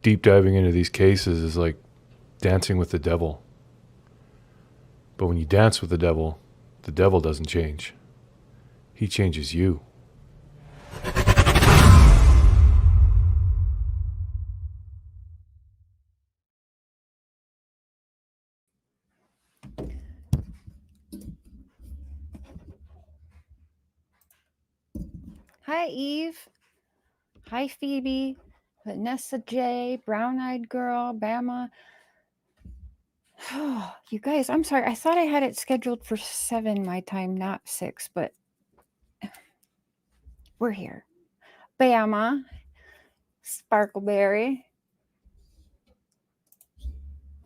deep diving into these cases is like dancing with the devil. But when you dance with the devil doesn't change. He changes you. Hi, Eve. Hi, Phoebe. Vanessa J. Brown-Eyed Girl. Bama. Oh, you guys, I'm sorry. I thought I had it scheduled for 7 my time, not 6, but we're here. Bama. Sparkleberry.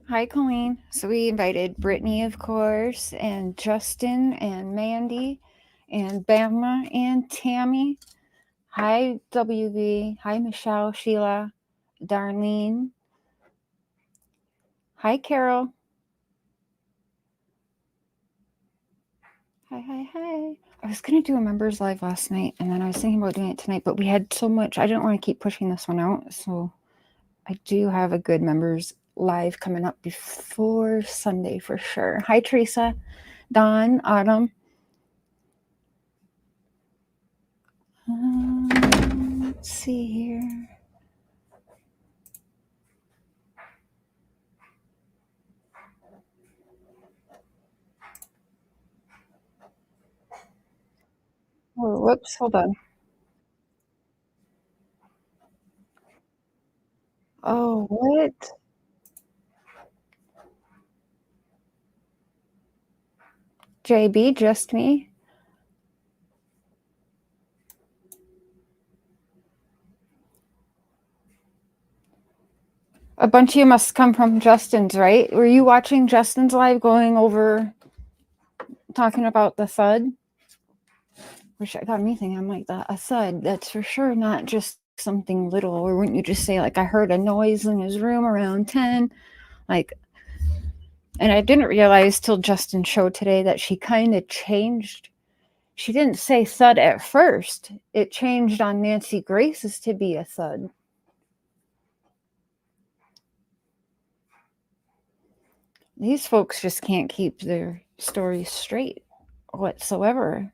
Hi, Colleen. So we invited Brittany, of course, and Justin, and Mandy, and Bama, and Tammy. Hi, WV. Hi, Michelle, Sheila, Darlene. Hi, Carol. Hi. I was going to do a members live last night, and then I was thinking about doing it tonight, but we had so much. I didn't want to keep pushing this one out, so I do have a good members live coming up before Sunday for sure. Hi, Teresa, Dawn, Autumn. Let's see here. Oh, whoops, hold on. Oh, what? JB, just me? A bunch of you must come from Justin's, right? Were you watching Justin's live going over talking about the thud? Which got me thinking, I'm like, a thud, that's for sure not just something little. Or wouldn't you just say, like, I heard a noise in his room around 10? Like, and I didn't realize till Justin showed today that she kind of changed. She didn't say thud at first. It changed on Nancy Grace's to be a thud. These folks just can't keep their stories straight whatsoever.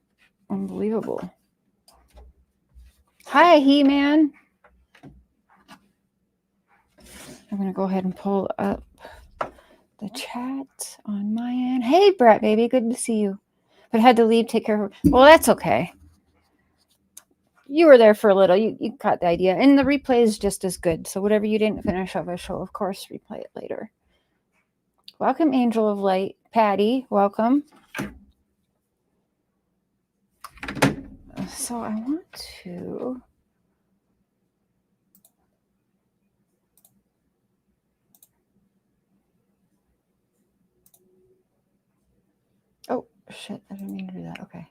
Unbelievable. Hi, He-Man. I'm going to go ahead and pull up the chat on my end. Hey, Brett, baby. Good to see you. But I had to leave, take care of her. Well, that's okay. You were there for a little. You caught the idea. And the replay is just as good. So whatever you didn't finish of a show, of course, replay it later. Welcome, Angel of Light. Patty, welcome. So I want to... Oh, shit. I didn't mean to do that. Okay.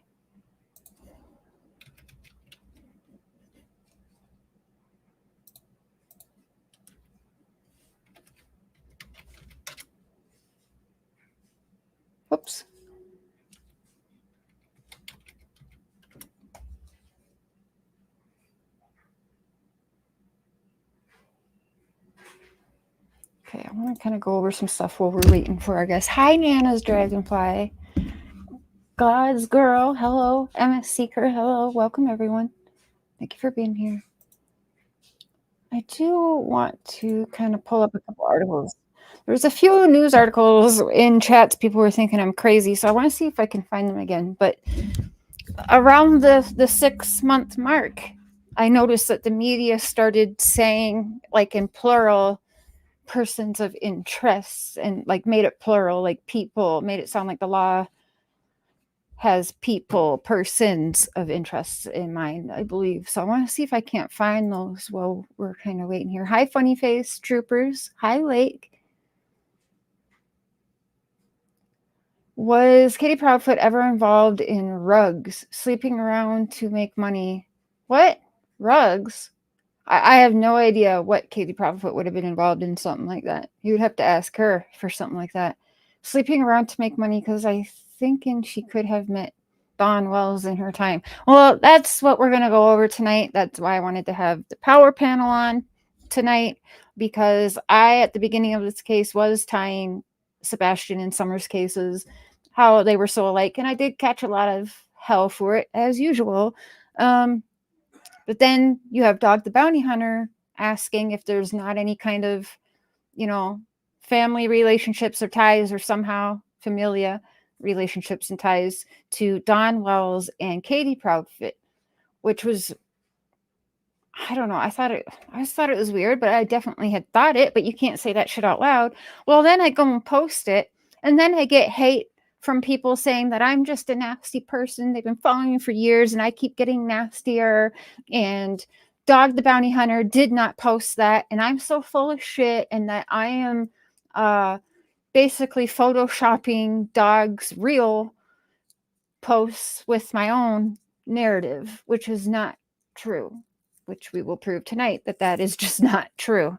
Oops. Okay, I want to kind of go over some stuff while we're waiting for our guest. Hi, Nana's Dragonfly. God's Girl, hello. MS Seeker, hello. Welcome, everyone. Thank you for being here. I do want to kind of pull up a couple articles. There's a few news articles in chats. People were thinking I'm crazy, so I want to see if I can find them again. But around the 6-month mark, I noticed that the media started saying, like in plural, persons of interest, and like made it plural, like people, made it sound like the law has people, persons of interest in mind, I believe. So I want to see if I can't find those while we're kind of waiting here. Hi, Funny Face Troopers. Hi, Lake. Was Katie Proudfoot ever involved in rugs, sleeping around to make money? What? Rugs? I have no idea what Katie Proudfoot would have been involved in something like that. You would have to ask her for something like that. Sleeping around to make money, because I thinking she could have met Dawn Wells in her time. Well, that's what we're going to go over tonight. That's why I wanted to have the power panel on. tonight because I, at the beginning of this case, was tying Sebastian and Summer's cases, how they were so alike, and I did catch a lot of hell for it, as usual. But then you have Dog the Bounty Hunter asking if there's not any kind of, family relationships or ties, or somehow Familia relationships and ties to Don Wells and Katie Proudfoot, which was, I don't know. I just thought it was weird, but I definitely had thought it, but you can't say that shit out loud. Well, then I go and post it, and then I get hate from people saying that I'm just a nasty person. They've been following me for years, and I keep getting nastier. And Dog the Bounty Hunter did not post that, and I'm so full of shit, and that I am basically photoshopping Dog's real posts with my own narrative, which is not true, which we will prove tonight that is just not true.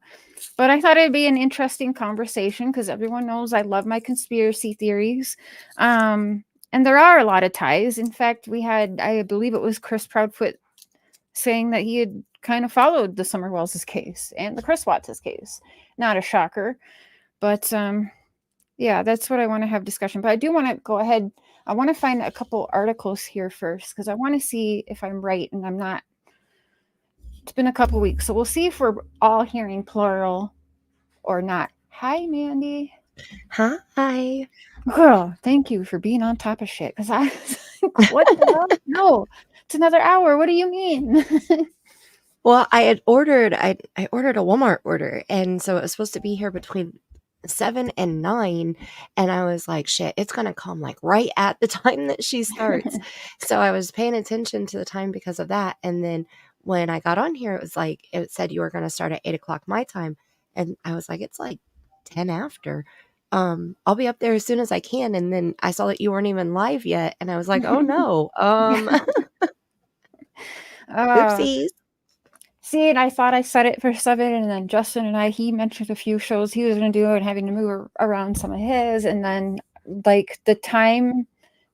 But I thought it'd be an interesting conversation because everyone knows I love my conspiracy theories. And there are a lot of ties. In fact, we had, I believe it was Chris Proudfoot saying that he had kind of followed the Summer Wells' case and the Chris Watts' case. Not a shocker. But yeah, that's what I want to have discussion. But I do want to go ahead. I want to find a couple articles here first because I want to see if I'm right and I'm not. It's been a couple weeks, so we'll see if we're all hearing plural or not. Hi, Mandy. Hi. Girl, thank you for being on top of shit. Because I was like, what the hell? No, it's another hour. What do you mean? Well, I ordered a Walmart order, and so it was supposed to be here between 7 and 9, and I was like, shit, it's gonna come like right at the time that she starts. So I was paying attention to the time because of that, and then when I got on here, it was like it said you were gonna start at 8 o'clock my time, and I was like, it's like 10 after. I'll be up there as soon as I can, and then I saw that you weren't even live yet, and I was like, oh no, oopsies. See, and I thought I set it for 7, and then Justin and he mentioned a few shows he was going to do and having to move around some of his, and then like the time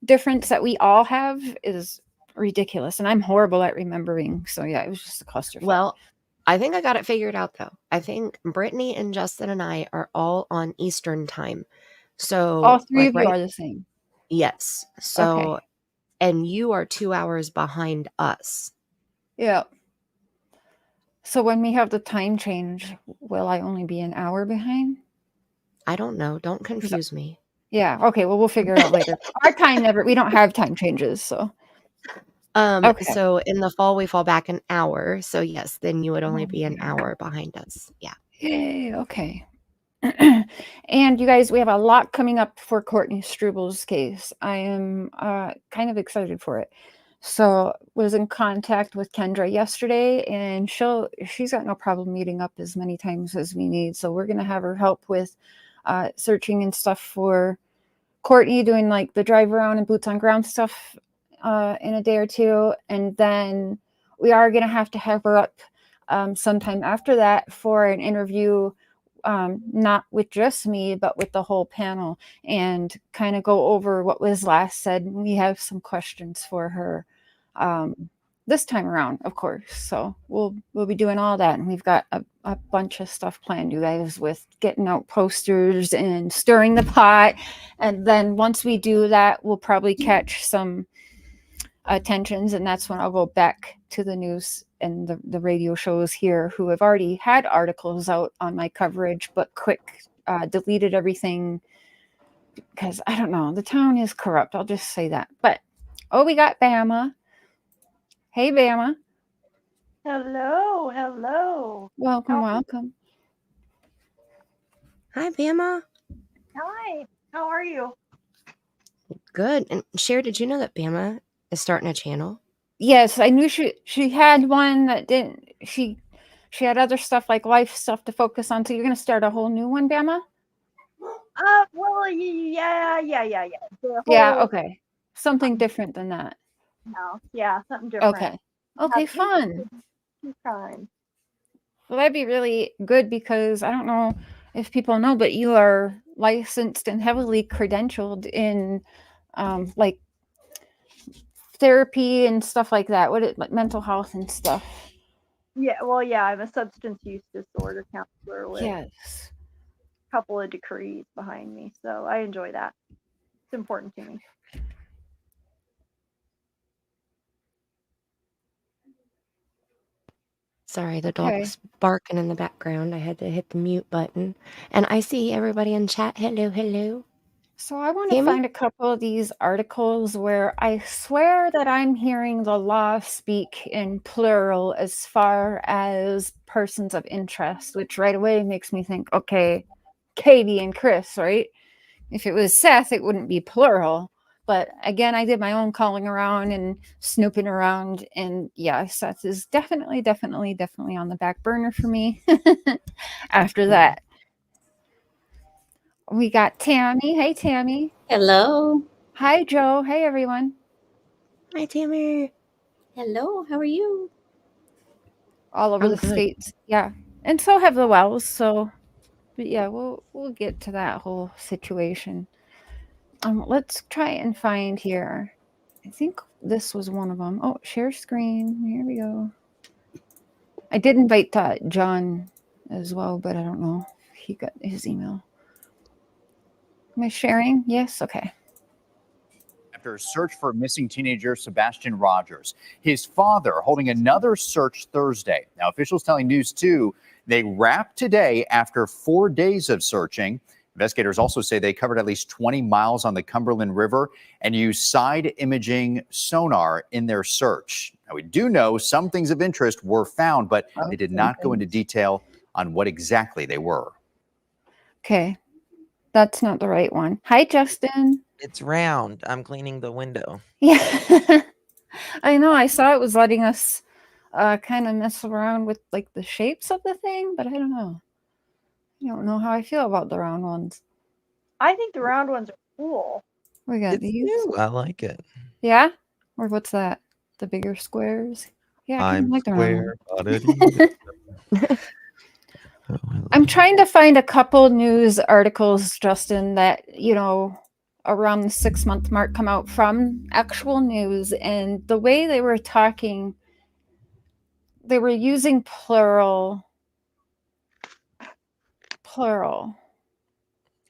difference that we all have is ridiculous, and I'm horrible at remembering. So yeah, it was just a clusterfuck. Well, I think I got it figured out though. I think Brittany and Justin and I are all on Eastern time. So all three of you are the same. Yes. So, okay. And you are 2 hours behind us. Yeah. So when we have the time change, will I only be an hour behind? I don't know. Don't confuse me. Yeah. Okay. Well, we'll figure it out later. Our time we don't have time changes. So. Okay. So in the fall, we fall back an hour. So yes, then you would only be an hour behind us. Yeah. Yay. Okay. And you guys, we have a lot coming up for Courtney Strubel's case. I am kind of excited for it. So was in contact with Kendra yesterday, and she's got no problem meeting up as many times as we need. So we're going to have her help with searching and stuff for Courtney, doing like the drive around and boots on ground stuff in a day or two. And then we are going to have her up sometime after that for an interview, not with just me, but with the whole panel, and kind of go over what was last said. We have some questions for her this time around, of course. So we'll be doing all that, and we've got a bunch of stuff planned, you guys, with getting out posters and stirring the pot. And then once we do that, we'll probably catch some attentions, and that's when I'll go back to the news and the radio shows here who have already had articles out on my coverage, but quick deleted everything because I don't know, the town is corrupt. I'll just say that. But we got Bama. Hey, Bama. Hello. Welcome. Hi, Bama. Hi. How are you? Good. And Cher, did you know that Bama is starting a channel? Yes, I knew she had one that didn't. She had other stuff like life stuff to focus on. So you're going to start a whole new one, Bama? Well, yeah. Yeah, okay. Something different than that. No, yeah, something different. Okay, fun. Fun. Well, that'd be really good because I don't know if people know, but you are licensed and heavily credentialed in like therapy and stuff like that. Like mental health and stuff. Yeah, well, yeah, I'm a substance use disorder counselor with Yes. a couple of decrees behind me, so I enjoy that. It's important to me. Sorry, the Okay. dog's barking in the background. I had to hit the mute button. And I see everybody in chat. Hello, hello. So I want to Tammy? find a couple of these articles where I swear that I'm hearing the law speak in plural as far as persons of interest, which right away makes me think, okay, Katie and Chris, right? If it was Seth, it wouldn't be plural. But again, I did my own calling around and snooping around. And yeah, Seth is definitely on the back burner for me after that. We got Tammy. Hey, Tammy. Hello. Hi, Joe. Hey, everyone. Hi, Tammy. Hello. How are you? All over I'm the good. states. Yeah. And so have the Wells. So, but yeah, we'll get to that whole situation. Let's try and find here. I think this was one of them. Oh, share screen. Here we go. I did invite John as well, but I don't know if he got his email. Am I sharing? Yes. Okay. After a search for missing teenager Sebastian Rogers, his father holding another search Thursday. Now, officials telling News 2 they wrapped today after 4 days of searching. Investigators also say they covered at least 20 miles on the Cumberland River and used side imaging sonar in their search. Now, we do know some things of interest were found, but they did not go into detail on what exactly they were. Okay. That's not the right one. Hi, Justin. It's round. I'm cleaning the window. Yeah. I know. I saw it was letting us kind of mess around with like the shapes of the thing, but I don't know. I don't know how I feel about the round ones. I think the round ones are cool. We got It's these. new. I like it. Yeah? Or what's that? The bigger squares? Yeah, I kind of I'm like the round square. one. I'm trying to find a couple news articles, Justin, that, around the 6-month mark come out from actual news. And the way they were talking, they were using plural.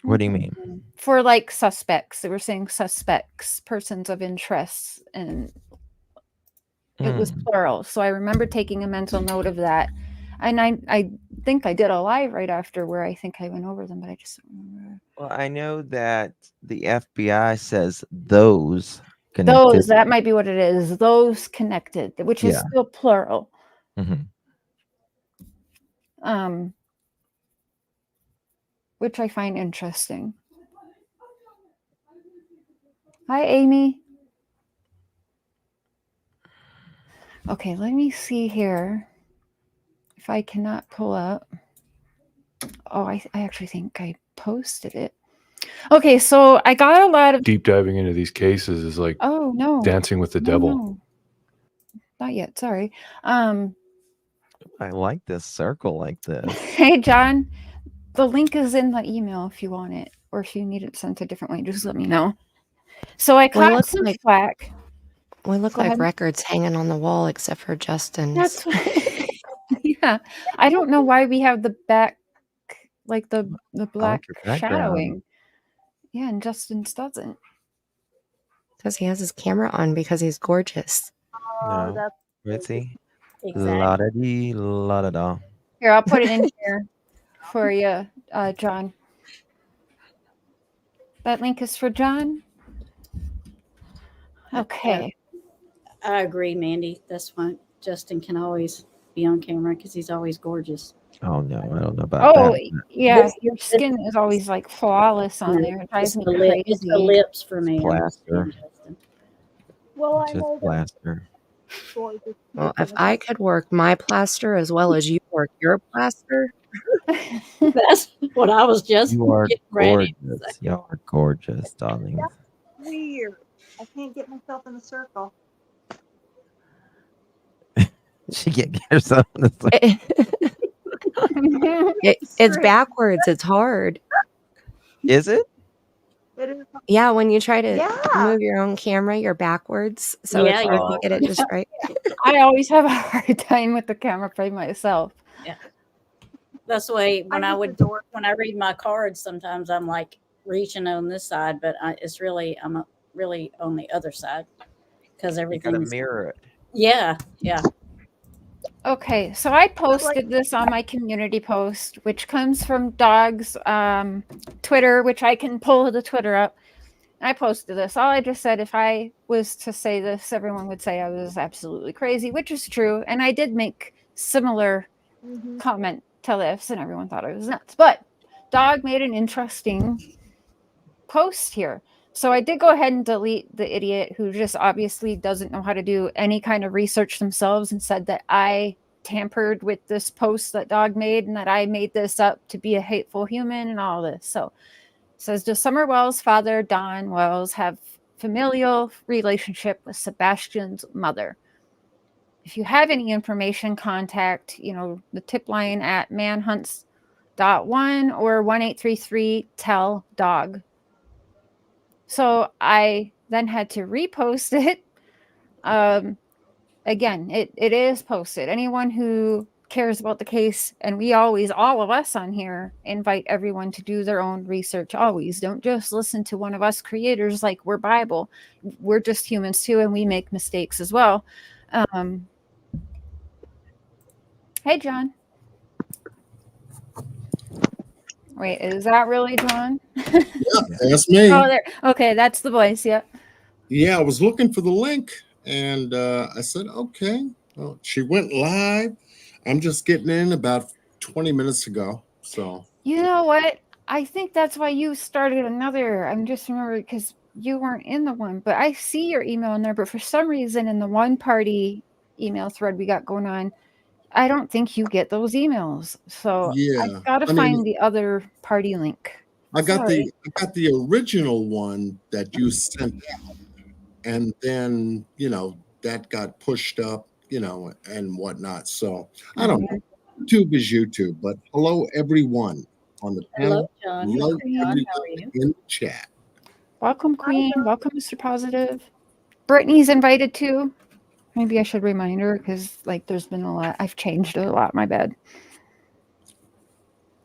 What do you mean? For like suspects. They were saying suspects, persons of interest, and it was plural. So I remember taking a mental note of that. And I think I did a live right after where I think I went over them, but I just don't remember. Well, I know that the FBI says those connected. Those, that might be what it is. Those connected, which is still plural. Which I find interesting. Hi, Amy. Okay, let me see here if I cannot pull up. Oh, I actually think I posted it. Okay, so I got a lot of Deep diving into these cases is like dancing with the devil. No. Not yet, sorry. I like this circle like this. Hey, John, the link is in the email if you want it, or if you need it sent a different way, just let me know. So I caught some flack. We look like records hanging on the wall, except for Justin's. That's what, yeah. I don't know why we have the back, like the black shadowing. Yeah, and Justin's doesn't. Because he has his camera on because he's gorgeous. Oh, No. Let's see. Exactly. La-da-dee, la-da-da. Here, I'll put it in here for you, John. That link is for John. Okay. I agree, Mandy. That's why Justin can always be on camera because he's always gorgeous. Oh no, I don't know about that. Oh yeah, your skin is always like flawless on there. It drives me crazy. It's the lips for me. Plaster. Well, I'm Just older. plaster. Well, if I could work my plaster as well as you work your plaster. That's what I was just You are ready. gorgeous. You are gorgeous, darling. That's weird. I can't get myself in the circle. She can't get herself in the It's backwards. It's hard. Is it? It is. Yeah, when you try to Yeah. move your own camera, you're backwards, so Yeah, it's hard to Oh, get it just right. I always have a hard time with the camera by myself. that's the way when I I just would adore when I read my cards. Sometimes I'm like reaching on this side, but it's really really on the other side because You gotta everything's mirror it. yeah. Okay, so I posted this on my community post, which comes from Dogs Twitter, which I can pull the Twitter up. I posted this. All I just said, if I was to say this, everyone would say I was absolutely crazy, which is true. And I did make similar comment to this, and everyone thought I was nuts. But Dog made an interesting post here. So I did go ahead and delete the idiot who just obviously doesn't know how to do any kind of research themselves and said that I tampered with this post that Dog made and that I made this up to be a hateful human and all this. So it says, does Summer Wells' father, Don Wells, have familial relationship with Sebastian's mother? If you have any information, contact, the tip line at manhunts.1 or 1-833-TELL-DOG. So I then had to repost it. Again, it is posted. Anyone who cares about the case, and we always, all of us on here, invite everyone to do their own research. Always don't just listen to one of us creators like we're Bible. We're just humans too, and we make mistakes as well. Hey, John. Wait, is that really John? Yeah, that's me. Oh, there. Okay, that's the voice. Yep. Yeah, I was looking for the link, and I said, okay. Well, she went live. I'm just getting in about 20 minutes ago. So You know what? I think that's why you started another. I'm just remembering because you weren't in the one, but I see your email in there. But for some reason, in the one party email thread we got going on, I don't think you get those emails. So yeah, I gotta I mean, find the other party link. I got Sorry. the original one that you sent out, and then that got pushed up, and whatnot. So I don't know. YouTube is YouTube, but hello everyone on the Hello, panel. John. Hello Hello, John. How everyone are you? in the chat. Welcome, Queen. Welcome, Mr. Positive. Brittany's invited too. Maybe I should remind her because there's been a lot. I've changed it a lot. My bad.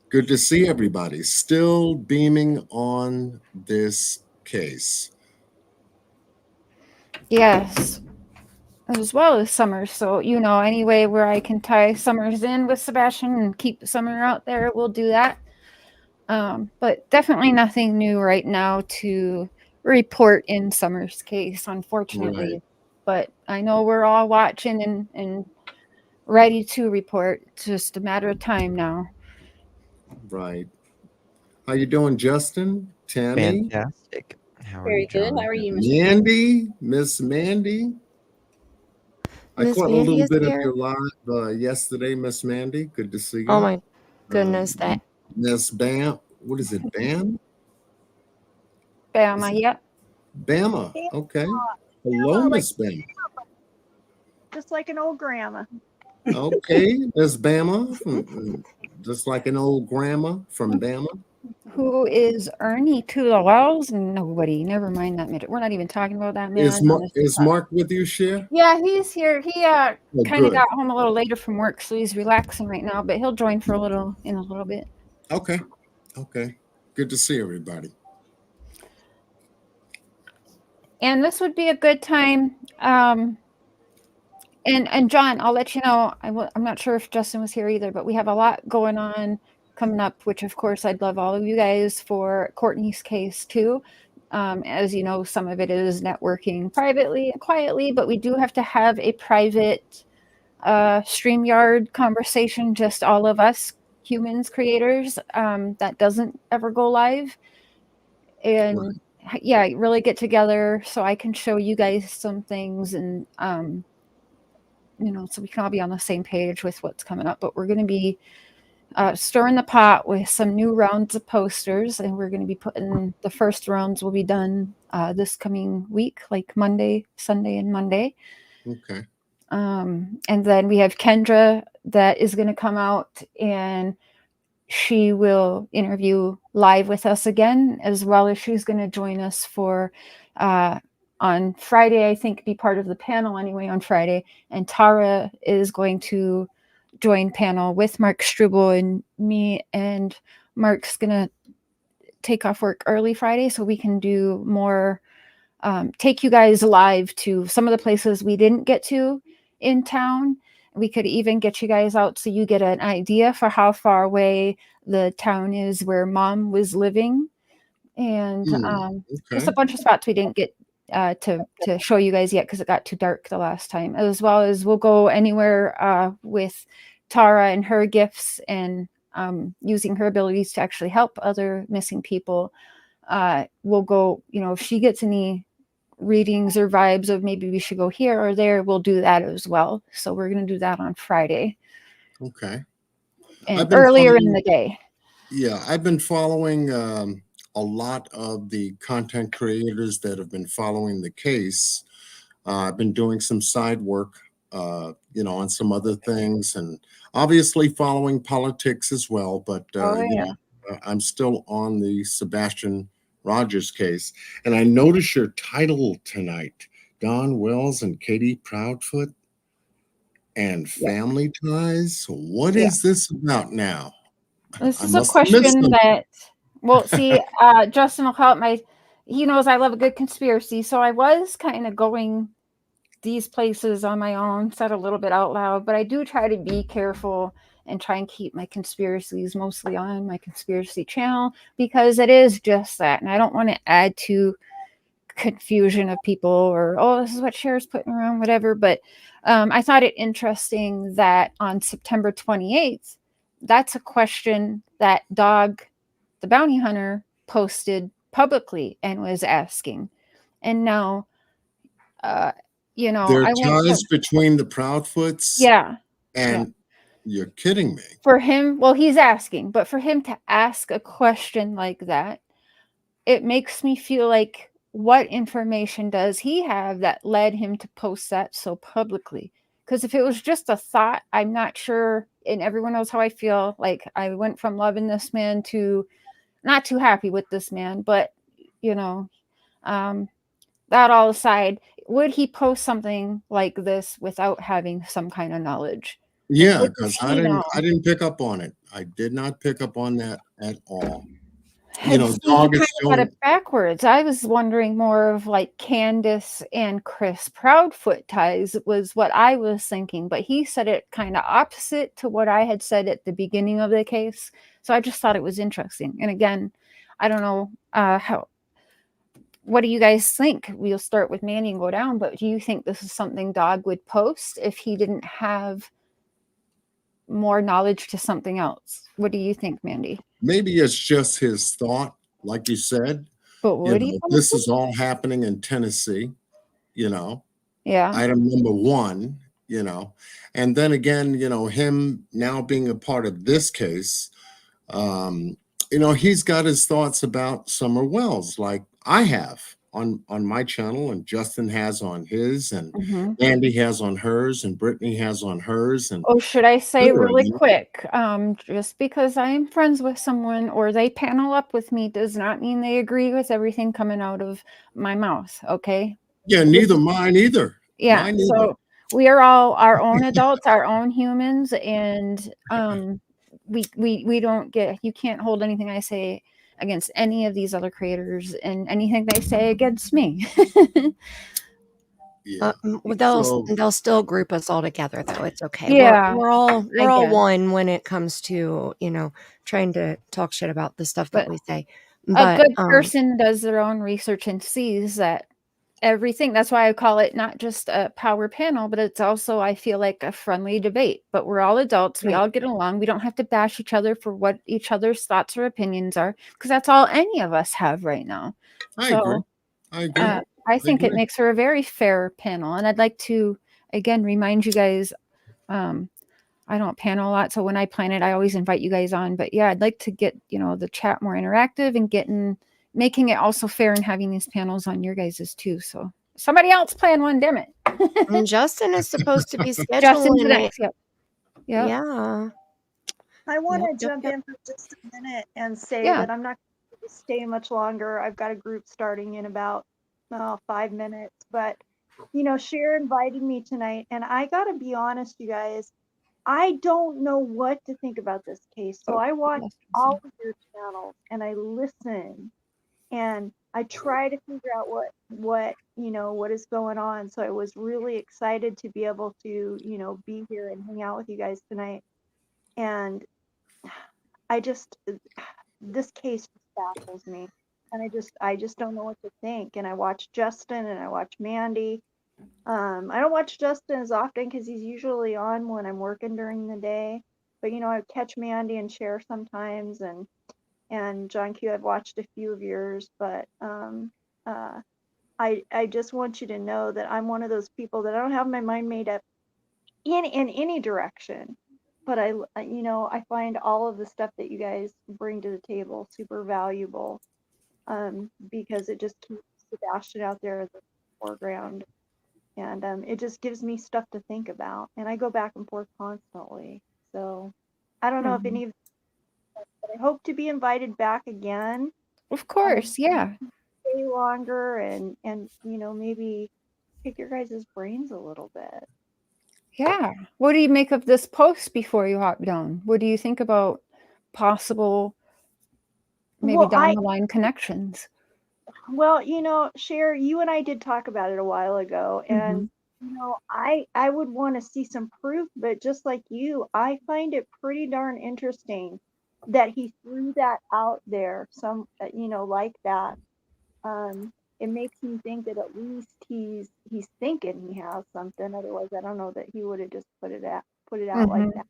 Good to see everybody. Still beaming on this case. Yes. As well as Summers. So, any way where I can tie Summers in with Sebastian and keep Summer out there, we'll do that. But definitely nothing new right now to report in Summers' case, unfortunately. Right. But I know we're all watching and ready to report. It's just a matter of time now. Right. How you doing, Justin? Tammy? Fantastic. How are Very you, good. John? How are you, Mr. Mandy? Miss Mandy? I Miss caught a Mandy little is bit of here. your live yesterday, Miss Mandy. Good to see you. Oh my goodness, that Miss Bam. What is it, Bam? Bama, yep. Bama. Okay. Hello, like- Miss Bama. just like an old grandma. Okay, Miss Bama. Just like an old grandma from Bama. Who is Ernie to the Wells? Nobody. Never mind that minute. We're not even talking about that man. Is Mark with you, Cher? Yeah, he's here. He kind of good. got home a little later from work, so he's relaxing right now, but he'll join for in a little bit. Okay. Good to see everybody. And this would be a good time. And John, I'll let you know. I'm not sure if Justin was here either, but we have a lot going on coming up, which of course I'd love all of you guys for Courtney's case too. As you know, some of it is networking privately and quietly, but we do have to have a private StreamYard conversation, just all of us humans creators, that doesn't ever go live. And yeah, really get together so I can show you guys some things and so we can all be on the same page with what's coming up. But we're going to be stirring the pot with some new rounds of posters, and we're going to be putting the first rounds will be done this coming week, like Monday, Sunday, and Monday. Okay. And then we have Kendra that is going to come out, and she will interview live with us again, as well as she's going to join us for on Friday, I think, be part of the panel anyway on Friday. And Tara is going to join panel with Mark Struble and me, and Mark's going to take off work early Friday so we can do more, take you guys live to some of the places we didn't get to in town. We could even get you guys out so you get an idea for how far away the town is where Mom was living. And just a bunch of spots we didn't get to show you guys yet because it got too dark the last time. As well as we'll go anywhere with Tara and her gifts and using her abilities to actually help other missing people. We'll go, if she gets any readings or vibes of maybe we should go here or there, we'll do that as well. So we're going to do that on Friday. Okay. And earlier in the day. Yeah, I've been following a lot of the content creators that have been following the case. I've been doing some side work, on some other things, and obviously following politics as well. But I'm still on the Sebastian Rogers case, and I noticed your title tonight: Don Wells and Katie Proudfoot and Family Ties. What is this about now? This is a question that, well, see, Justin will help he knows I love a good conspiracy. So I was kind of going these places on my own, said a little bit out loud, but I do try to be careful and try and keep my conspiracies mostly on my conspiracy channel because it is just that. And I don't want to add to confusion of people or, oh, this is what Cher's putting around, whatever. But I thought it interesting that on September 28th, that's a question that Dog, the bounty hunter, posted publicly and was asking. And now, there are ties between the Proudfoots. Yeah. And you're kidding me. For him, well, he's asking, but for him to ask a question like that, it makes me feel like what information does he have that led him to post that so publicly? Because if it was just a thought, I'm not sure, and everyone knows how I feel. Like I went from loving this man to not too happy with this man, but that all aside, would he post something like this without having some kind of knowledge? Yeah, because I didn't pick up on it. I did not pick up on that at all. Dog is still... got it backwards. I was wondering more of like Candace and Chris Proudfoot ties was what I was thinking, but he said it kind of opposite to what I had said at the beginning of the case. So I just thought it was interesting. And again, I don't know what do you guys think? We'll start with Mandy and go down, but do you think this is something Dog would post if he didn't have more knowledge to something else? What do you think, Mandy? Maybe it's just his thought, like you said. But what this is all happening in Tennessee, Yeah. Item number one, and then again, him now being a part of this case, he's got his thoughts about Summer Wells, like I have on my channel, and Justin has on his, and Andy has on hers, and Brittany has on hers. And should I say really quick, just because I am friends with someone or they panel up with me does not mean they agree with everything coming out of my mouth. Okay. Yeah, neither mine either. Yeah. Mine either. So we are all our own adults, our own humans, and we don't you can't hold anything I say against any of these other creators and anything they say against me. They'll still group us all together though. It's okay. Yeah, we're all one when it comes to trying to talk shit about the stuff that we say. But a good person does their own research and sees that everything. That's why I call it not just a power panel, but it's also, I feel like, a friendly debate. But we're all adults. We all get along. We don't have to bash each other for what each other's thoughts or opinions are, because that's all any of us have right now. I agree. I think it makes for a very fair panel. And I'd like to, again, remind you guys, I don't panel a lot, so when I plan it, I always invite you guys on. But yeah, I'd like to get, the chat more interactive and making it also fair and having these panels on your guys's too. So somebody else plan one, damn it. And Justin is supposed to be scheduling it. Yeah. I want Yep, to yep, jump yep. in for just a minute and say Yeah. that I'm not going to stay much longer. I've got a group starting in about 5 minutes. But, Cher invited me tonight, and I got to be honest, you guys, I don't know what to think about this case. So Oh, I watch yes, all of your channels and I listen and I try to figure out what is going on. So I was really excited to be able to, be here and hang out with you guys tonight. And I just this case just baffles me. And I just don't know what to think. And I watch Justin and I watch Mandy. I don't watch Justin as often because he's usually on when I'm working during the day. But I catch Mandy and Cher sometimes, and John Q. I've watched a few of yours, but uh, I just want you to know that I'm one of those people that I don't have my mind made up in any direction. But I find all of the stuff that you guys bring to the table super valuable, because it just keeps Sebastian out there in the foreground, and it just gives me stuff to think about, and I go back and forth constantly. So I don't know if Mhm. any of but I hope to be invited back again. Of course, yeah. Stay longer and maybe pick your guys' brains a little bit. Yeah. What do you make of this post before you hop down? What do you think about possible, maybe Well, down the line connections? Cher, you and I did talk about it a while ago, and Hmm. I would want to see some proof, but just like you, I find it pretty darn interesting that he threw that out there, like that. Um, it makes me think that at least he's thinking he has something. Otherwise, I don't know that he would have just put it out like Hmm. that.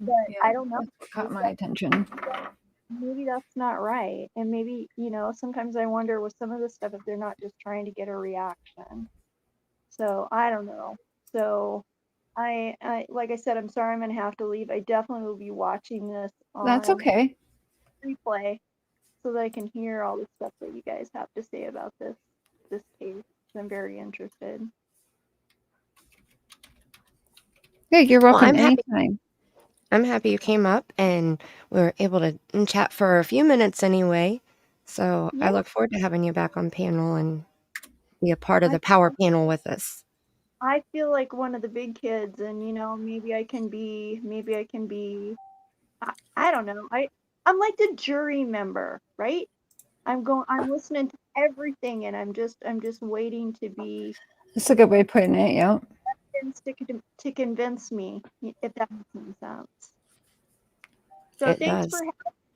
But Yeah, I don't know. that's what caught Maybe my that- attention. maybe that's not right. And maybe, sometimes I wonder with some of this stuff if they're not just trying to get a reaction. So I don't know. So I like I said, I'm sorry I'm gonna have to leave. I definitely will be watching this That's on okay. replay so that I can hear all the stuff that you guys have to say about this case. I'm very interested. Yeah, you're Well, welcome anytime. I'm happy you came up and we were able to chat for a few minutes anyway. So I Yeah, look forward to having you back on panel and be a part of I the power panel with us. I feel like one of the big kids, and maybe I can be. I don't know. I'm like the jury member, right? I'm listening to everything, and I'm just waiting to be That's a good way of putting it. Yeah. convinced to convince me, if that makes any sense. So It thanks for does.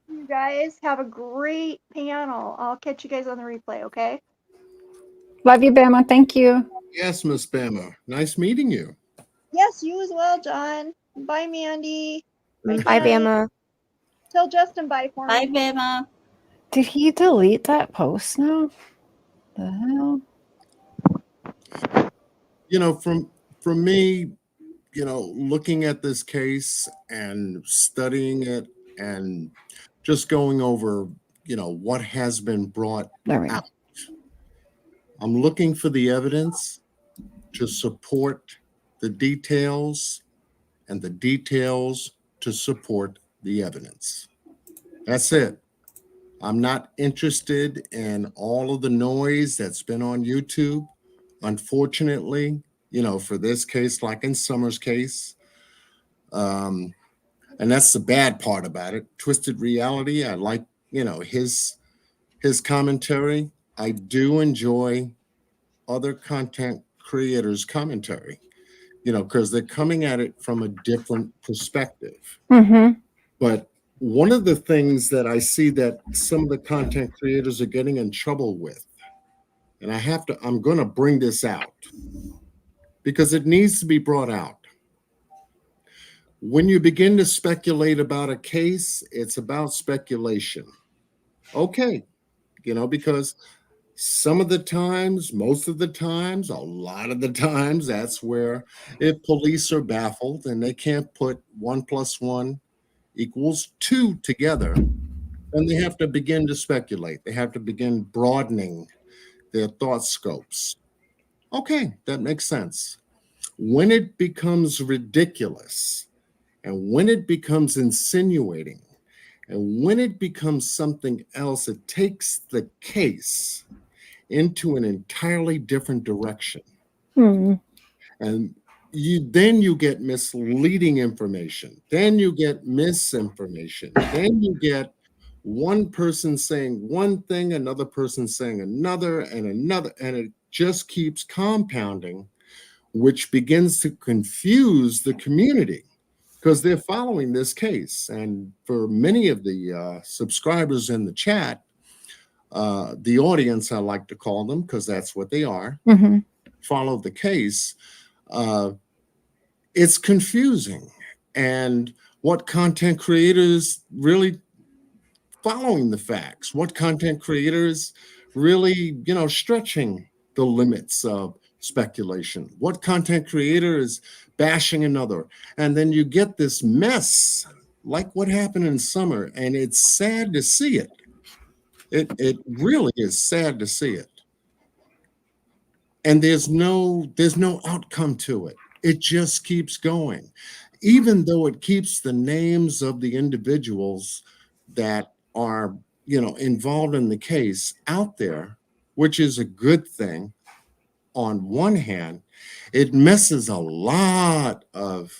having you guys. Have a great panel. I'll catch you guys on the replay, okay? Love you, Bama. Thank you. Yes, Miss Bama. Nice meeting you. Yes, you as well, John. Bye, Mandy. Bye, Bye, Danny. Bama. Tell Justin bye for Bye, me. Bema. Did he delete that post now? The hell? From me, looking at this case and studying it and just going over, what has been brought There we go. out. I'm looking for the evidence to support the details and the details to support the evidence. That's it. I'm not interested in all of the noise that's been on YouTube. Unfortunately, for this case, like in Summer's case, and that's the bad part about it. Twisted Reality. I like, his commentary. I do enjoy other content creators' commentary, because they're coming at it from a different perspective. Mm-hmm. But one of the things that I see that some of the content creators are getting in trouble with, and I'm going to bring this out because it needs to be brought out. When you begin to speculate about a case, it's about speculation. Okay, because some of the times, most of the times, a lot of the times, that's where if police are baffled and they can't put 1 + 1 = 2 together, then they have to begin to speculate. They have to begin broadening their thought scopes. Okay, that makes sense. When it becomes ridiculous And when it becomes insinuating, and when it becomes something else, it takes the case into an entirely different direction. Hmm. And then you get misleading information. Then you get misinformation. Then you get one person saying one thing, another person saying another, and it just keeps compounding, which begins to confuse the community because they're following this case. And for many of the subscribers in the chat, the audience, I like to call them because that's what they are, Mm-hmm. follow the case. It's confusing. And what content creators really following the facts? What content creators really, stretching the limits of speculation? What content creator is bashing another? And then you get this mess like what happened in summer, and it's sad to see it. It really is sad to see it. And there's no outcome to it. It just keeps going. Even though it keeps the names of the individuals that are, involved in the case out there, which is a good thing. On one hand, it messes a lot of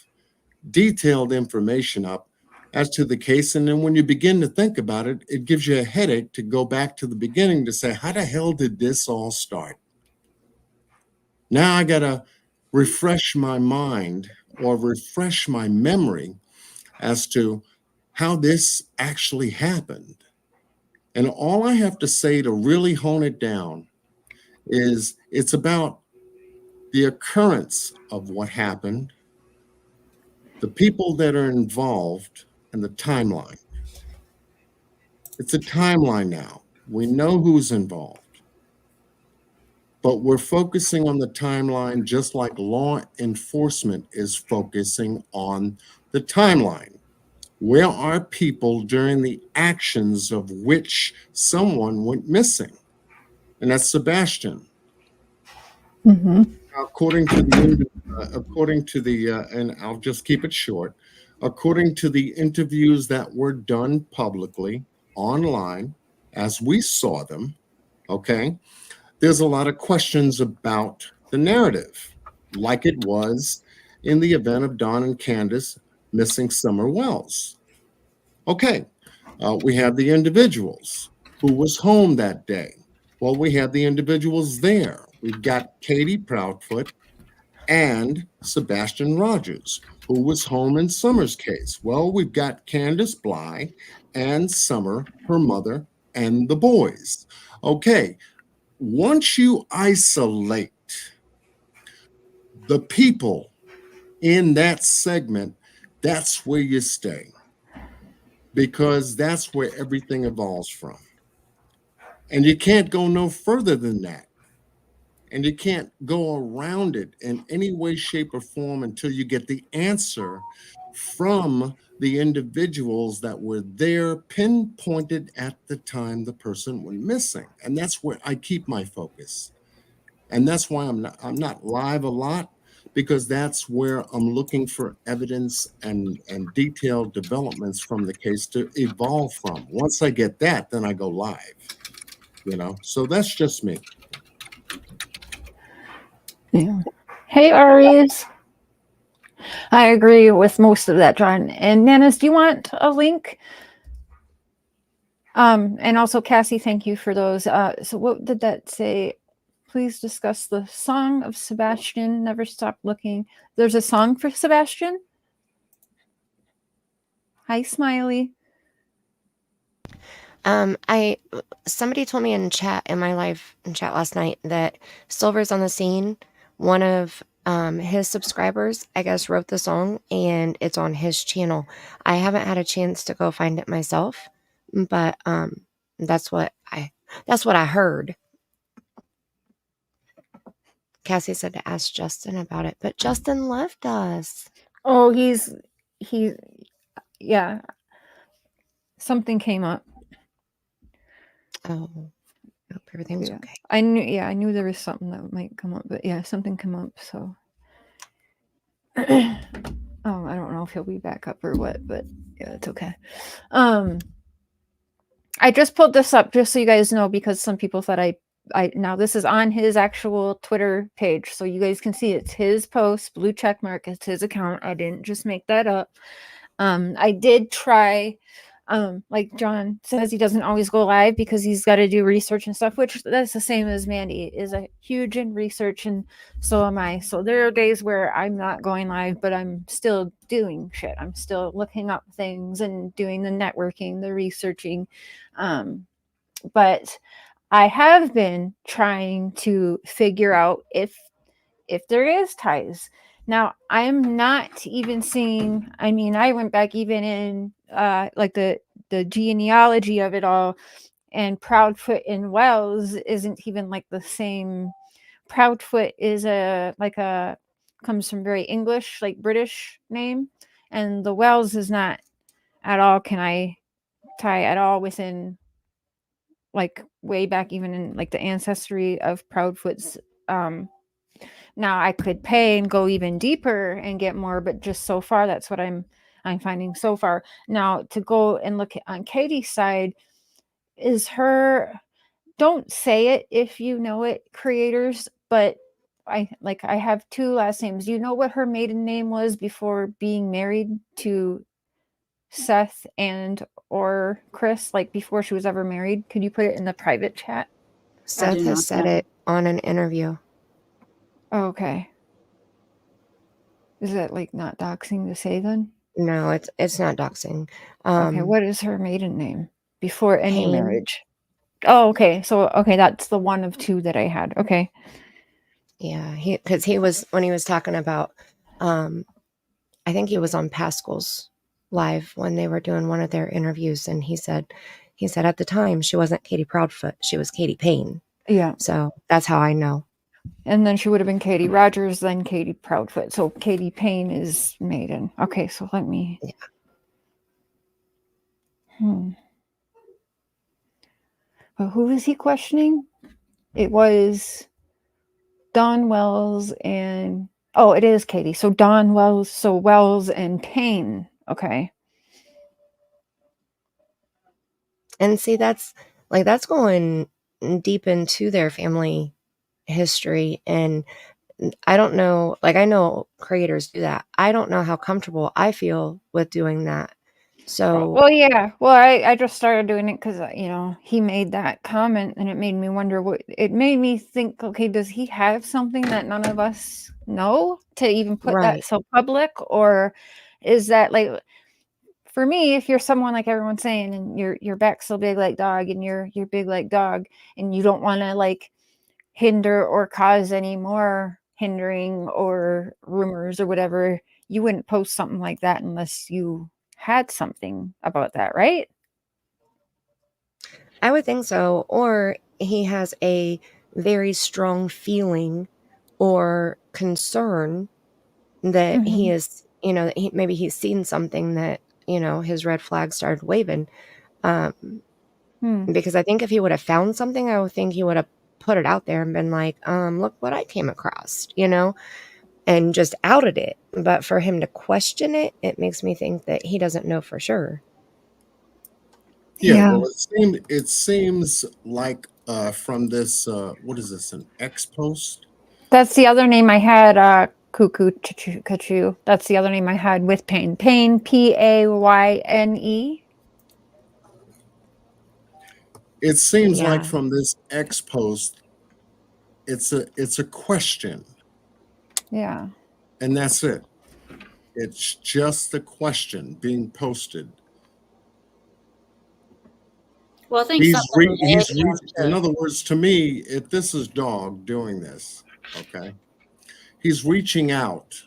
detailed information up as to the case. And then when you begin to think about it, it gives you a headache to go back to the beginning to say, how the hell did this all start? Now I got to refresh my mind or refresh my memory as to how this actually happened. And all I have to say to really hone it down is it's about the occurrence of what happened, the people that are involved, and the timeline. It's a timeline now. We know who's involved. But we're focusing on the timeline just like law enforcement is focusing on the timeline. Where are people during the actions of which someone went missing? And that's Sebastian. Mm-hmm. According to the, and I'll just keep it short, according to the interviews that were done publicly online, as we saw them, okay, there's a lot of questions about the narrative, like it was in the event of Don and Candace missing Summer Wells. Okay, we have the individuals who was home that day. Well, we have the individuals there. We've got Katie Proudfoot and Sebastian Rogers, who was home in Summer's case. Well, we've got Candace Bly and Summer, her mother, and the boys. Okay, once you isolate the people in that segment, that's where you stay, because that's where everything evolves from. And you can't go no further than that. And you can't go around it in any way, shape, or form until you get the answer from the individuals that were there, pinpointed at the time the person went missing. And that's where I keep my focus. And that's why I'm not live a lot, because that's where I'm looking for evidence and detailed developments from the case to evolve from. Once I get that, then I go live. So that's just me. Yeah. Hey, Aries. I agree with most of that, John. And Nanas, do you want a link? And also, Cassie, thank you for those. So what did that say? Please discuss the song of Sebastian, Never Stop Looking. There's a song for Sebastian? Hi, Smiley. Somebody told me in my live chat last night that Silver's on the Scene, one of his subscribers, I guess, wrote the song and it's on his channel. I haven't had a chance to go find it myself, but that's what I heard. Cassie said to ask Justin about it, but Justin left us. Oh, yeah. Something came up. Oh, hope everything's Yeah. okay. I knew there was something that might come up, but yeah, something come up. So I don't know if he'll be back up or what, but yeah, it's okay. I just pulled this up just so you guys know, because some people thought I now this is on his actual Twitter page, so you guys can see it's his post, blue check mark, it's his account. I didn't just make that up. I did try, like John says, he doesn't always go live because he's got to do research and stuff, which that's the same as Mandy is a huge in research, and so am I. So there are days where I'm not going live, but I'm still doing shit. I'm still looking up things and doing the networking, the researching. But I have been trying to figure out if there is ties. Now, I'm not even seeing, I mean, I went back even in like the genealogy of it all, and Proudfoot in Wells isn't even like the same. Proudfoot is comes from very English, like British name, and the Wells is not at all, can I tie at all within like way back even in like the ancestry of Proudfoot's. Now I could pay and go even deeper and get more, but just so far that's what I'm finding so far. Now to go and look on Katie's side, is her, don't say it if you know it, creators, but I have two last names. You know what her maiden name was before being married to Seth and or Chris, like before she was ever married? Could you put it in the private chat? Seth do has not said know. it on an interview. Oh, okay. Is that like not doxing to say then? No, it's not doxing. Okay, what is her maiden name before any Payne. marriage? Oh, okay. So okay, that's the one of two that I had. Okay. Yeah, because he was, when he was talking about, I think he was on Pascal's live when they were doing one of their interviews, and he said at the time she wasn't Katie Proudfoot, she was Katie Payne. Yeah. So that's how I know. And then she would have been Katie Rogers, then Katie Proudfoot. So Katie Payne is maiden. Okay, so let me. Yeah. But who was he questioning? It was Don Wells and it is Katie. So Don Wells, so Wells and Payne. Okay. And see, that's going deep into their family history, and I don't know, like I know creators do that. I don't know how comfortable I feel with doing that. So Well, yeah. Well, I just started doing it because he made that comment, and it made me wonder it made me think. Okay, does he have something that none of us know to even put right. that so public, or is that like? For me, if you're someone like everyone's saying, and your back's so big like dog, and you're big like dog, and you don't want to like hinder or cause any more hindering or rumors or whatever, you wouldn't post something like that unless you had something about that, right? I would think so. Or he has a very strong feeling or concern that he is, maybe he's seen something that, his red flag started waving. Because I think if he would have found something, I would think he would have put it out there and been like, look what I came across, and just outed it. But for him to question it, it makes me think that he doesn't know for sure. Yeah. Well, it seems like from this, what is this, an X post? That's the other name I had, Cuckoo Kachu. That's the other name I had with Payne. Payne, Payne. It seems like from this X post, it's a question. Yeah. And that's it. It's just a question being posted. Well, I think in other words, to me, if this is Dog doing this, okay, he's reaching out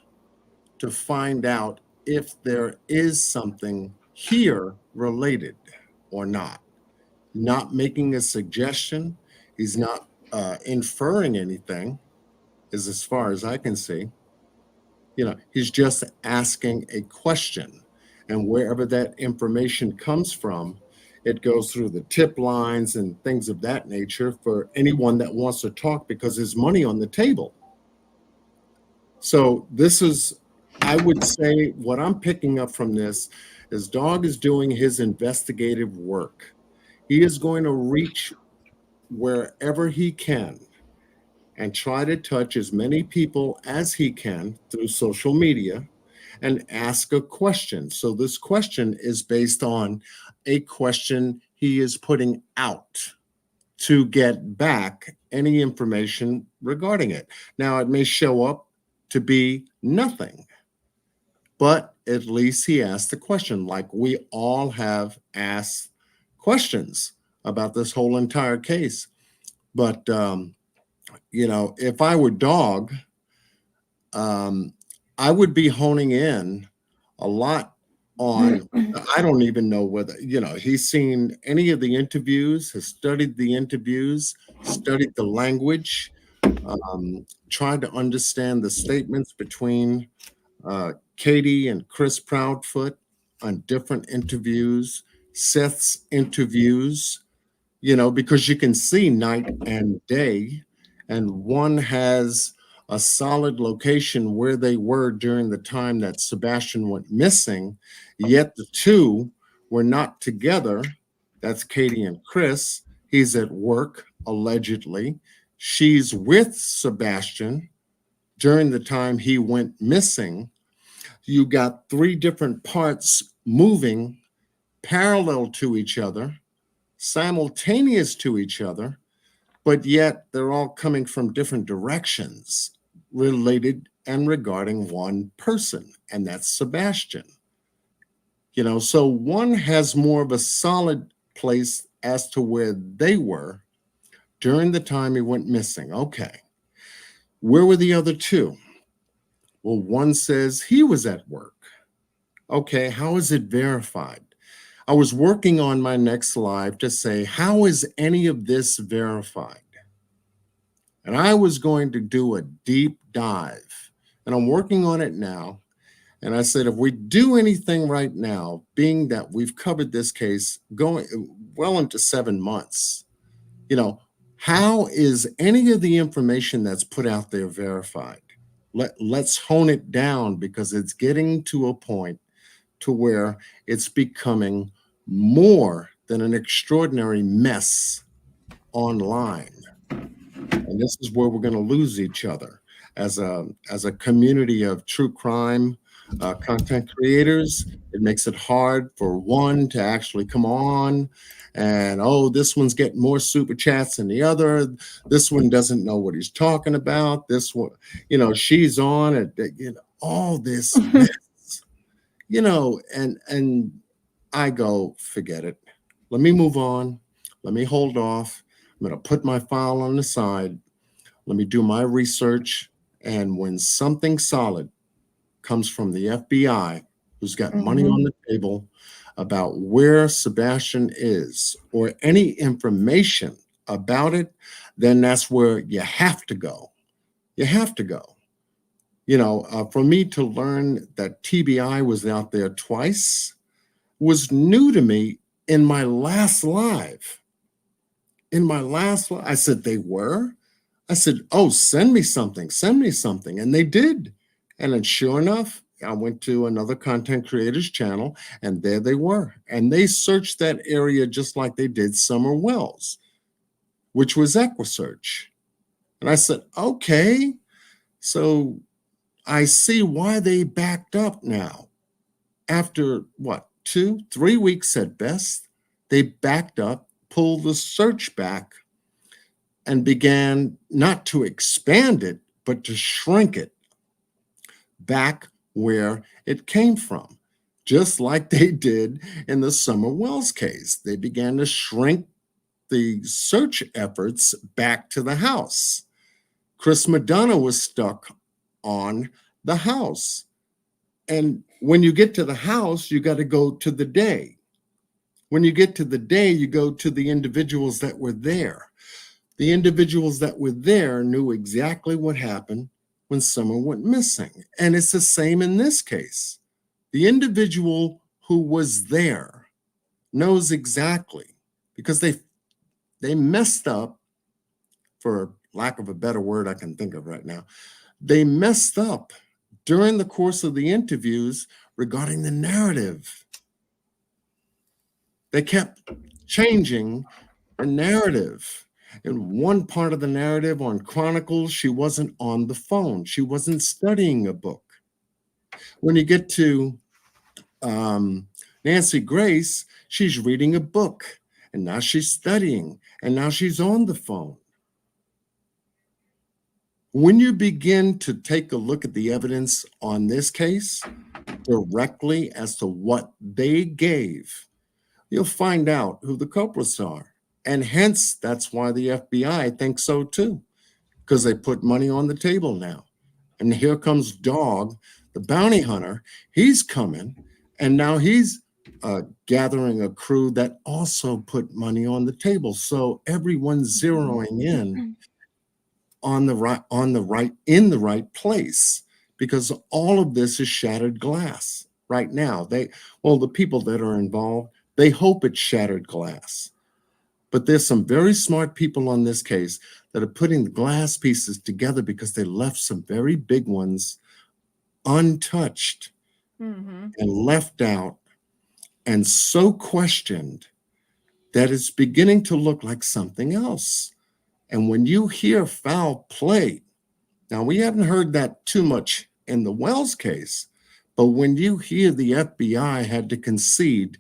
to find out if there is something here related or not. Not making a suggestion. He's not inferring anything, as far as I can see. He's just asking a question. And wherever that information comes from, it goes through the tip lines and things of that nature for anyone that wants to talk, because there's money on the table. So this is I would say what I'm picking up from this is Dog is doing his investigative work. He is going to reach wherever he can and try to touch as many people as he can through social media and ask a question. So this question is based on a question he is putting out to get back any information regarding it. Now, it may show up to be nothing, but at least he asked the question, like we all have asked questions about this whole entire case. But, if I were Dog, I would be honing in a lot on, I don't even know whether, he's seen any of the interviews, has studied the interviews, studied the language, tried to understand the statements between Katie and Chris Proudfoot on different interviews, Seth's interviews, because you can see night and day, and one has a solid location where they were during the time that Sebastian went missing, yet the two were not together. That's Katie and Chris. He's at work, allegedly. She's with Sebastian during the time he went missing. You got three different parts moving parallel to each other, simultaneous to each other, but yet they're all coming from different directions related and regarding one person, and that's Sebastian. So one has more of a solid place as to where they were during the time he went missing. Okay. Where were the other two? Well, one says he was at work. Okay, how is it verified? I was working on my next live to say, how is any of this verified? And I was going to do a deep dive, and I'm working on it now. And I said, if we do anything right now, being that we've covered this case going well into 7 months, how is any of the information that's put out there verified? Let's hone it down, because it's getting to a point to where it's becoming more than an extraordinary mess online. And this is where we're going to lose each other as a community of true crime content creators. It makes it hard for one to actually come on and, this one's getting more super chats than the other. This one doesn't know what he's talking about. This one, she's on it, all this mess, and I go, forget it. Let me move on. Let me hold off. I'm going to put my file on the side. Let me do my research. And when something solid comes from the FBI, who's got money on the table, about where Sebastian is or any information about it, then that's where you have to go. You have to go. For me to learn that TBI was out there twice was new to me in my last live. I said, they were? I said, send me something. And they did. And then sure enough, I went to another content creator's channel, and there they were. And they searched that area just like they did Summer Wells, which was EquiSearch. And I said, okay, so I see why they backed up now. After 2-3 weeks at best, they backed up, pulled the search back, and began not to expand it, but to shrink it back where it came from, just like they did in the Summer Wells case. They began to shrink the search efforts back to the house. Chris Madonna was stuck on the house. And when you get to the house, you got to go to the day. When you get to the day, you go to the individuals that were there. The individuals that were there knew exactly what happened when someone went missing. And it's the same in this case. The individual who was there knows exactly, because they messed up, for lack of a better word I can think of right now. They messed up during the course of the interviews regarding the narrative. They kept changing the narrative. In one part of the narrative on Chronicles, she wasn't on the phone. She wasn't studying a book. When you get to Nancy Grace, she's reading a book, and now she's studying, and now she's on the phone. When you begin to take a look at the evidence on this case directly as to what they gave, you'll find out who the culprits are. And hence, that's why the FBI thinks so too, because they put money on the table now. And here comes Dog, the bounty hunter. He's coming, and now he's gathering a crew that also put money on the table. So everyone's zeroing in in the right place, because all of this is shattered glass right now. The people that are involved, they hope it's shattered glass. But there's some very smart people on this case that are putting the glass pieces together because they left some very big ones untouched and left out and so questioned that it's beginning to look like something else. And when you hear foul play, now we haven't heard that too much in the Wells case, but when you hear the FBI had to concede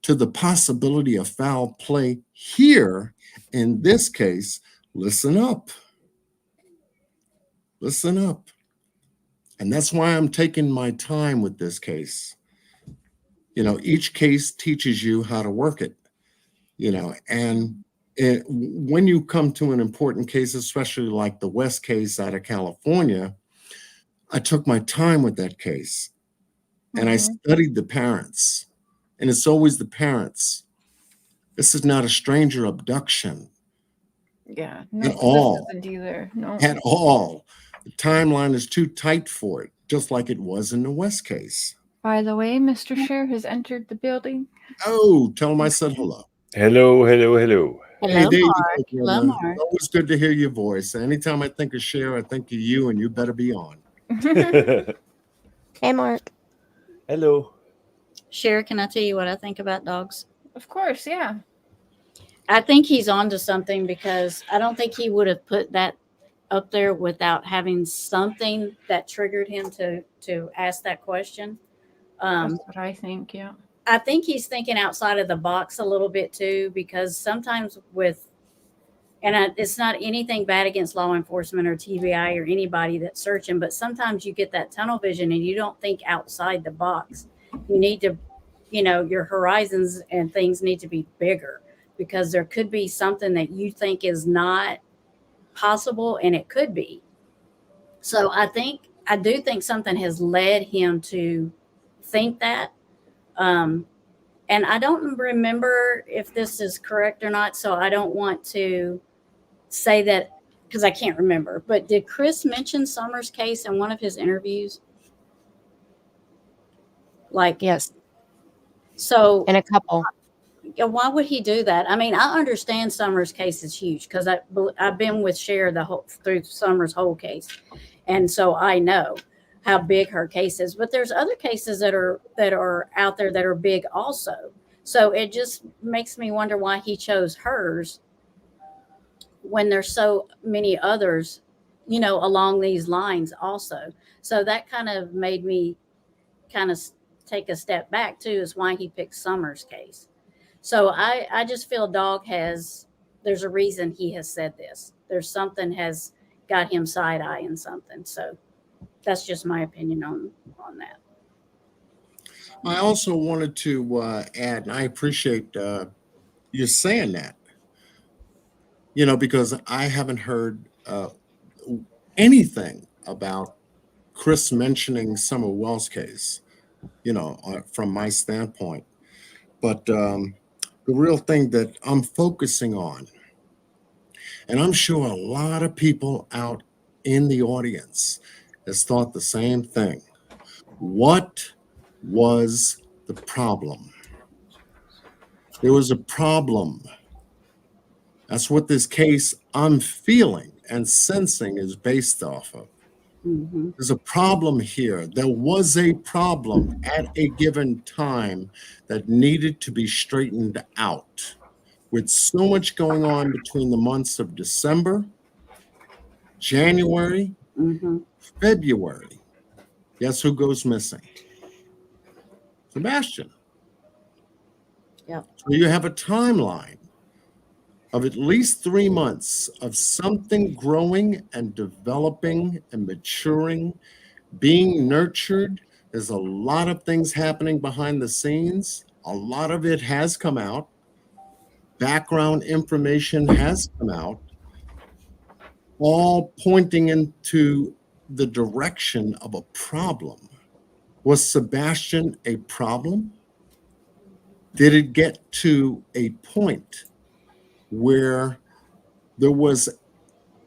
to the possibility of foul play here in this case, listen up. Listen up. And that's why I'm taking my time with this case. Each case teaches you how to work it, and when you come to an important case, especially like the West case out of California, I took my time with that case and I studied the parents. And it's always the parents. This is not a stranger abduction. Yeah. No, At all. this isn't either. No. At all. The timeline is too tight for it, just like it was in the West case. By the way, Mr. Sheriff has entered the building. Oh, tell him I said hello. Hello, hello, hello. Hello, there you Mark. go, Hello, brother. Mark. It's always good to hear your voice. Anytime I think of Cher, I think of you, and you better be on. Hey, Mark. Hello. Cher, can I tell you what I think about dogs? Of course, yeah. I think he's onto something, because I don't think he would have put that up there without having something that triggered him to ask that question. That's what I think, yeah. I think he's thinking outside of the box a little bit too, because sometimes it's not anything bad against law enforcement or TBI or anybody that's searching, but sometimes you get that tunnel vision and you don't think outside the box. You need to, your horizons and things need to be bigger, because there could be something that you think is not possible, and it could be. So I do think something has led him to think that. And I don't remember if this is correct or not, so I don't want to say that because I can't remember. But did Chris mention Summers' case in one of his interviews? Yes. So in a couple. Why would he do that? I mean, I understand Summers' case is huge, because I've been with Cher through Summers' whole case, and so I know how big her case is. But there's other cases that are out there that are big also. So it just makes me wonder why he chose hers when there's so many others, along these lines also. So that kind of made me kind of take a step back too, is why he picked Summers' case. So I just feel there's a reason he has said this. There's something has got him side-eyeing something. So that's just my opinion on that. I also wanted to add, and I appreciate you saying that, because I haven't heard anything about Chris mentioning Summer Wells' case, from my standpoint. But the real thing that I'm focusing on, and I'm sure a lot of people out in the audience has thought the same thing. What was the problem? There was a problem. That's what this case, I'm feeling and sensing, is based off of. Mm-hmm. There's a problem here. There was a problem at a given time that needed to be straightened out. With so much going on between the months of December, January, Mm-hmm. February, guess who goes missing? Sebastian. Yep. So you have a timeline of at least 3 months of something growing and developing and maturing, being nurtured. There's a lot of things happening behind the scenes. A lot of it has come out. Background information has come out, all pointing into the direction of a problem. Was Sebastian a problem? Did it get to a point where there was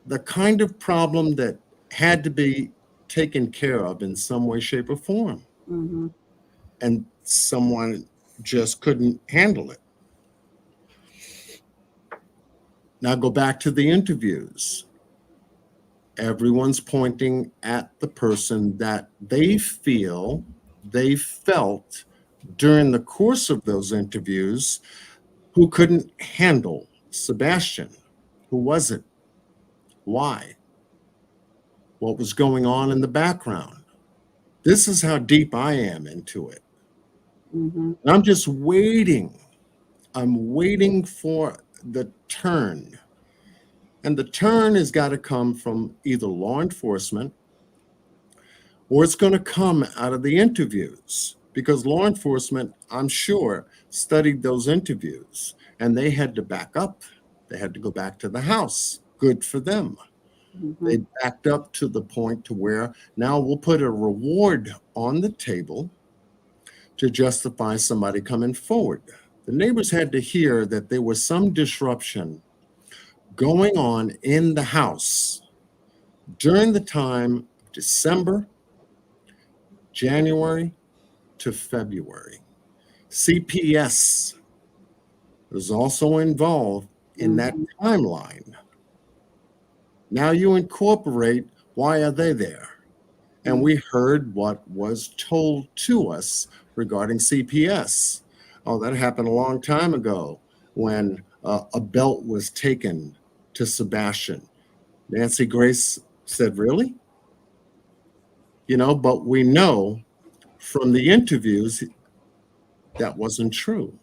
the kind of problem that had to be taken care of in some way, shape, or form, Mm-hmm. and someone just couldn't handle it? Now go back to the interviews. Everyone's pointing at the person that they felt during the course of those interviews who couldn't handle Sebastian. Who was it? Why? What was going on in the background? This is how deep I am into it. Mm-hmm. And I'm just waiting. I'm waiting for the turn. And the turn has got to come from either law enforcement or it's going to come out of the interviews, because law enforcement, I'm sure, studied those interviews and they had to back up. They had to go back to the house. Good for them. Mm-hmm. They backed up to the point to where now we'll put a reward on the table to justify somebody coming forward. The neighbors had to hear that there was some disruption going on in the house during the time of December, January to February. CPS was also involved in that timeline. Now you incorporate, why are they there? And we heard what was told to us regarding CPS. Oh, that happened a long time ago when a belt was taken to Sebastian. Nancy Grace said, really? You know, but we know from the interviews that wasn't true.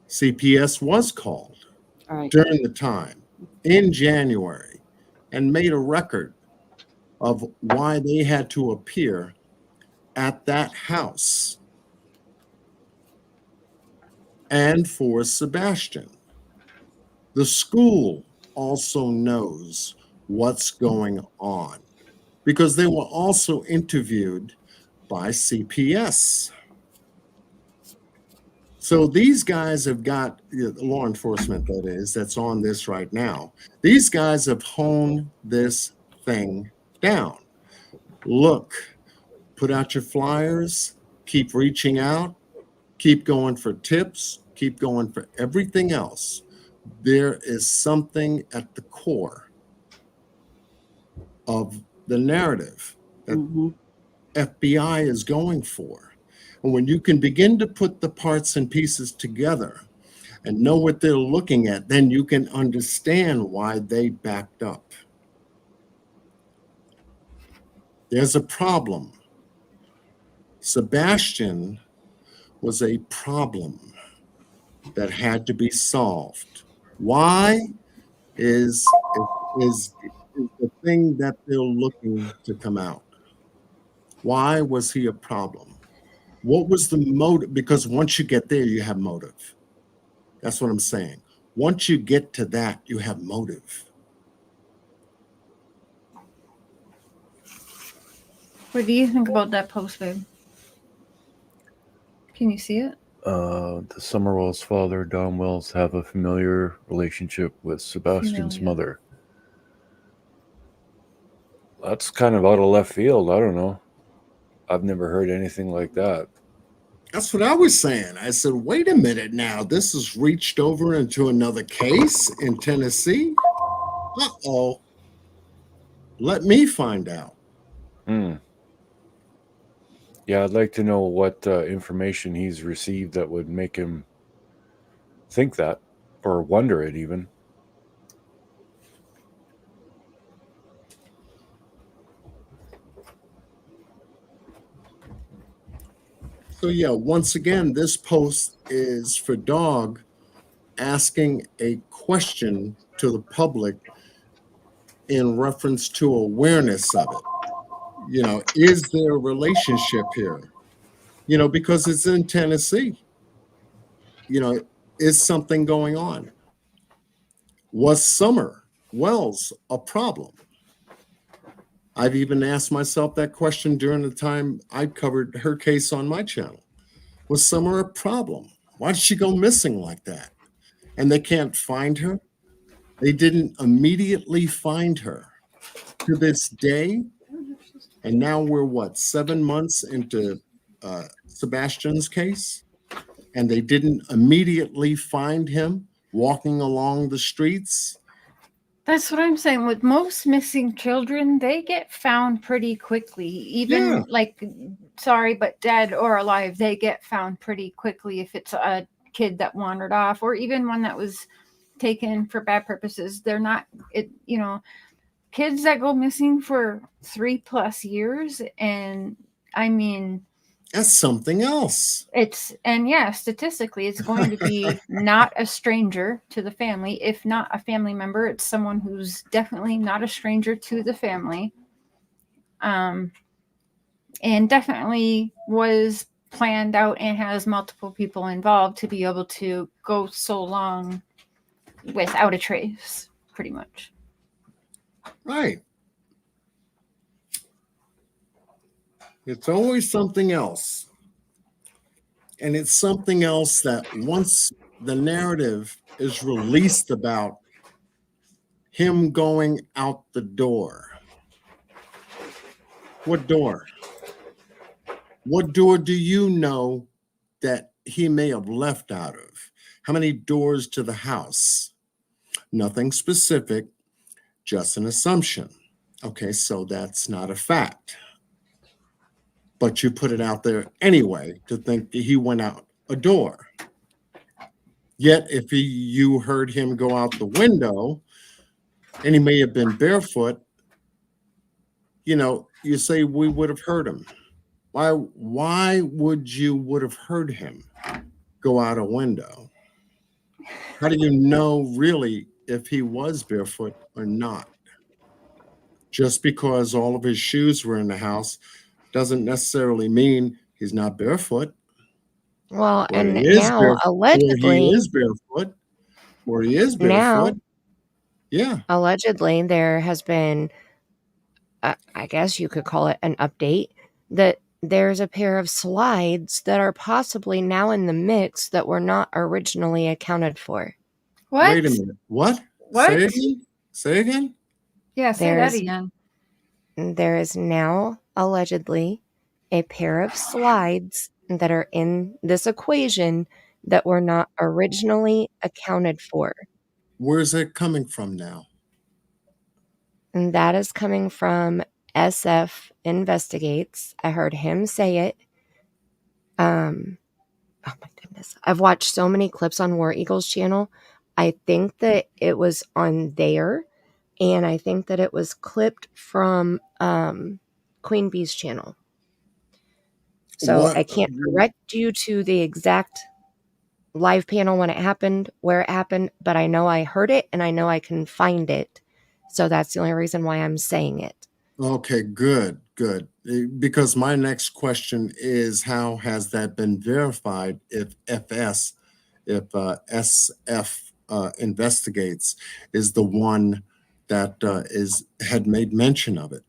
CPS was called Right. during the time in January and made a record of why they had to appear at that house and for Sebastian. The school also knows what's going on because they were also interviewed by CPS. So these guys have got, law enforcement that is, that's on this right now. These guys have honed this thing down. Look, put out your flyers, keep reaching out, keep going for tips, keep going for everything else. There is something at the core of the narrative that FBI is going for. And when you can begin to put the parts and pieces together and know what they're looking at, then you can understand why they backed up. There's a problem. Sebastian was a problem that had to be solved. Why is the thing that they're looking to come out. Why was he a problem? What was the motive? Because once you get there, you have motive. That's what I'm saying. Once you get to that, you have motive. What do you think about that post, babe? Can you see it? The Summerwell's father, Don Wells, have a familiar relationship with Sebastian's Familia. mother. That's kind of out of left field. I don't know. I've never heard anything like that. That's what I was saying. I said, wait a minute now. This has reached over into another case in Tennessee. Uh-oh. Let me find out. Yeah, I'd like to know what information he's received that would make him think that or wonder it even. So yeah, once again, this post is for Dog asking a question to the public in reference to awareness of it. Is there a relationship here? Because it's in Tennessee. Is something going on? Was Summer Wells a problem? I've even asked myself that question during the time I covered her case on my channel. Was Summer a problem? Why did she go missing like that? And they can't find her? They didn't immediately find her. To this day, and now we're 7 months into Sebastian's case, and they didn't immediately find him walking along the streets. That's what I'm saying. With most missing children, they get found pretty quickly. Even sorry, but dead or alive, they get found pretty quickly if it's a kid that wandered off or even one that was taken for bad purposes. They're not, kids that go missing for 3+ years. And I mean, that's something else. Statistically, it's going to be not a stranger to the family. If not a family member, it's someone who's definitely not a stranger to the family. And definitely was planned out and has multiple people involved to be able to go so long without a trace, pretty much. Right. It's always something else. And it's something else that once the narrative is released about him going out the door. What door? What door do you know that he may have left out of? How many doors to the house? Nothing specific, just an assumption. Okay, so that's not a fact. But you put it out there anyway to think that he went out a door. Yet if you heard him go out the window and he may have been barefoot, you say we would have heard him. Why would you would have heard him go out a window? How do you know really if he was barefoot or not? Just because all of his shoes were in the house doesn't necessarily mean he's not barefoot. Well, and now allegedly, he is barefoot. Now, yeah. Allegedly, there has been, I guess you could call it an update, that there's a pair of slides that are possibly now in the mix that were not originally accounted for. What? Wait a minute. What? Say again? Yeah, say that again. There is now allegedly a pair of slides that are in this equation that were not originally accounted for. Where's it coming from now? And that is coming from SF Investigates. I heard him say it. Oh my goodness. I've watched so many clips on War Eagle's channel. I think that it was on there. And I think that it was clipped from Queen Bee's channel. So I can't direct you to the exact live panel when it happened, where it happened, but I know I heard it and I know I can find it. So that's the only reason why I'm saying it. Okay, good. Because my next question is, how has that been verified if SF Investigates is the one that had made mention of it?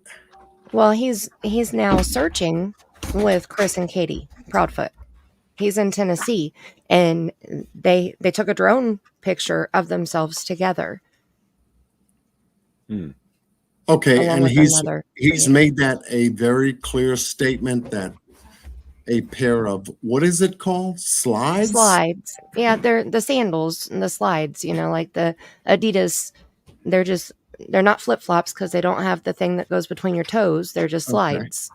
Well, he's now searching with Chris and Katie Proudfoot. He's in Tennessee, and they took a drone picture of themselves together. Okay, and he's made that a very clear statement that a pair of, what is it called? Slides? Slides. Yeah, they're the sandals and the slides, like the Adidas. They're just they're not flip flops because they don't have the thing that goes between your toes. They're just Okay. slides,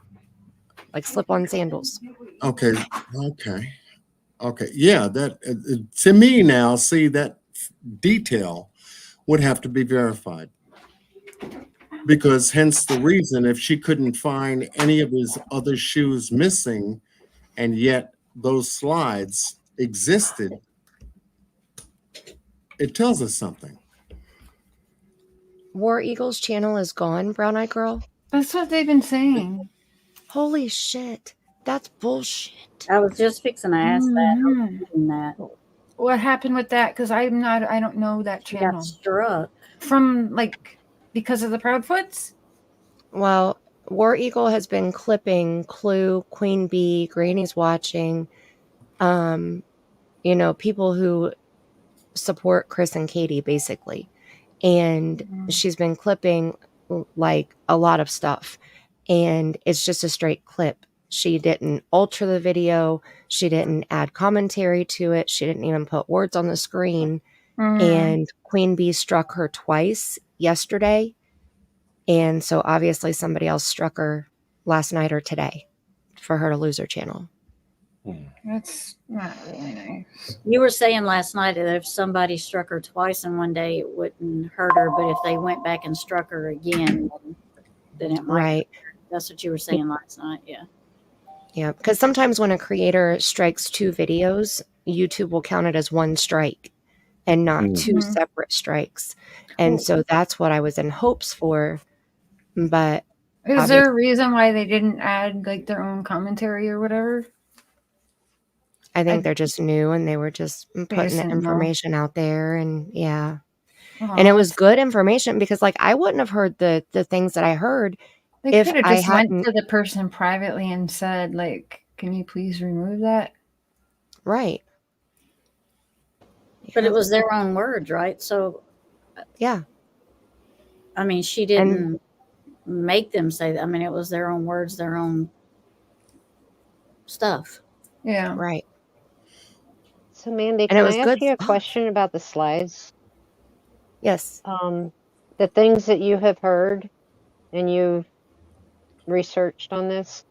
like slip on sandals. Okay. Okay. Yeah. That to me now, see that detail would have to be verified. Because hence the reason if she couldn't find any of his other shoes missing, and yet those slides existed, it tells us something. War Eagle's channel is gone, Brown Eyed Girl. That's what they've been saying. Holy shit. That's bullshit. I was just fixing to ask that. I was reading that. What happened with that? Because I don't know that She channel. got struck. From because of the Proudfoots? Well, War Eagle has been clipping Clue, Queen Bee, Granny's Watching, people who support Chris and Katie, basically. And she's been clipping like a lot of stuff. And it's just a straight clip. She didn't alter the video. She didn't add commentary to it. She didn't even put words on the screen. And Queen Bee struck her twice yesterday. And so obviously somebody else struck her last night or today for her to lose her channel. That's not really nice. You were saying last night that if somebody struck her twice in one day, it wouldn't hurt her. But if they went back and struck her again, then it might. Right. That's what you were saying last night. Yeah. Yeah. Because sometimes when a creator strikes 2 videos, YouTube will count it as one strike and not 2 separate strikes. And so that's what I was in hopes for. But is there a reason why they didn't add their own commentary or whatever? I think they're just new and they were just putting the information out there. And yeah. And it was good information because I wouldn't have heard the things that I heard if I just went to the person privately and said, can you please remove that? Right. But it was their own words, right? So yeah. I mean, she didn't make them say that. I mean, it was their own words, their own stuff. Yeah. Right. So, Mandy, And can it was I good ask you a stuff. question about the slides? Yes. The things that you have heard and you've researched on this,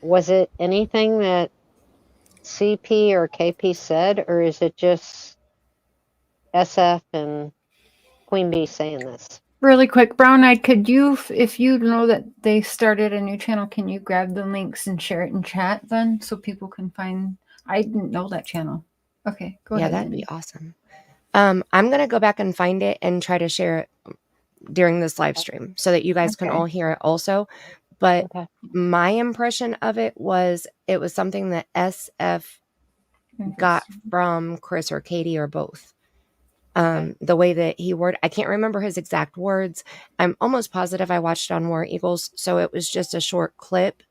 was it anything that CP or KP said, or is it just SF and Queen Bee saying this? Really quick, Brown Eyed, could you, if you know that they started a new channel, can you grab the links and share it in chat then so people can find? I didn't know that channel. Okay, go ahead. Yeah, that'd be awesome. I'm going to go back and find it and try to share it during this live stream so that you guys can all hear it also. But my impression of it was something that SF got from Chris or Katie or both. The way that he worded, I can't remember his exact words. I'm almost positive I watched it on War Eagles. So it was just a short clip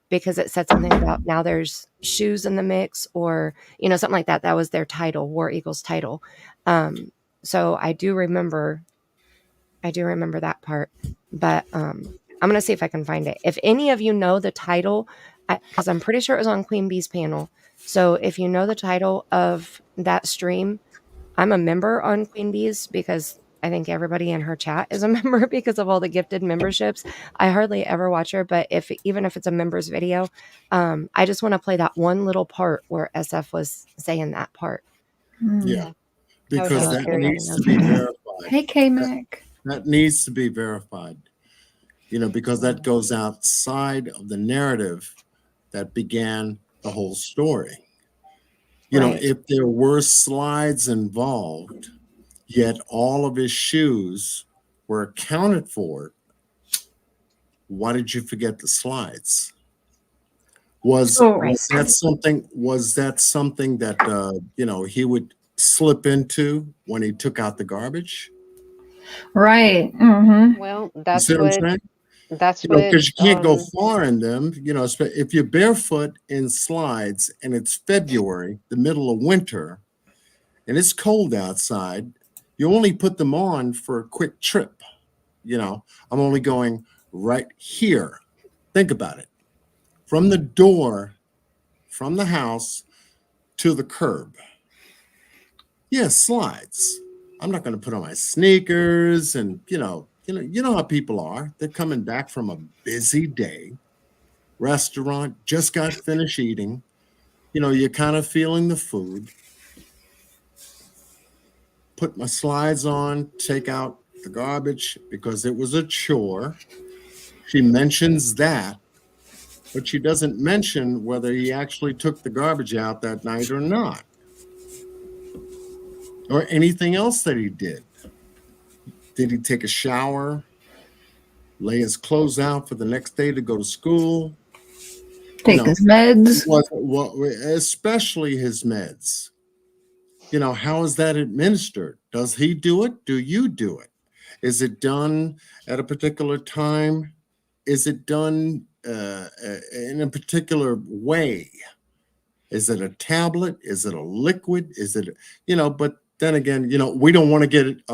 because it said something about now there's shoes in the mix or, something like that. That was their title, War Eagles title. So I do remember that part, but I'm going to see if I can find it. If any of you know the title, because I'm pretty sure it was on Queen Bee's panel. So if you know the title of that stream, I'm a member on Queen Bee's because I think everybody in her chat is a member because of all the gifted memberships. I hardly ever watch her, but even if it's a member's video, I just want to play that one little part where SF was saying that part. Yeah, because that needs to be verified. Hey, K-Mac. That needs to be verified, because that goes outside of the narrative that began the whole story. If there were slides involved, yet all of his shoes were accounted for, why did you forget the slides? Was that something that he would slip into when he took out the garbage? Right. Well, That's what because you can't go far in them. If you're barefoot in slides and it's February, the middle of winter, and it's cold outside, you only put them on for a quick trip. I'm only going right here. Think about it. From the door, from the house to the curb. Yes, slides. I'm not going to put on my sneakers. And, you know how people are. They're coming back from a busy day, restaurant, just got finished eating. You know, you're kind of feeling the food. Put my slides on, take out the garbage because it was a chore. She mentions that, but she doesn't mention whether he actually took the garbage out that night or not, or anything else that he did. Did he take a shower, lay his clothes out for the next day to go to school? Take his meds. Especially his meds. You know, how is that administered? Does he do it? Do you do it? Is it done at a particular time? Is it done in a particular way? Is it a tablet? Is it a liquid? Is it, but then again, we don't want to get,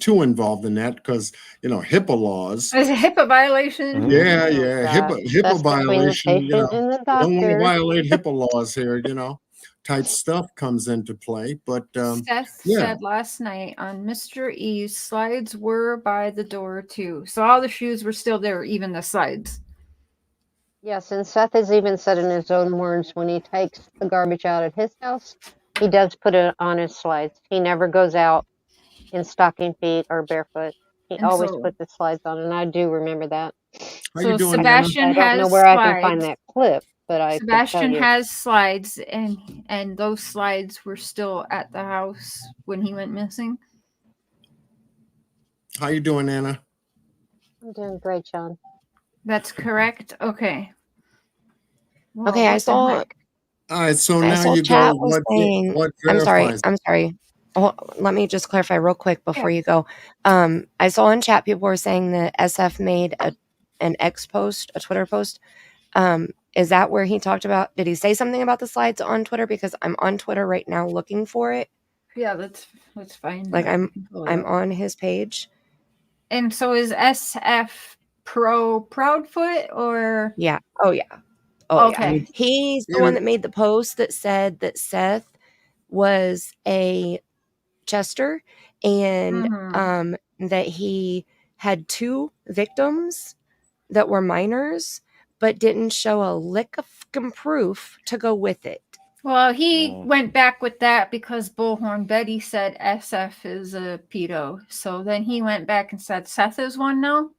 too involved in that because, HIPAA laws. It's a HIPAA violation. Yeah. Gosh, HIPAA that's between the violation. patient and the Don't want to doctor. violate HIPAA laws here, type stuff comes into play. But Seth yeah. said last night on Mr. E's slides were by the door too. So all the shoes were still there, even the slides. Yes, and Seth has even said in his own words when he takes the garbage out at his house, he does put it on his slides. He never goes out in stocking feet or barefoot. He And always so- puts the slides on, and I do remember that. How So you doing, Sebastian I don't know has where I can find slides. that clip, but I can tell Sebastian you. has slides, and those slides were still at the house when he went missing. How you doing, Anna? I'm doing great, John. That's correct. Okay. Well, Okay, I what the saw. heck? All right, so I now saw you chat go. was saying. What I'm sorry. verifies? I'm sorry. Oh, let me just clarify real quick before you go. I saw in chat people were saying that SF made an X post, a Twitter post. Is that where he talked about? Did he say something about the slides on Twitter? Because I'm on Twitter right now looking for it. Yeah, let's find. Like that. I'm on his page. And so is SF pro Proudfoot or? Yeah. Oh yeah. Oh Okay. yeah. He's the one that made the post that said that Seth was a Chester and that he had 2 victims that were minors, but didn't show a lick of fucking proof to go with it. Well, he went back with that because Bullhorn Betty said SF is a pedo. So then he went back and said Seth is one now.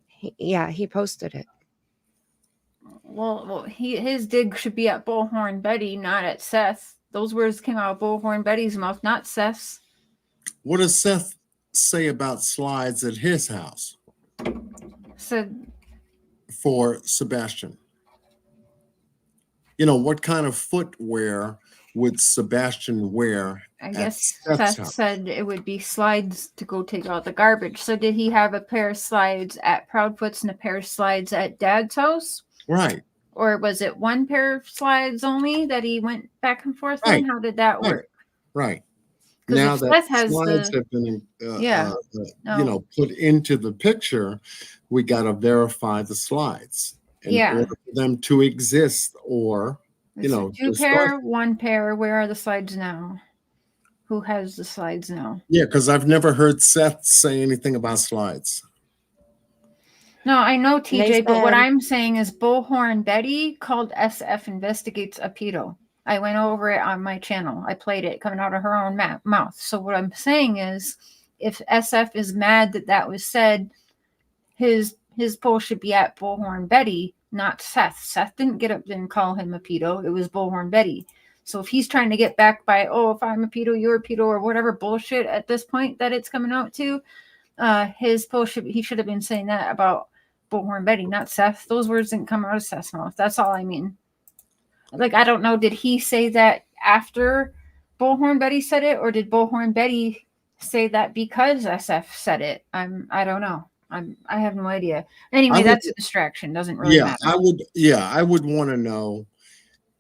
He posted it. Well, his dig should be at Bullhorn Betty, not at Seth. Those words came out of Bullhorn Betty's mouth, not Seth's. What does Seth say about slides at his house Said for Sebastian? What kind of footwear would Sebastian wear? I guess at Seth's Seth house? said it would be slides to go take out the garbage. So did he have a pair of slides at Proudfoot's and a pair of slides at Dad's house? Right. Or was it one pair of slides only that he went back and forth Right. on? How did that work? Right. 'Cause Now if that Seth has slides the- have been, No. put into the picture, we got to verify the slides in order for them to exist, or It's a to 2 pair, 1 pair. Where are the slides now? Who has the slides now? Yeah, because I've never heard Seth say anything about slides. No, I know TJ, but what said- I'm saying is Bullhorn Betty called SF investigates a pedo. I went over it on my channel. I played it coming out of her own mouth. So what I'm saying is, if SF is mad that that was said, his post should be at Bullhorn Betty, not Seth. Seth didn't get up there and call him a pedo. It was Bullhorn Betty. So if he's trying to get back by, if I'm a pedo, you're a pedo, or whatever bullshit at this point that it's coming out to, his post he should have been saying that about Bullhorn Betty, not Seth. Those words didn't come out of Seth's mouth. That's all I mean. Like, I don't know, did he say that after Bullhorn Betty said it, or did Bullhorn Betty say that because SF said it? I don't know. I have no idea. Anyway, that's a distraction. Doesn't really matter. I would want to know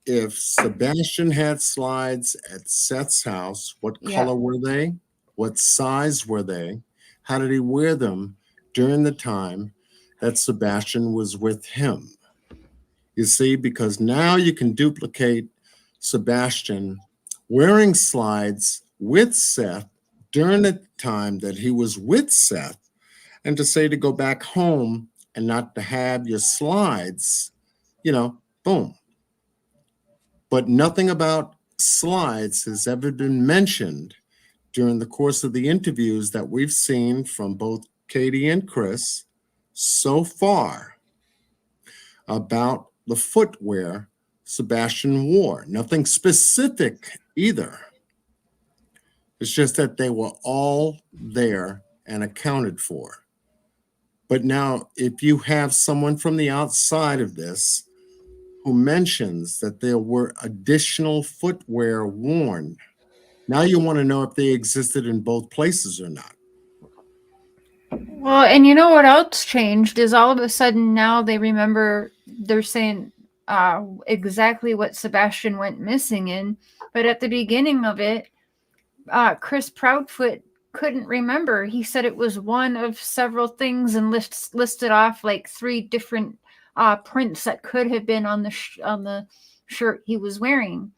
if Sebastian had slides at Seth's house, what color were they? What size were they? How did he wear them during the time that Sebastian was with him? You see, because now you can duplicate Sebastian wearing slides with Seth during the time that he was with Seth, and to say to go back home and not to have your slides, boom. But nothing about slides has ever been mentioned during the course of the interviews that we've seen from both Katie and Chris so far about the footwear Sebastian wore. Nothing specific either. It's just that they were all there and accounted for. But now, if you have someone from the outside of this who mentions that there were additional footwear worn, now you want to know if they existed in both places or not. Well, and you know what else changed is all of a sudden now they remember, they're saying exactly what Sebastian went missing in. But at the beginning of it, Chris Proudfoot couldn't remember. He said it was one of several things and listed off like 3 different prints that could have been on the shirt he was wearing.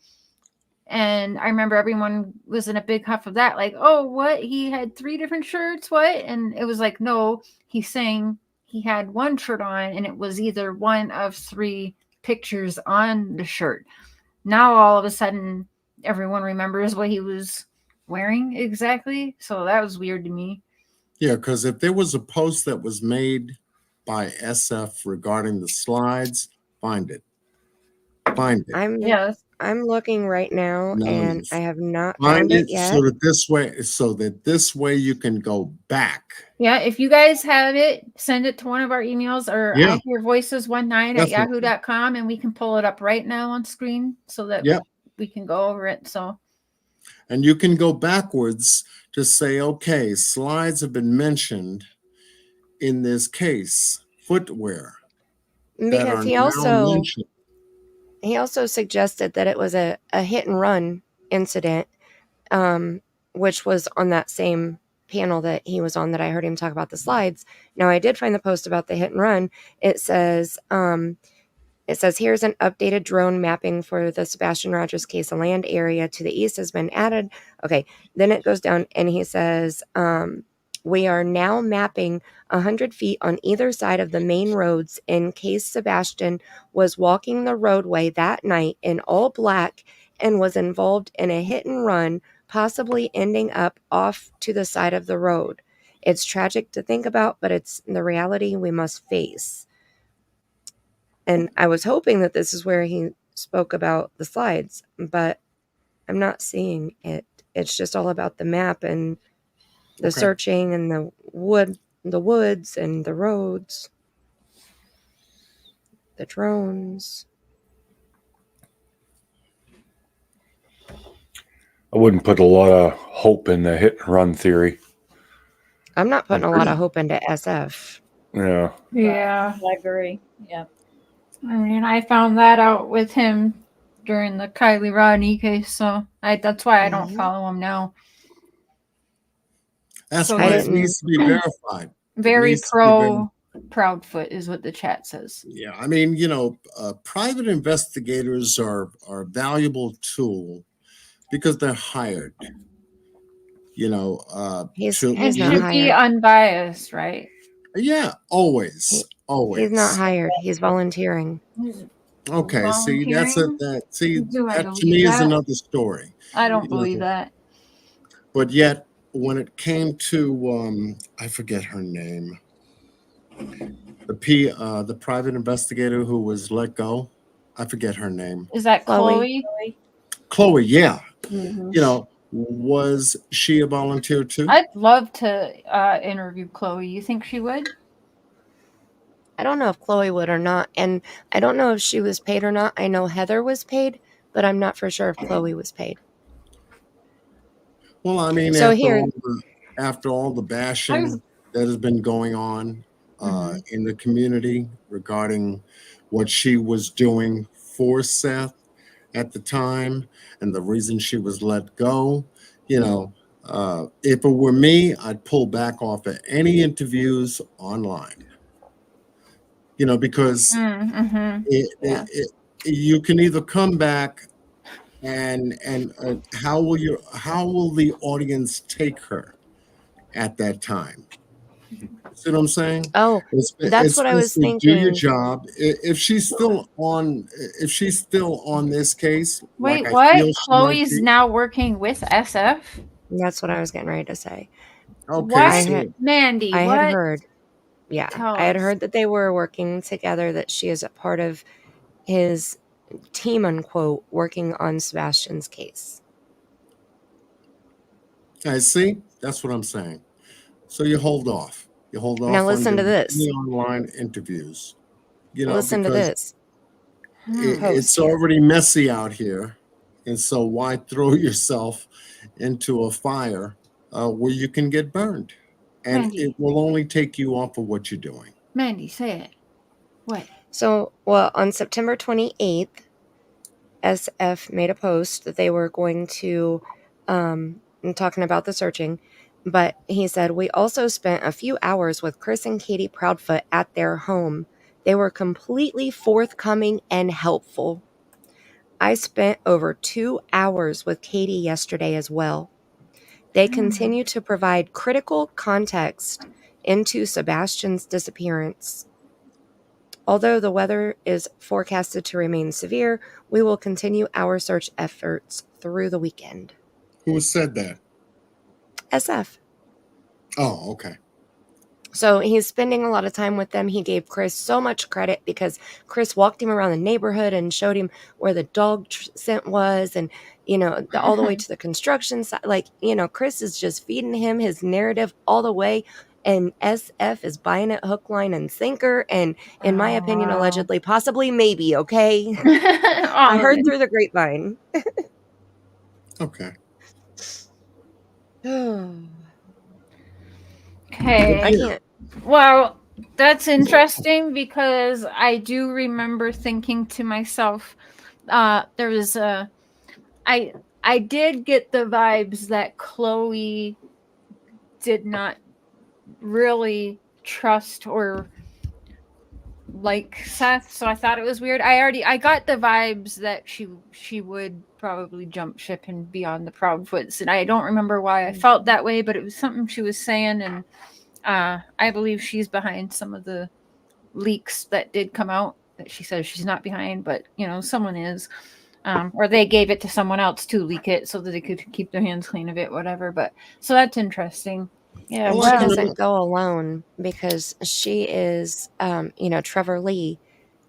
And I remember everyone was in a big huff of that, like, oh, what? He had 3 different shirts? What? And it was like, no, he's saying he had one shirt on and it was either one of 3 pictures on the shirt. Now all of a sudden everyone remembers what he was wearing exactly. So that was weird to me. Yeah, because if there was a post that was made by SF regarding the slides, find it. Find it. I'm looking right now, and I have not Find found it it yet. so that this way you can go back. Yeah, if you guys have it, send it to one of our emails or ihearvoices19@yahoo.com, and we can pull it up right now on screen so that we can go over it. So, and you can go backwards to say, okay, slides have been mentioned in this case, footwear. Because he also suggested that it was a hit and run incident, which was on that same panel that he was on that I heard him talk about the slides. Now, I did find the post about the hit and run. It says, here's an updated drone mapping for the Sebastian Rogers case. A land area to the east has been added. Okay, then it goes down and he says, we are now mapping 100 feet on either side of the main roads in case Sebastian was walking the roadway that night in all black and was involved in a hit and run, possibly ending up off to the side of the road. It's tragic to think about, but it's the reality we must face. And I was hoping that this is where he spoke about the slides, but I'm not seeing it. It's just all about the map and the searching and the woods and the roads, the drones. I wouldn't put a lot of hope in the hit and run theory. I'm not putting a lot of hope into SF. Yeah. Yeah. I agree. Yeah. I mean, I found that out with him during the Kylie Rodney case, so that's why I don't follow him now. That's why it needs to be verified. Very pro Proudfoot is what the chat says. Yeah, I mean, private investigators are a valuable tool because they're hired. He's should not hired. Be unbiased, right? Yeah, always. He's not hired. He's volunteering. Okay, see, that to me is another story. I don't believe that. But yet, when it came to I forget her name, the private investigator who was let go, I forget her name. Is that Chloe? Chloe, yeah. Mm-hmm. Was she a volunteer too? I'd love to interview Chloe. You think she would? I don't know if Chloe would or not, and I don't know if she was paid or not. I know Heather was paid, but I'm not for sure if Chloe was paid. Well, I mean, after all the bashing that has been going on in the community regarding what she was doing for Seth at the time and the reason she was let go, if it were me, I'd pull back off of any interviews online. Because you can either come back and how will the audience take her at that time? See what I'm saying? Oh, that's It's what I was basically do your thinking. job. If she's still on this case, Wait, like I what? feel she might Chloe's be. now working with SF? That's what I was getting ready to say. Okay, What? I had Mandy, I had what? heard, yeah, Tell I had us. heard that they were working together, that she is a part of his team, unquote, working on Sebastian's case. I see. That's what I'm saying. So you hold off. You hold Now off on listen to doing this. any online interviews. Listen to Because this. it's Post here. already messy out here, and so why throw yourself into a fire where you can get burned? And Mandy. it will only take you off of what you're doing. Mandy, say it. What? So, well, on September 28th, SF made a post that they were going to, talking about the searching, but he said, "We also spent a few hours with Chris and Katie Proudfoot at their home. They were completely forthcoming and helpful. I spent over 2 hours with Katie yesterday as well. They continue to provide critical context into Sebastian's disappearance. Although the weather is forecasted to remain severe, we will continue our search efforts through the weekend." Who said that? SF. Oh, okay. So he's spending a lot of time with them. He gave Chris so much credit because Chris walked him around the neighborhood and showed him where the dog scent was, and, all the way to the construction site. Like, Chris is just feeding him his narrative all the way. And SF is buying it hook, line, and sinker. And in my opinion, wow. allegedly, possibly, maybe, okay? I heard through the grapevine. Okay. Okay. I can't. Well, that's interesting because I do remember thinking to myself, there was I did get the vibes that Chloe did not really trust or like Seth, so I thought it was weird. I got the vibes that she would probably jump ship and be on the Proudfoots, and I don't remember why I felt that way, but it was something she was saying, and I believe she's behind some of the leaks that did come out that she says she's not behind, but someone is. Or they gave it to someone else to leak it so that they could keep their hands clean of it, whatever. But so that's interesting. Yeah, And Well, she you know, doesn't go alone because she is, Trevor Lee.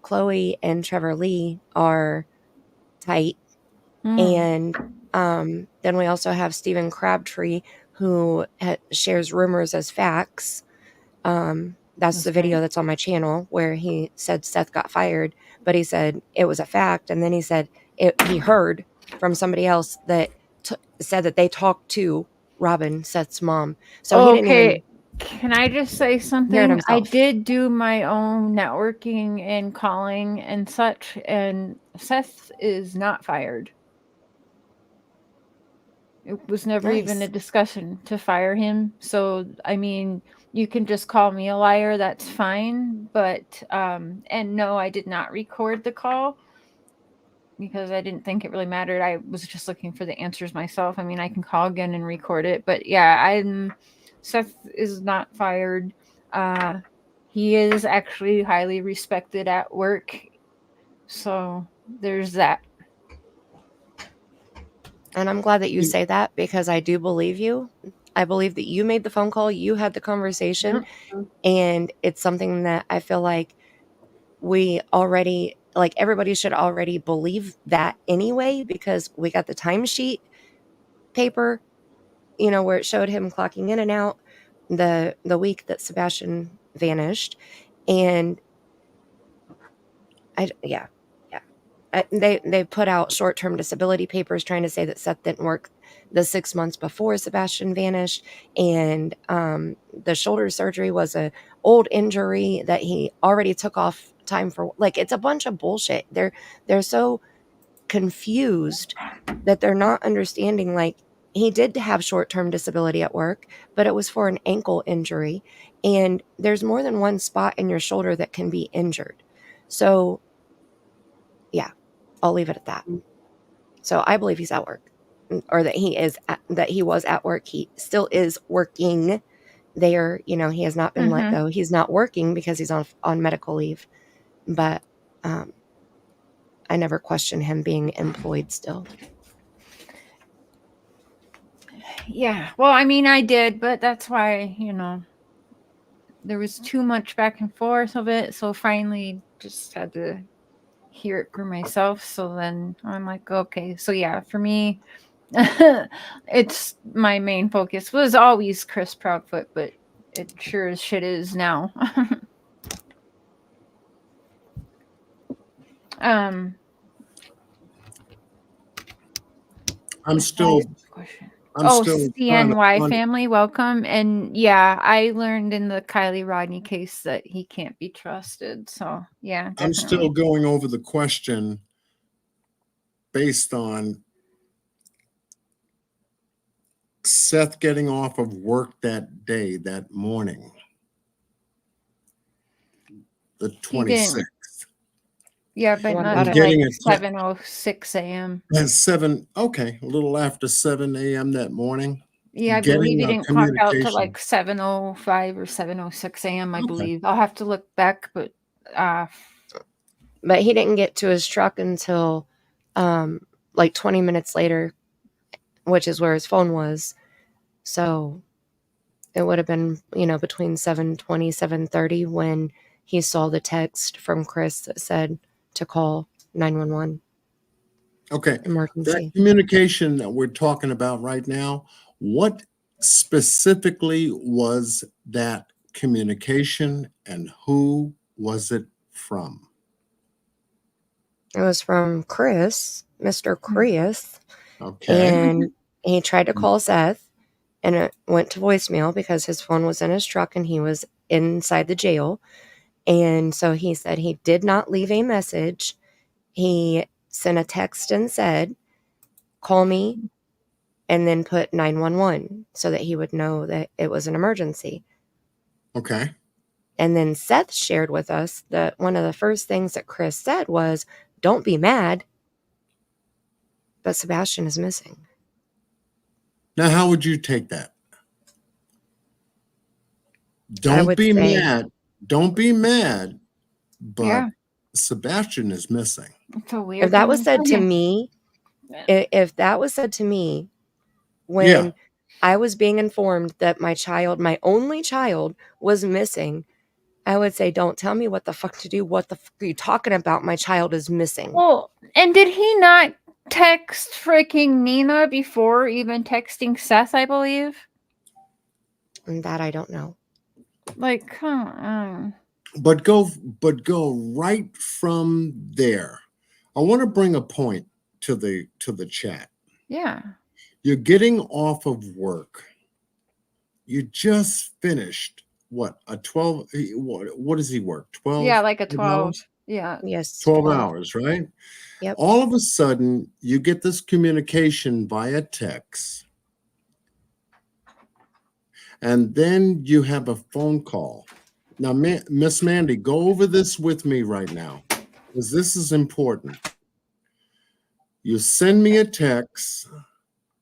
Chloe and Trevor Lee are tight. And then we also have Stephen Crabtree, who shares rumors as facts. That's the video that's on my channel where he said Seth got fired, but he said it was a fact. And then he said he heard from somebody else that said that they talked to Robin, Seth's mom. So he didn't even. Can I just say something? I himself. did do my own networking and calling and such, and Seth is not fired. It was never even Nice. a discussion to fire him. So, I mean, you can just call me a liar. That's fine. But, and no, I did not record the call because I didn't think it really mattered. I was just looking for the answers myself. I mean, I can call again and record it. But yeah, Seth is not fired. He is actually highly respected at work. So there's that. And I'm glad that you say that because I do believe you. I believe that you made the phone call, you had the conversation, and it's something that I feel like everybody should already believe that anyway, because we got the timesheet paper, where it showed him clocking in and out the week that Sebastian vanished. And they put out short-term disability papers trying to say that Seth didn't work the 6 months before Sebastian vanished, and the shoulder surgery was a old injury that he already took off time for. Like, it's a bunch of bullshit. They're so confused that they're not understanding, like, he did have short-term disability at work, but it was for an ankle injury, and there's more than one spot in your shoulder that can be injured. So yeah, I'll leave it at that. So I believe he's at work, or that he was at work. He still is working there. He has not been let Mhm. go. He's not working because he's on medical leave. But I never question him being employed still. Yeah. Well, I mean, I did, but that's why, there was too much back and forth of it. So finally just had to hear it for myself. So then I'm like, okay. So yeah, for me, it's my main focus was always Chris Proudfoot, but it sure as shit is now. um I'm what still question? I'm Oh, still trying to CNY find. family, welcome. And yeah, I learned in the Kylie Rodney case that he can't be trusted. So yeah, I'm still definitely. going over the question based on Seth getting off of work that day, that morning, the He didn't. 26th. Yeah, but What not about And it? till like getting a text 7:06 a.m. at 7, okay, a little after 7 a.m. that morning, Yeah, I believe getting he a didn't clock out till like communication. 7:05 or 7:06 a.m. I Okay. believe. I'll have to look back, but But he didn't get to his truck until like 20 minutes later, which is where his phone was. So it would have been, between 7:20, 7:30 when he saw the text from Chris that said to call 911 Okay. That emergency. communication that we're talking about right now, what specifically was that communication and who was it from? It was from Chris, Mr. Chris, Okay. and he tried to call Seth, and it went to voicemail because his phone was in his truck and he was inside the jail. And so he said he did not leave a message. He sent a text and said, call me, and then put 911 so that he would know that it was an emergency. Okay. And then Seth shared with us that one of the first things that Chris said was, don't be mad, but Sebastian is missing. Now, how would you take that? I Don't would be say, mad. Don't be mad, yeah, but Sebastian is missing. it's a if weird that thing was to said to say. me, if that was said to me Yeah. when I was being informed that my only child was missing, I would say, don't tell me what the fuck to do. What the fuck are you talking about? My child is missing. Well, and did he not text freaking Nina before even texting Seth, I believe? And that I don't know. Like, come on. But go right from there. I want to bring a point to the chat. Yeah. You're getting off of work. You just finished a 12, what does he work? 12 Yeah, like a 12. hours? Yeah. Yes, 12 12. hours, right? Yep. All of a sudden, you get this communication via text, and then you have a phone call. Now, Miss Mandy, go over this with me right now, because this is important. You send me a text,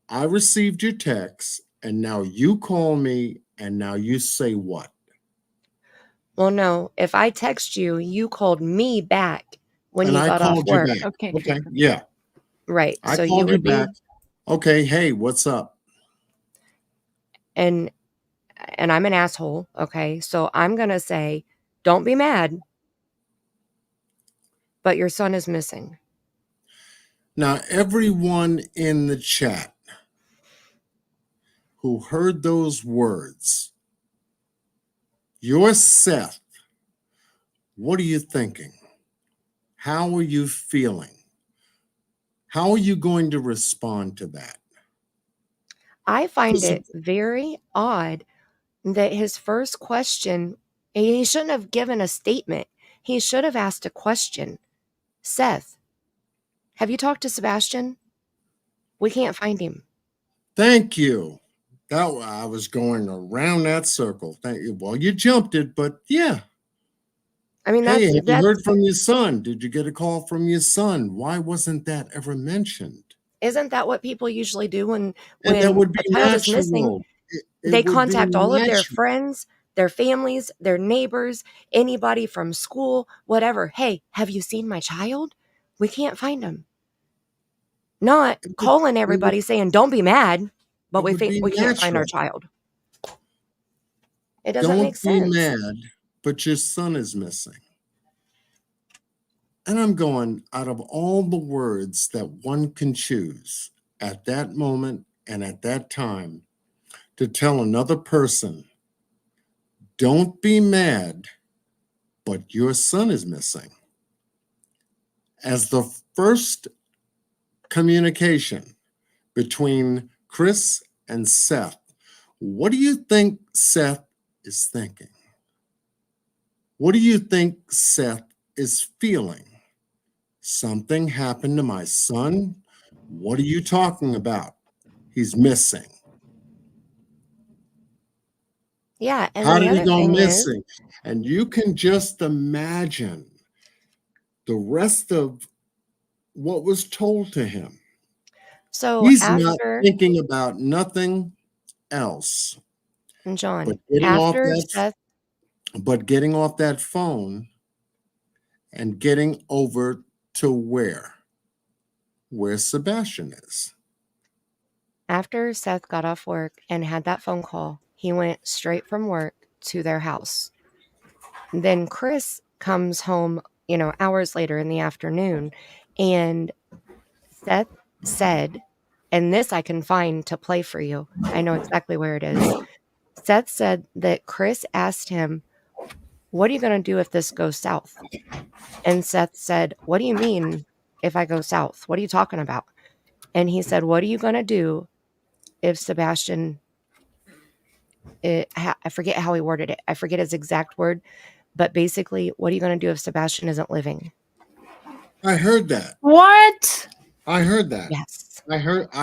I received your text, and now you call me, and now you say what? Well, no, if I text you, you called me back when And you I got off called you work. back. Okay. Okay, yeah. Right. I So you called you would be, back. Okay, hey, what's up? and I'm an asshole. Okay. So I'm going to say, don't be mad, but your son is missing. Now, everyone in the chat who heard those words, you're Seth. What are you thinking? How are you feeling? How are you going to respond to that? I find it very odd that his first question, he shouldn't have given a statement. He should have asked a question. Seth, have you talked to Sebastian? We can't find him. Thank you. I was going around that circle. Thank you. Well, you jumped it, but yeah. I mean, Hey, have you that's heard from your son? Did you get a call from your son? Why wasn't that ever mentioned? Isn't that what people usually do when And that would be a child is missing? natural. It They would be contact all of their natural. friends, their families, their neighbors, anybody from school, whatever. Hey, have you seen my child? We can't find him. Not calling everybody saying, don't be mad, but It would be we can't find our natural. child. It doesn't make Don't be sense. mad, but your son is missing. And I'm going, out of all the words that one can choose at that moment and at that time, to tell another person, don't be mad, but your son is missing. As the first communication between Chris and Seth, what do you think Seth is thinking? What do you think Seth is feeling? Something happened to my son? What are you talking about? He's missing. Yeah, and How the did he other go thing is, missing? And you can just imagine the rest of what was told to him. so He's not after, thinking about nothing else John, but getting off after that Seth, phone and getting over to where Sebastian is. after Seth got off work and had that phone call, he went straight from work to their house. Then Chris comes home, hours later in the afternoon, and Seth said, and this I can find to play for you. I know exactly where it is. Seth said that Chris asked him, what are you going to do if this goes south? And Seth said, what do you mean if I go south? What are you talking about? And he said, what are you going to do if Sebastian, I forget how he worded it. I forget his exact word, but basically, what are you going to do if Sebastian isn't living? I heard that. What? I heard that. Yes. I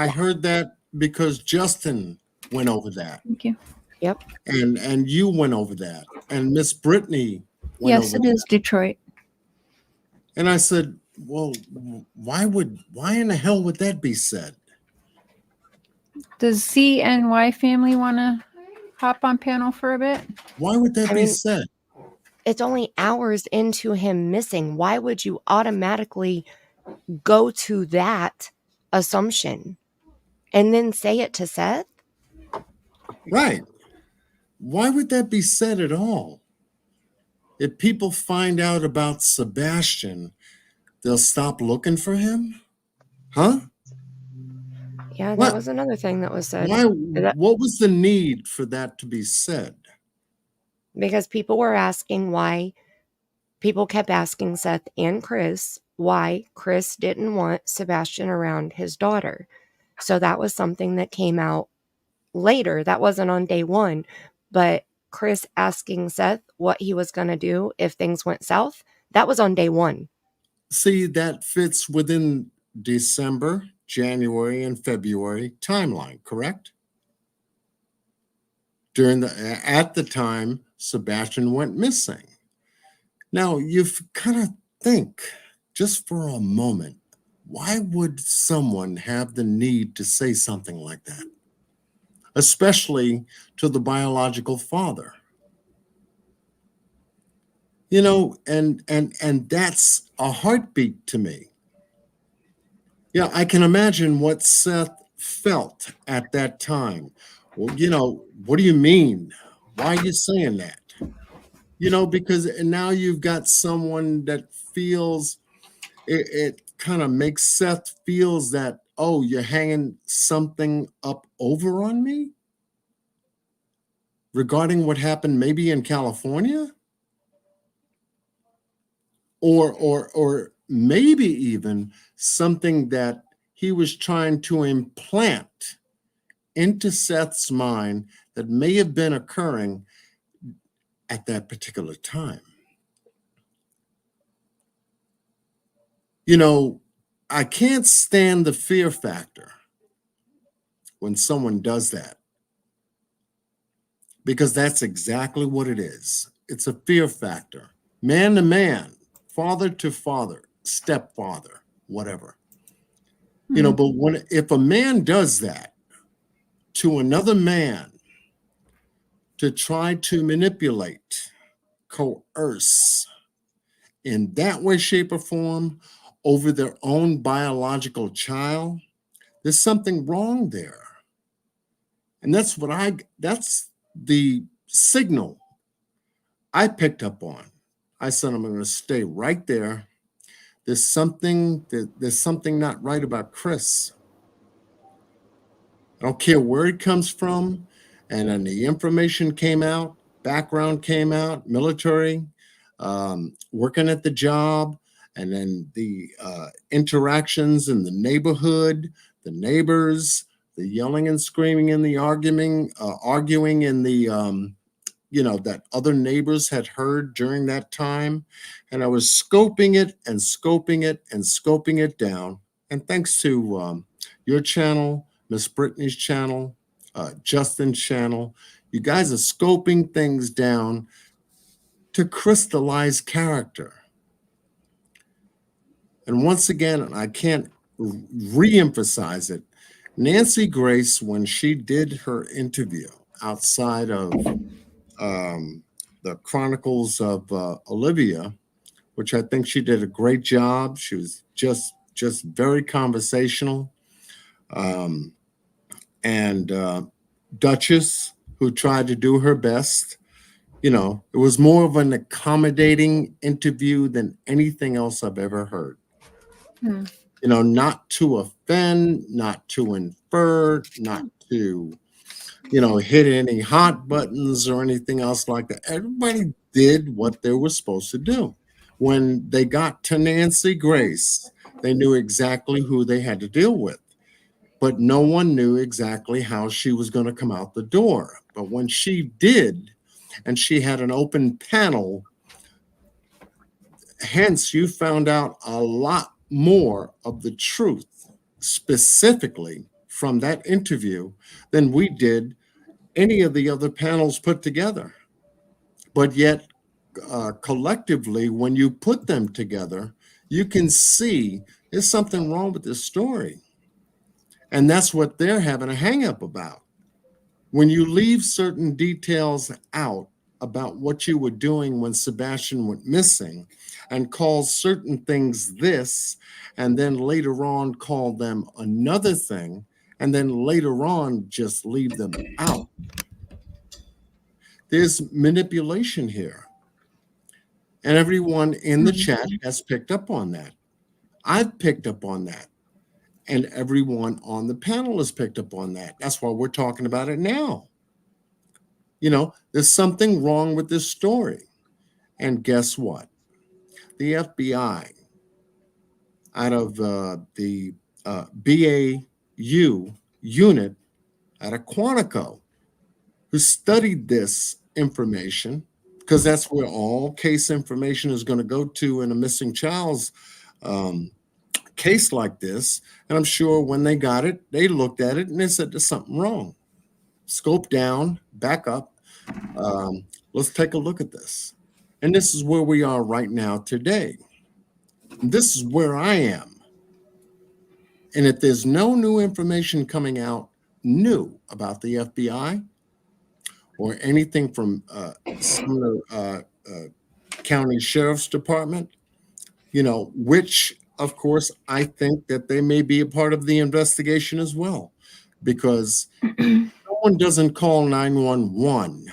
heard that because Justin went over that. Thank you. Yep. And you went over that. And Miss Brittany went Yes, over it that. is Detroit. And I said, well, why in the hell would that be said? Does CNY family want to hop on panel for a bit? Why would that I be mean, said? it's only hours into him missing. Why would you automatically go to that assumption and then say it to Seth? Right. Why would that be said at all? If people find out about Sebastian, they'll stop looking for him? Huh? Yeah, that What? was another thing that was said. What was the need for that to be said? Because people were asking why, people kept asking Seth and Chris why Chris didn't want Sebastian around his daughter. So that was something that came out later. That wasn't on day one, but Chris asking Seth what he was going to do if things went south, that was on day one. See, that fits within December, January, and February timeline, correct? At the time Sebastian went missing. Now you've kind of think just for a moment, why would someone have the need to say something like that? Especially to the biological father. And that's a heartbeat to me. Yeah, I can imagine what Seth felt at that time. Well, what do you mean? Why are you saying that? Because now you've got someone that feels it kind of makes Seth feels that, oh, you're hanging something up over on me regarding what happened maybe in California? Or maybe even something that he was trying to implant into Seth's mind that may have been occurring at that particular time. I can't stand the fear factor when someone does that, because that's exactly what it is. It's a fear factor. Man to man, father to father, stepfather, whatever. You know, but if a man does that to another man to try to manipulate, coerce in that way, shape, or form over their own biological child, there's something wrong there. And that's the signal I picked up on. I said, I'm going to stay right there. There's something not right about Chris. I don't care where it comes from. And then the information came out, background came out, military, working at the job, and then the interactions in the neighborhood, the neighbors, the yelling and screaming and the arguing in the that other neighbors had heard during that time. And I was scoping it and scoping it and scoping it down. And thanks to your channel, Miss Brittany's channel, Justin's channel, you guys are scoping things down to crystallize character. And once again, and I can't re-emphasize it, Nancy Grace, when she did her interview outside of the Chronicles of Olivia, which I think she did a great job. She was just very conversational. And Duchess, who tried to do her best. You know, it was more of an accommodating interview than anything else I've ever heard. You know, not to offend, not to infer, not to, hit any hot buttons or anything else like that. Everybody did what they were supposed to do. When they got to Nancy Grace, they knew exactly who they had to deal with. But no one knew exactly how she was going to come out the door. But when she did, and she had an open panel, hence you found out a lot more of the truth, specifically from that interview, than we did any of the other panels put together. But yet, collectively, when you put them together, you can see there's something wrong with this story. And that's what they're having a hang-up about. When you leave certain details out about what you were doing when Sebastian went missing and call certain things this, and then later on call them another thing, and then later on just leave them out, there's manipulation here. And everyone in the chat has picked up on that. I've picked up on that. And everyone on the panel has picked up on that. That's why we're talking about it now. There's something wrong with this story. And guess what? The FBI, out of the BAU unit out of Quantico, who studied this information, because that's where all case information is going to go to in a missing child's case like this. And I'm sure when they got it, they looked at it and they said there's something wrong. Scope down, back up. Let's take a look at this. And this is where we are right now today. This is where I am. And if there's no new information coming out new about the FBI or anything from Sumner County Sheriff's Department, which of course, I think that they may be a part of the investigation as well, because no one doesn't call 911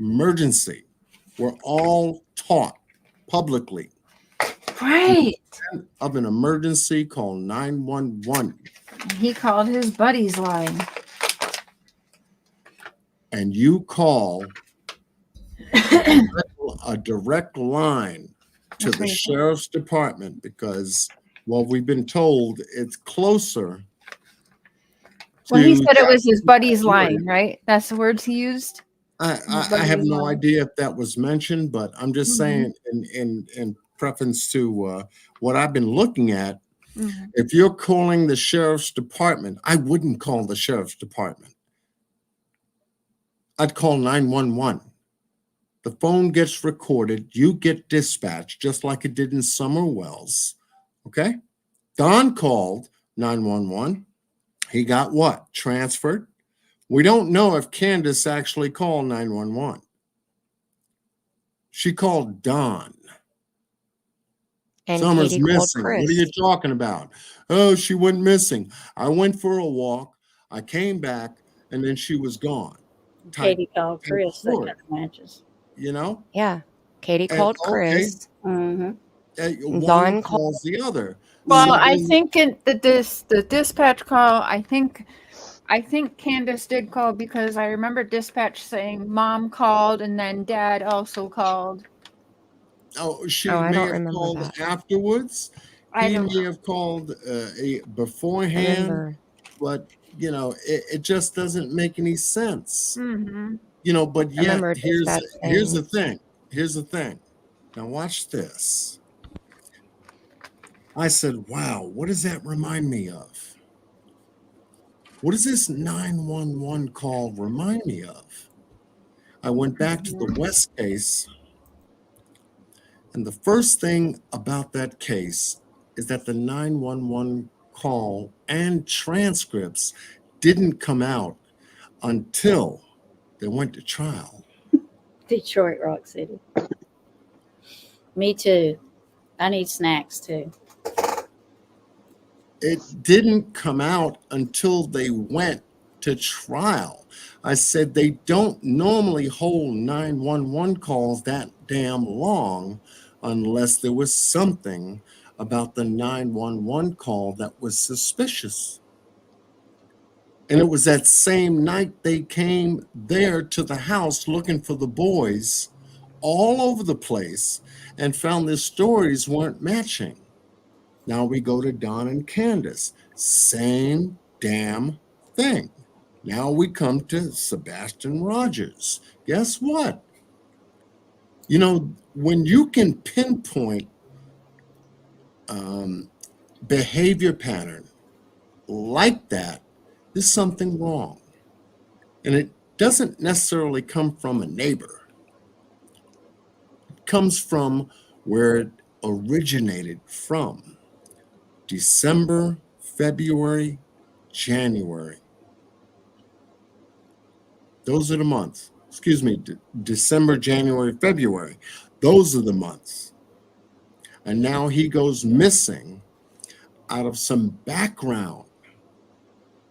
emergency. We're all taught publicly. Right. Of an emergency, call 911. He called his buddy's line. And you call a direct line to the sheriff's department, because we've been told it's closer. Well, he said it was his buddy's line, right? That's the words he used. I have no idea if that was mentioned, but I'm just saying in preference to what I've been looking at, if you're calling the sheriff's department, I wouldn't call the sheriff's department. I'd call 911. The phone gets recorded. You get dispatched, just like it did in Summer Wells. Okay? Don called. 911. He got what? Transferred. We don't know if Candace actually called 911. She called Don. And Summer's Katie called missing. What are you Chris. talking about? Oh, she went missing. I went for a walk. I came back, and then she was gone. Type, Katie called type Chris. That story, kind of matches. you know? Yeah. Katie And called okay, Chris. Mm-hmm. one Don called. calls the other. Well, I Seven, think the dispatch call, I think Candace did call because I remember dispatch saying mom called and then dad also called. oh, she Oh, I may don't have remember called that. afterwards. I He don't may know. have called I beforehand, remember. but it just doesn't make any sense. Mm-hmm. But I yet remember here's dispatch here's the saying, thing. Here's the thing. Now watch this. I said, wow, what does that remind me of? What does this 911 call remind me of? I went back to the West case, and the first thing about that case is that the 911 call and transcripts didn't come out until they went to trial. Detroit Rock City. Me too. I need snacks too. It didn't come out until they went to trial. I said they don't normally hold 911 calls that damn long unless there was something about the 911 call that was suspicious. And it was that same night they came there to the house looking for the boys all over the place and found their stories weren't matching. Now we go to Don and Candace. Same damn thing. Now we come to Sebastian Rogers. Guess what? When you can pinpoint behavior pattern like that, there's something wrong. And it doesn't necessarily come from a neighbor. It comes from where it originated from. December, February, January. Those are the months. Excuse me, December, January, February. Those are the months. And now he goes missing out of some background.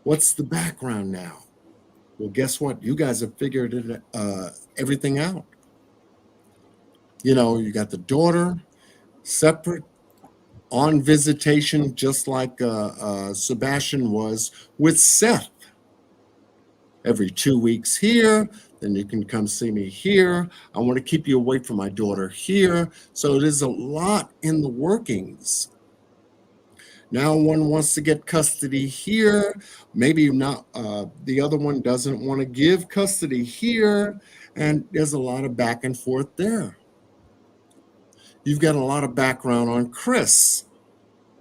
What's the background now? Well, guess what? You guys have figured everything out. You got the daughter separate on visitation, just like Sebastian was with Seth. Every 2 weeks here, then you can come see me here. I want to keep you away from my daughter here. So there's a lot in the workings. Now one wants to get custody here. Maybe not. The other one doesn't want to give custody here. And there's a lot of back and forth there. You've got a lot of background on Chris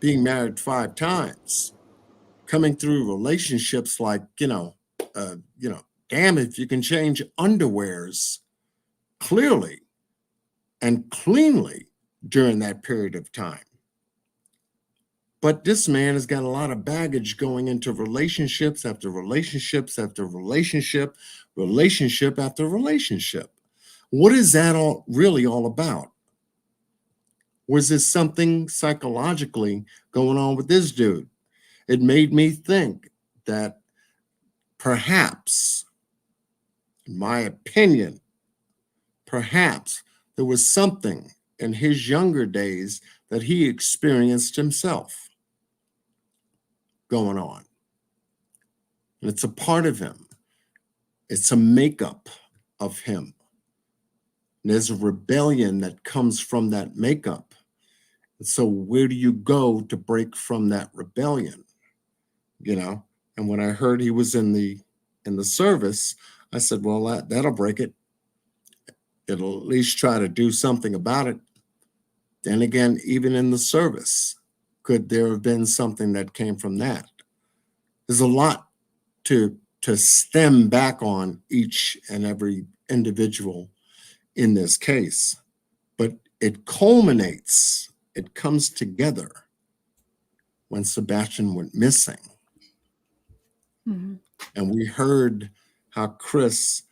being married 5 times, coming through relationships like, damn if you can change underwears clearly and cleanly during that period of time. But this man has got a lot of baggage going into relationships after relationships after relationship, relationship after relationship. What is that really all about? Was there something psychologically going on with this dude? It made me think that perhaps, in my opinion, perhaps there was something in his younger days that he experienced himself going on. And it's a part of him. It's a makeup of him. And there's a rebellion that comes from that makeup. And so where do you go to break from that rebellion? And when I heard he was in the service, I said, well, that'll break it. It'll at least try to do something about it. Then again, even in the service, could there have been something that came from that? There's a lot to stem back on each and every individual in this case, but it culminates, it comes together when Sebastian went missing. Mhm. And we heard how Chris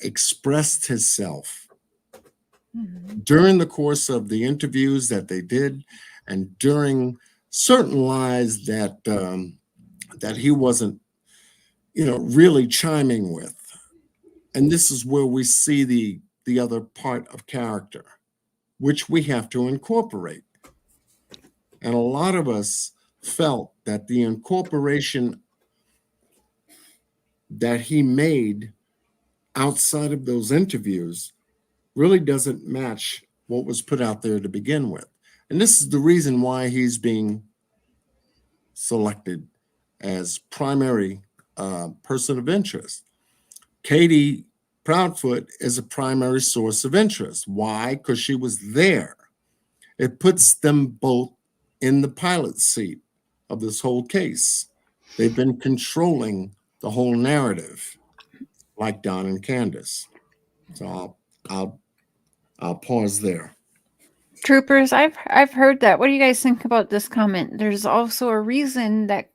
expressed himself Mhm. during the course of the interviews that they did, and during certain lies that that he wasn't, really chiming with. And this is where we see the other part of character, which we have to incorporate. And a lot of us felt that the incorporation that he made outside of those interviews really doesn't match what was put out there to begin with. And this is the reason why he's being selected as primary person of interest. Katie Proudfoot is a primary source of interest. Why? Because she was there. It puts them both in the pilot seat of this whole case. They've been controlling the whole narrative, like Don and Candace. So I'll pause there. Troopers, I've heard that. What do you guys think about this comment? There's also a reason that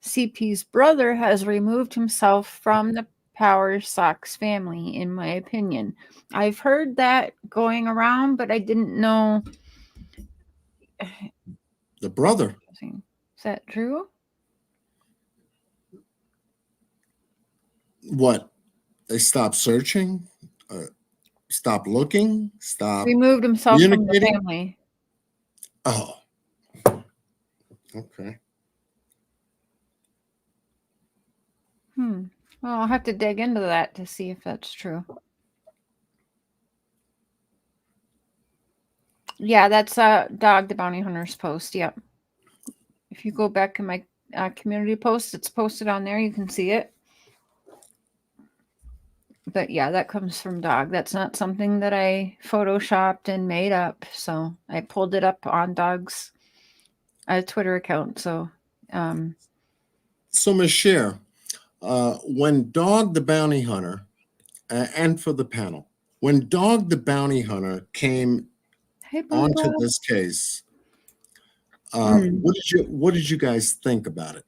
CP's brother has removed himself from the Power Sox family, in my opinion. I've heard that going around, but I didn't know. The brother. Is that true? What? They stopped searching? Stop looking? Stop Removed himself from the communicating? family. Oh. Okay. Well, I'll have to dig into that to see if that's true. Yeah, that's Dog the Bounty Hunter's post. Yep. If you go back in my community post, it's posted on there. You can see it. But yeah, that comes from Dog. That's not something that I photoshopped and made up. So I pulled it up on Dog's Twitter account. So, So, Ms. Cher, when Dog the Bounty Hunter, and for the panel, when Dog the Bounty Hunter came hey, onto Bobo. this case, what did you guys think about it?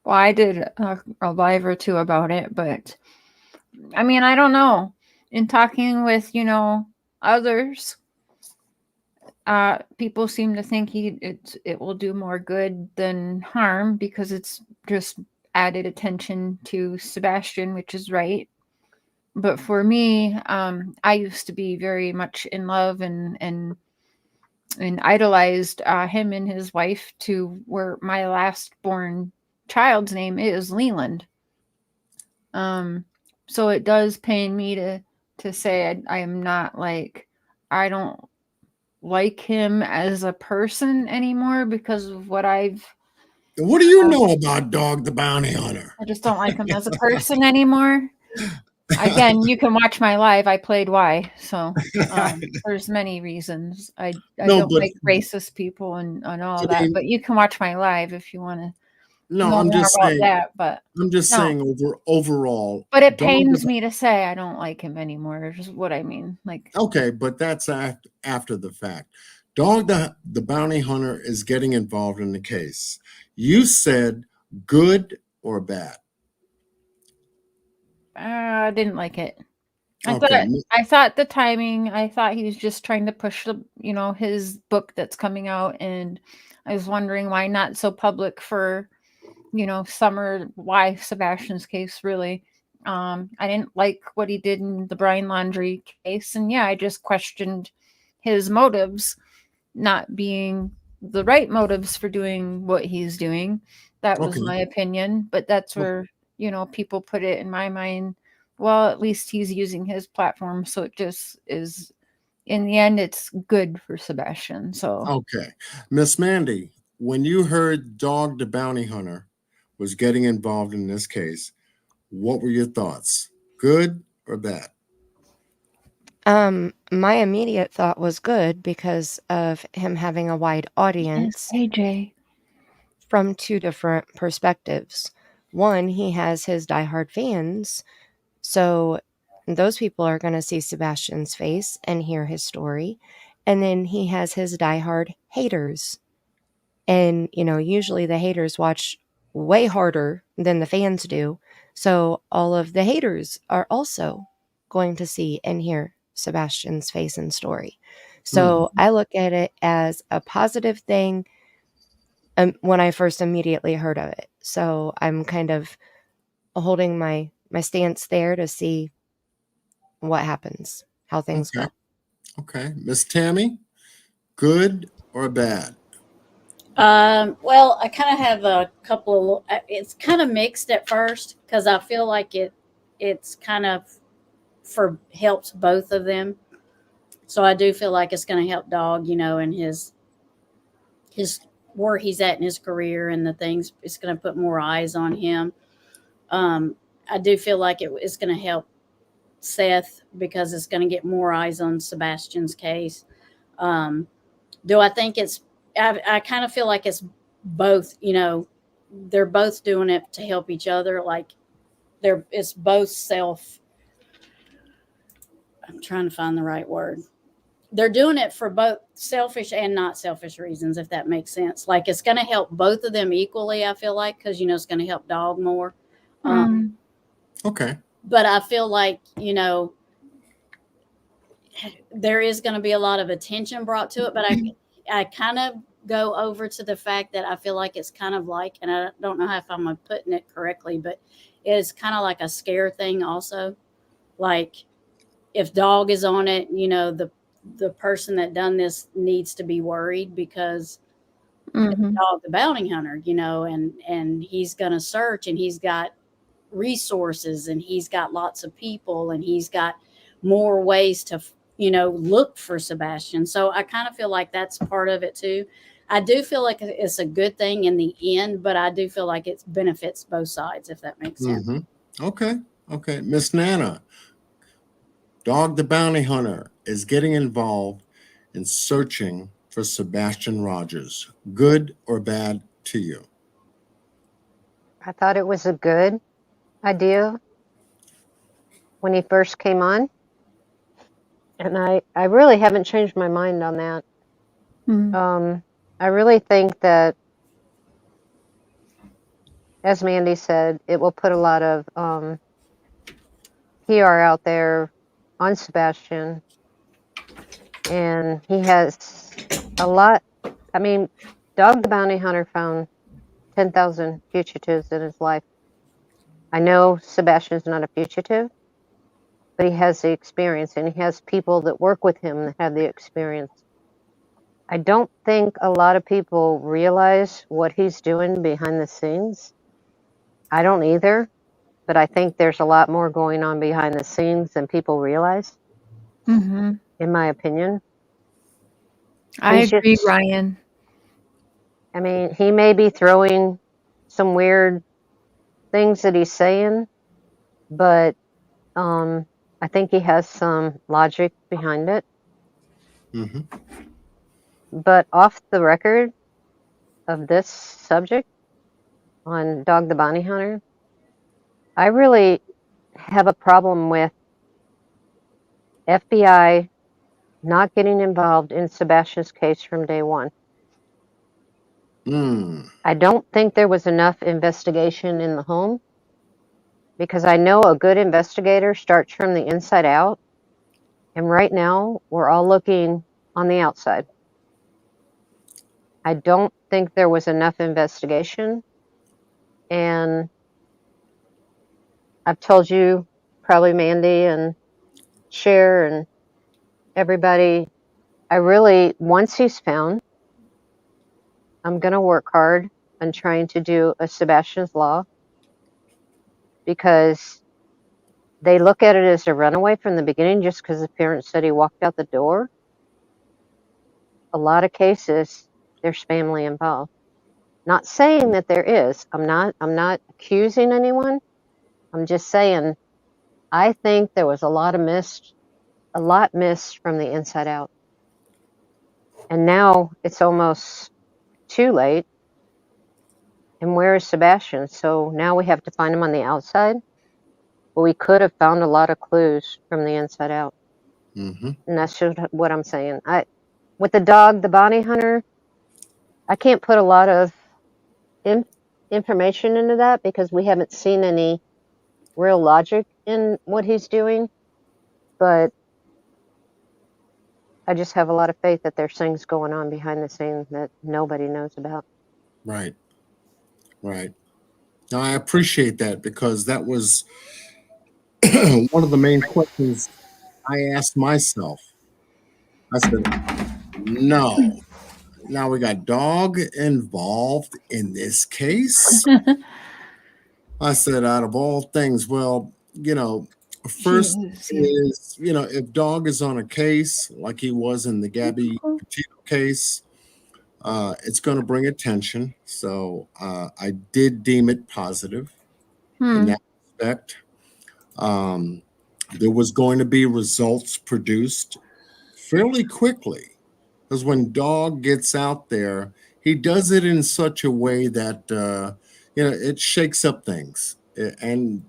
Well, I did a live or two about it, but I mean, I don't know. In talking with, others, people seem to think it will do more good than harm because it's just added attention to Sebastian, which is right. But for me, I used to be very much in love and idolized him and his wife to where my last born child's name is Leland. So it does pain me to say I am not I don't like him as a person anymore because of what I've. What do you know about Dog the Bounty Hunter? I just don't like him as a person anymore. Again, you can watch my live. I played Y, so there's many reasons. I don't like racist people and all that, but you can watch my live if you want to. No, I'm just saying that, but I'm just saying overall. But it pains me to say I don't like him anymore. Is what I mean. Okay, but that's after the fact. Dog the Bounty Hunter is getting involved in the case. You said good or bad? I didn't like it. Okay. I thought the timing. I thought he was just trying to push his book that's coming out, and I was wondering why not so public for. Summer, why Sebastian's case, really. I didn't like what he did in the Brian Laundrie case. And yeah, I just questioned his motives not being the right motives for doing what he's doing. That was my opinion. But that's where, people put it in my mind. Well, at least he's using his platform. So it just is, in the end, it's good for Sebastian. So, okay. Miss Mandy, when you heard Dog the Bounty Hunter was getting involved in this case, what were your thoughts? Good or bad? My immediate thought was good because of him having a wide audience. Yes, AJ. From two different perspectives. One, he has his diehard fans, so those people are going to see Sebastian's face and hear his story. And then he has his diehard haters. And, usually the haters watch way harder than the fans do. So all of the haters are also going to see and hear Sebastian's face and story. So I look at it as a positive thing when I first immediately heard of it. So I'm kind of holding my stance there to see what happens, how things Okay. go. Okay. Miss Tammy, good or bad? Well, I kind of have a couple of. It's kind of mixed at first because I feel like it's kind of helps both of them. So I do feel like it's going to help Dog, and his where he's at in his career and the things. It's going to put more eyes on him. I do feel like it's going to help Seth because it's going to get more eyes on Sebastian's case. Do I think it's? I kind of feel like it's both. They're both doing it to help each other. Like it's both self. I'm trying to find the right word. They're doing it for both selfish and not selfish reasons, if that makes sense. Like it's going to help both of them equally. I feel like because it's going to help Dog more. Okay. But I feel like there is going to be a lot of attention brought to it. But I kind of go over to the fact that I feel like it's kind of like, and I don't know if I'm putting it correctly, but it's kind of like a scare thing also. Like if Dog is on it, the person that done this needs to be worried because it's Dog the bounty hunter, and he's going to search and he's got resources and he's got lots of people and he's got more ways to look for Sebastian. So I kind of feel like that's part of it too. I do feel like it's a good thing in the end, but I do feel like it benefits both sides, if that makes sense. Okay. Okay. Miss Nana, Dog the bounty hunter is getting involved in searching for Sebastian Rogers. Good or bad to you? I thought it was a good idea when he first came on. And I really haven't changed my mind on that. I really think that, as Mandy said, it will put a lot of PR out there on Sebastian. And he has a lot. I mean, Dog the Bounty Hunter found 10,000 fugitives in his life. I know Sebastian's not a fugitive, but he has the experience and he has people that work with him that have the experience. I don't think a lot of people realize what he's doing behind the scenes. I don't either, but I think there's a lot more going on behind the scenes than people realize, in my opinion. I He's agree, just- Ryan. I mean, he may be throwing some weird things that he's saying, but I think he has some logic behind it. But off the record of this subject on Dog the Bounty Hunter, I really have a problem with FBI not getting involved in Sebastian's case from day one. I don't think there was enough investigation in the home because I know a good investigator starts from the inside out. And right now, we're all looking on the outside. I don't think there was enough investigation. And I've told you, probably Mandy and Cher and everybody, once he's found, I'm going to work hard on trying to do a Sebastian's Law because they look at it as a runaway from the beginning just because the parents said he walked out the door. A lot of cases, there's family involved. Not saying that there is. I'm not accusing anyone. I'm just saying I think there was a lot missed from the inside out. And now it's almost too late. And where is Sebastian? So now we have to find him on the outside. But we could have found a lot of clues from the inside out. And that's just what I'm saying. with the dog, the bounty hunter, I can't put a lot of information into that because we haven't seen any real logic in what he's doing. But I just have a lot of faith that there's things going on behind the scenes that nobody knows about. Right. Right. Now, I appreciate that because that was one of the main questions I asked myself. I said, no. Now we got dog involved in this case. I said, out of all things, well, first Jeez. is, if dog is on a case like he was in the Gabby Petito case, it's going to bring attention. So I did deem it positive in that respect. There was going to be results produced fairly quickly because when dog gets out there, he does it in such a way that it shakes up things. And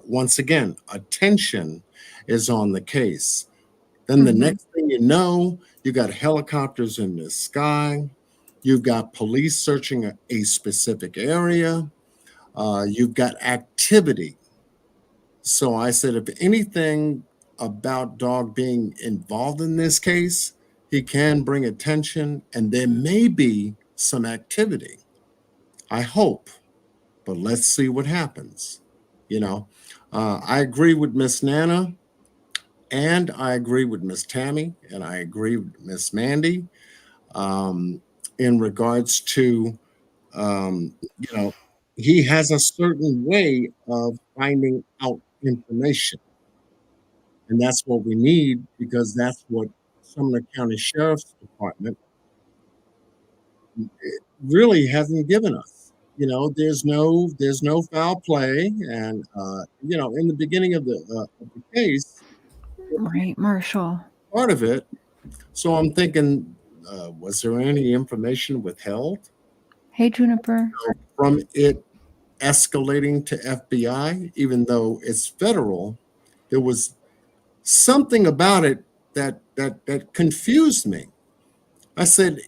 once again, attention is on the case. Then the next thing you know, you got helicopters in the sky. You've got police searching a specific area. You've got activity. So I said, if anything about dog being involved in this case, he can bring attention and there may be some activity. I hope, but let's see what happens. I agree with Miss Nana and I agree with Miss Tammy and I agree with Miss Mandy in regards to, um, he has a certain way of finding out information. And that's what we need because that's what Sumner County Sheriff's Department really hasn't given us. There's no foul play, and in the beginning of the case, Right, Marshall. part of it. So I'm thinking, was there any information withheld Hey, Juniper. from it escalating to FBI, even though it's federal? There was something about it that confused me. I said,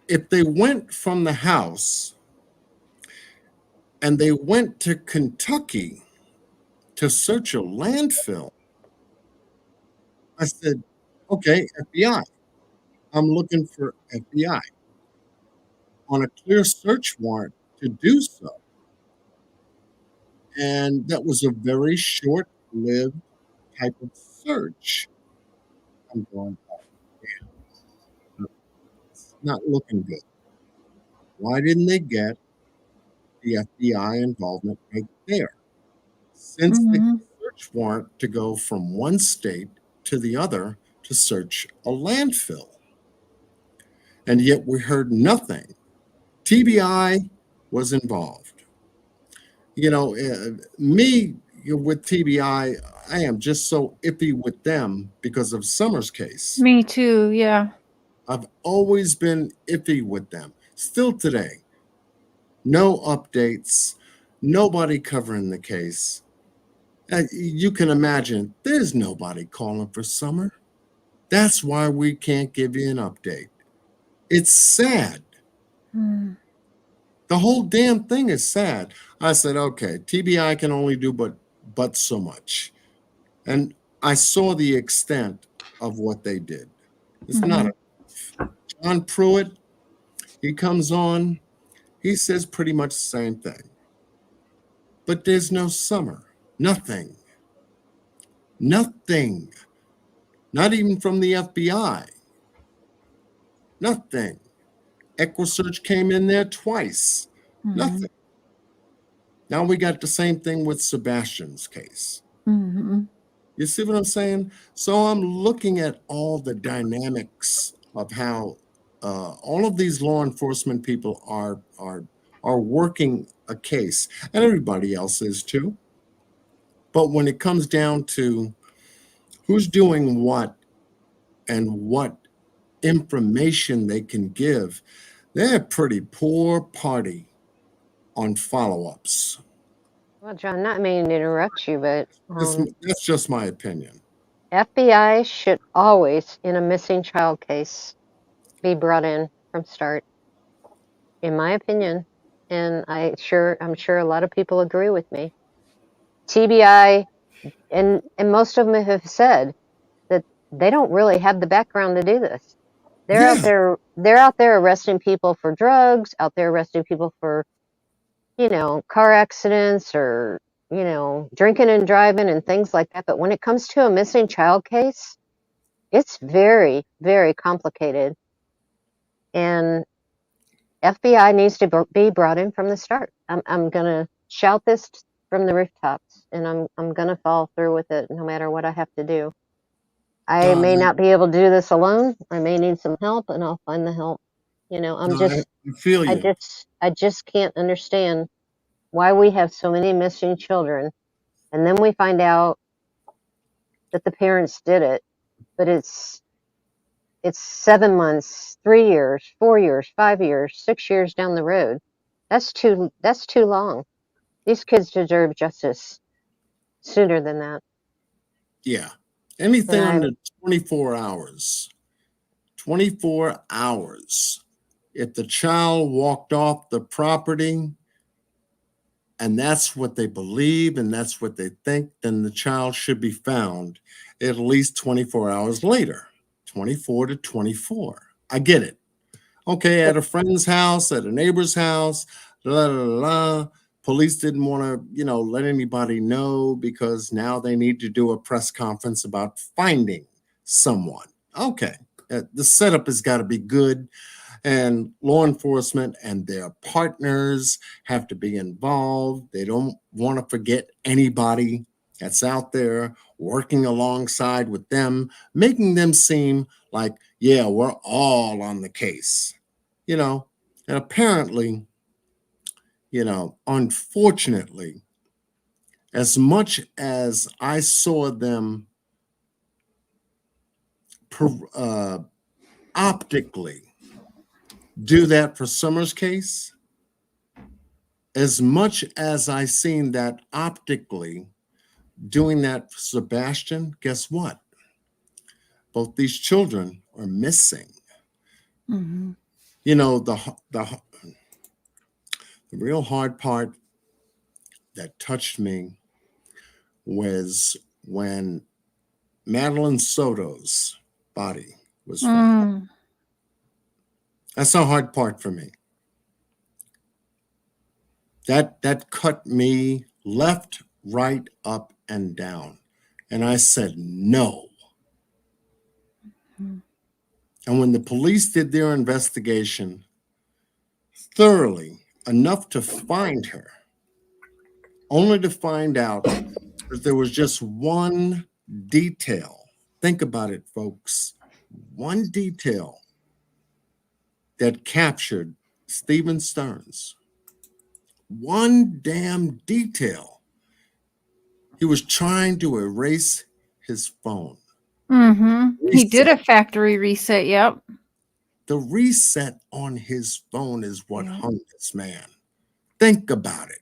if they went from the house and they went to Kentucky to search a landfill, I said, okay, FBI. I'm looking for FBI on a clear search warrant to do so. And that was a very short-lived type of search. I'm going, oh, man, it's not looking good. Why didn't they get the FBI involvement right there? Since they had a search warrant to go from one state to the other to search a landfill. And yet we heard nothing. TBI was involved. Me with TBI, I am just so iffy with them because of Summer's case. Me too, yeah. I've always been iffy with them. Still today. No updates, nobody covering the case. You can imagine there's nobody calling for Summer. That's why we can't give you an update. It's sad. The whole damn thing is sad. I said, okay, TBI can only do but so much. And I saw the extent of what they did. It's not enough. John Pruitt, he comes on, he says pretty much the same thing. But there's no Summer. Nothing. Nothing. Not even from the FBI. Nothing. EquiSearch came in there twice. Nothing. Now we got the same thing with Sebastian's case. You see what I'm saying? So I'm looking at all the dynamics of how all of these law enforcement people are working a case, and everybody else is too. But when it comes down to who's doing what and what information they can give, they're a pretty poor party on follow-ups. Well, John, not meaning to interrupt you, but That's just my opinion. FBI should always, in a missing child case, be brought in from start, in my opinion. And I'm sure a lot of people agree with me. TBI, and most of them have said that they don't really have the background to do this. They're out Yeah. there arresting people for drugs, out there arresting people for, car accidents or, drinking and driving and things like that. But when it comes to a missing child case, it's very, very complicated. And FBI needs to be brought in from the start. I'm going to shout this from the rooftops, and I'm going to follow through with it no matter what I have to do. I may I not be able to do this alone. I may need some help, and I'll find the help. I feel you. I just can't understand why we have so many missing children, and then we find out that the parents did it, but it's 7 months, 3 years, 4 years, 5 years, 6 years down the road. That's too long. These kids deserve justice sooner than that. Yeah. And Anything under 24 hours. 24 hours. If the child walked off the property and that's what they believe and that's what they think, then the child should be found at least 24 hours later. 24 to 24. I get it. Okay, at a friend's house, at a neighbor's house, la la la. Police didn't want to, let anybody know because now they need to do a press conference about finding someone. Okay, the setup has got to be good, and law enforcement and their partners have to be involved. They don't want to forget anybody that's out there working alongside with them, making them seem like, yeah, we're all on the case, and apparently, unfortunately, as much as I saw them optically do that for Summer's case, as much as I seen that optically doing that for Sebastian, guess what? Both these children are missing. Mm-hmm. The real hard part that touched me was when Madeline Soto's body was found. That's the hard part for me. That cut me left, right, up, and down. And I said, no. And when the police did their investigation thoroughly enough to find her, only to find out that there was just one detail. Think about it, folks. One detail that captured Stephen Stearns. One damn detail. He was trying to erase his phone. Mm-hmm. He did a factory reset. Yep. The reset on his phone is what hung this man. Think about it.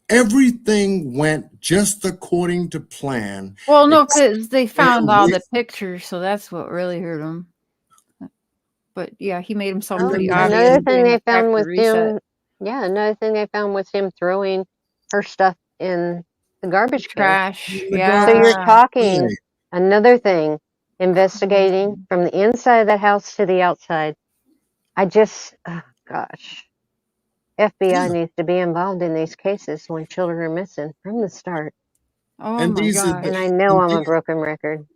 Everything went just according to plan. Well, no, because they found all the pictures, so that's what really hurt him. But yeah, he made himself pretty obvious. Another thing they found was him. Yeah, another thing they found was him throwing her stuff in the garbage trash. Yeah. So you're talking another thing, investigating from the inside of the house to the outside. I just, oh gosh, FBI needs to be involved in these cases when children are missing from the start. Oh and my God! And I know I'm a broken record.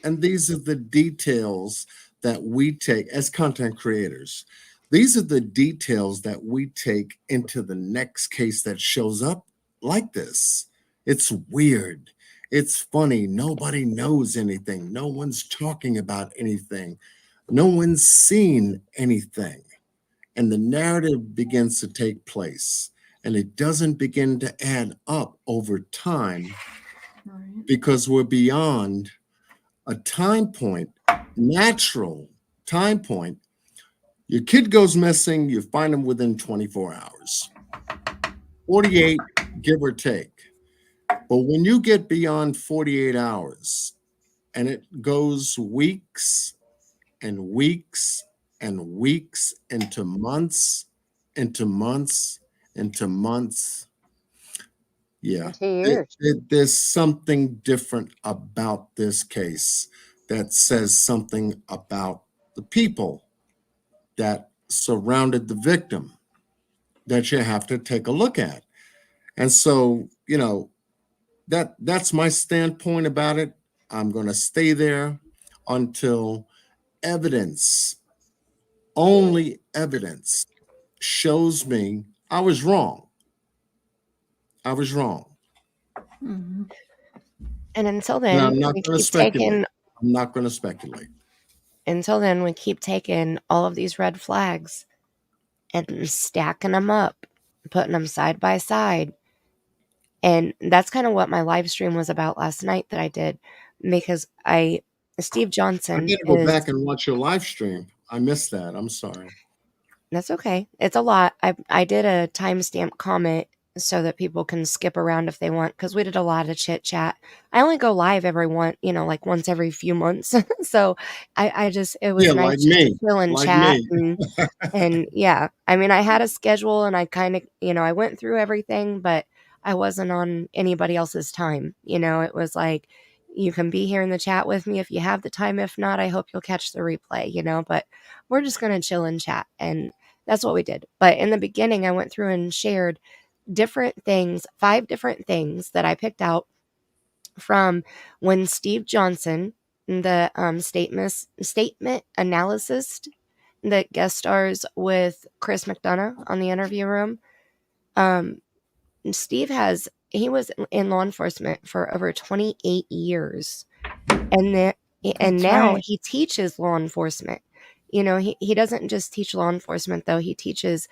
And these are the details that we take as content creators. These are the details that we take into the next case that shows up like this. It's weird. It's funny. Nobody knows anything. No one's talking about anything. No one's seen anything. And the narrative begins to take place. And it doesn't begin to add up over time because we're beyond a time point, natural time point. Your kid goes missing, you find him within 24 hours, 48, give or take. But when you get beyond 48 hours and it goes weeks, and weeks and weeks into months, into months, into months. Yeah, And 2 years. there's something different about this case that says something about the people that surrounded the victim that you have to take a look at. And so, that's my standpoint about it. I'm going to stay there until evidence, only evidence, shows me I was wrong. I was wrong. Mhm. And until And then, I'm not we going to keep speculate. taking I'm not going to speculate. all of these red flags and stacking them up, putting them side by side. And that's kind of what my live stream was about last night that I did, because Steve I Johnson got to go is, back and watch your live stream. I missed that. I'm sorry. that's okay. It's a lot. I did a timestamp comment so that people can skip around if they want, because we did a lot of chit chat. I only go live like once every few months. So it was Yeah, nice like just to me. chill and Like chat. me. And yeah, I mean, I had a schedule and I kind of, I went through everything, but I wasn't on anybody else's time. It was like, you can be here in the chat with me if you have the time. If not, I hope you'll catch the replay, but we're just going to chill and chat. And that's what we did. But in the beginning, I went through and shared different things, 5 different things that I picked out from when Steve Johnson, the statement analyst that guest stars with Chris McDonough on the Interview Room. He was in law enforcement for over 28 years. And That's now right. he teaches law enforcement. He doesn't just teach law enforcement, though. He teaches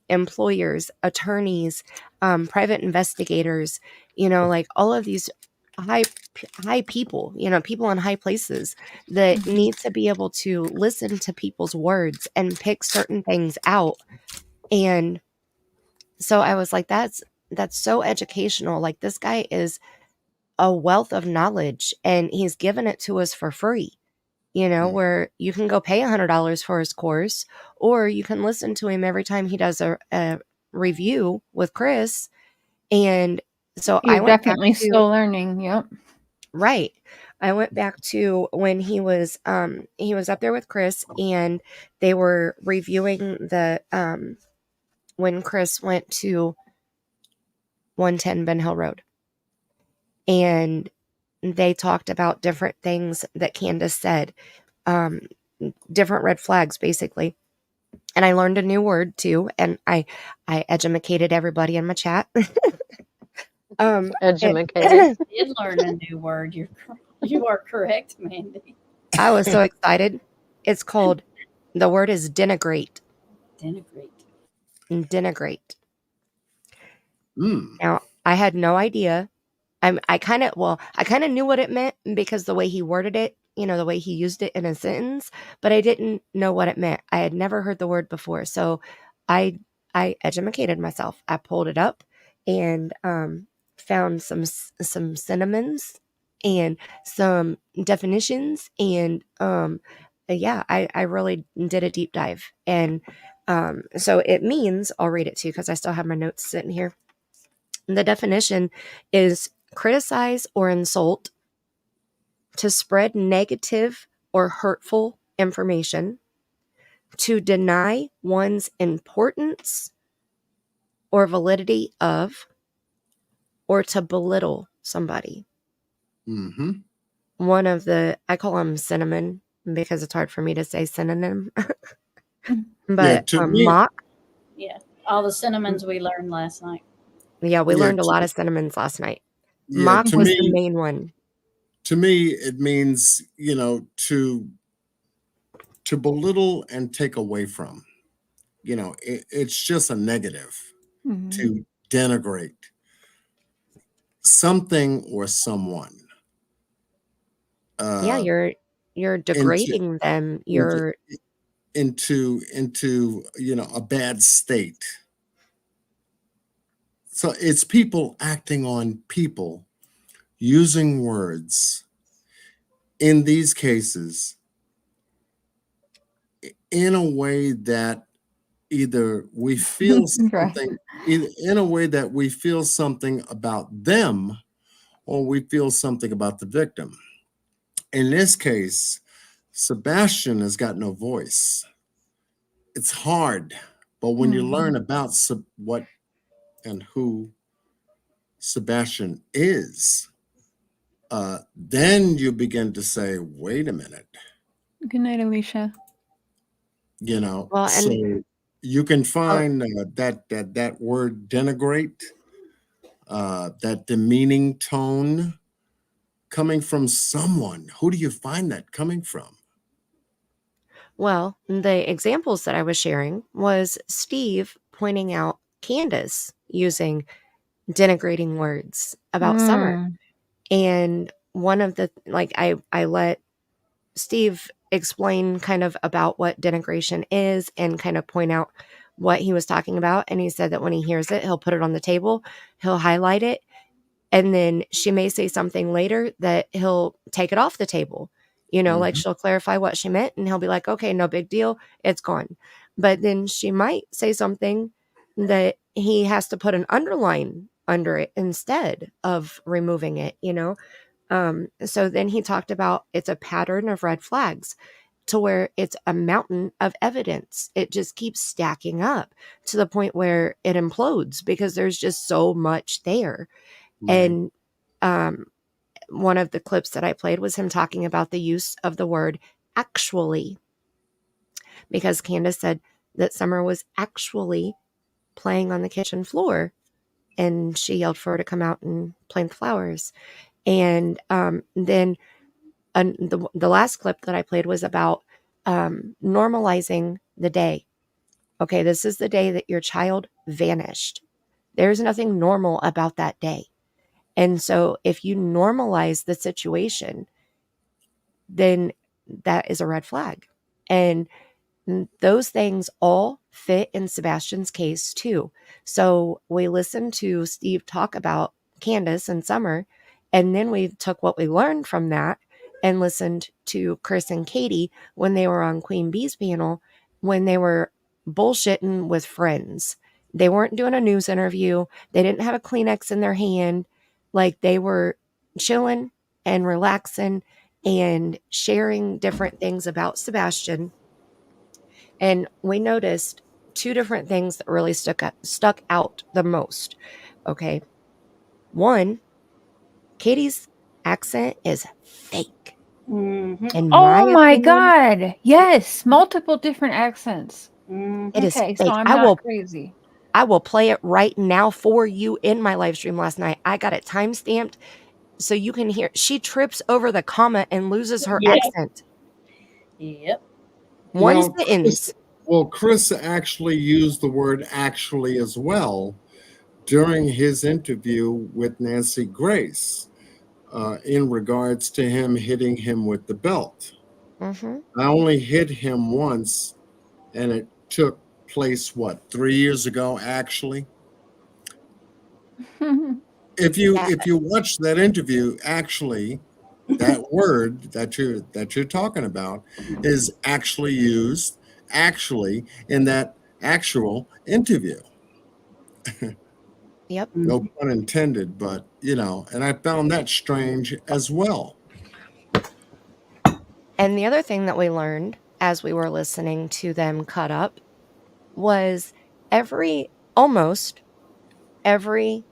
employers, attorneys, private investigators, like all of these high people, people in high places that Mhm. need to be able to listen to people's words and pick certain things out. And so I was like, that's so educational. Like, this guy is a wealth of knowledge and he's given it to us for free. Where you can go pay $100 for his course, or you can listen to him every time he does a review with Chris. And so I You're went back definitely to, still learning. Yep. right. I went back to when he was up there with Chris, and they were reviewing the when Chris went to 110 Ben Hill Road. And they talked about different things that Candace said, different red flags, basically. And I learned a new word too, and I educated everybody in my chat. Educated. Did learn a new word. You are correct, Mandy. I was so excited. It's called, the word is denigrate. Denigrate. Denigrate. Mm. Now, I had no idea. I kind of knew what it meant because the way he worded it, the way he used it in a sentence, but I didn't know what it meant. I had never heard the word before. So I educated myself. I pulled it up and found some synonyms and some definitions. And yeah, I really did a deep dive. And so it means, I'll read it to you because I still have my notes sitting here. The definition is criticize or insult, to spread negative or hurtful information, to deny one's importance or validity of, or to belittle somebody. Mm-hmm. One of I call them cinnamon because it's hard for me to say synonym, but to me, mock. Yeah. All the cinnamons we learned last night. Yeah, we Yeah, learned a lot of cinnamons last night. yeah, Mock was the main one. To me, it means, to belittle and take away from. It's just a negative. Mhm. To denigrate something or someone. Yeah, you're degrading them. You're into a bad state. So it's people acting on people, using words in these cases in a way that either we feel Right. something, either in a way that we feel something about them or we feel something about the victim. In this case, Sebastian has got no voice. It's hard, but when you learn about what and who Sebastian is, then you begin to say, wait a minute, Good night, Alicia. you know. Well, So and you can oh, find that word denigrate, that demeaning tone coming from someone. Who do you find that coming from? well, the examples that I was sharing was Steve pointing out Candace using denigrating words about Summer. Mm. And one of the, like, I let Steve explain kind of about what denigration is and kind of point out what he was talking about. And he said that when he hears it, he'll put it on the table, he'll highlight it, and then she may say something later that he'll take it off the table. You know, like Mhm. she'll clarify what she meant and he'll be like, okay, no big deal, it's gone. But then she might say something that he has to put an underline under it instead of removing it, you know? So then he talked about it's a pattern of red flags to where it's a mountain of evidence. It just keeps stacking up to the point where it implodes because there's just so much there. Right. And one of the clips that I played was him talking about the use of the word actually, because Candace said that Summer was actually playing on the kitchen floor and she yelled for her to come out and plant flowers. And then the last clip that I played was about normalizing the day. Okay, this is the day that your child vanished. There's nothing normal about that day. And so if you normalize the situation, then that is a red flag. And those things all fit in Sebastian's case too. So we listened to Steve talk about Candace and Summer, and then we took what we learned from that and listened to Chris and Katie when they were on Queen Bee's panel, when they were bullshitting with friends. They weren't doing a news interview. They didn't have a Kleenex in their hand. Like, they were chilling and relaxing and sharing different things about Sebastian. And we noticed two different things that really stuck out the most. Okay. One, Katie's accent is fake. Mhm. In my Oh my opinion, God. Yes. Multiple different accents. Mhm. it is Okay, so fake. I'm not crazy. I will play it right now for you in my live stream last night. I got it time stamped so you can hear. She trips over the comma and loses her Yeah. accent. Yep. One Well, sentence. Chris actually used the word actually as well during his interview with Nancy Grace in regards to him hitting him with the belt. Mm-hmm. I only hit him once, and it took place, 3 years ago, actually. If you watch that interview, actually, that word that you're talking about is actually used in that actual interview. Yep. No pun intended, but and I found that strange as well. And the other thing that we learned as we were listening to them cut up was almost every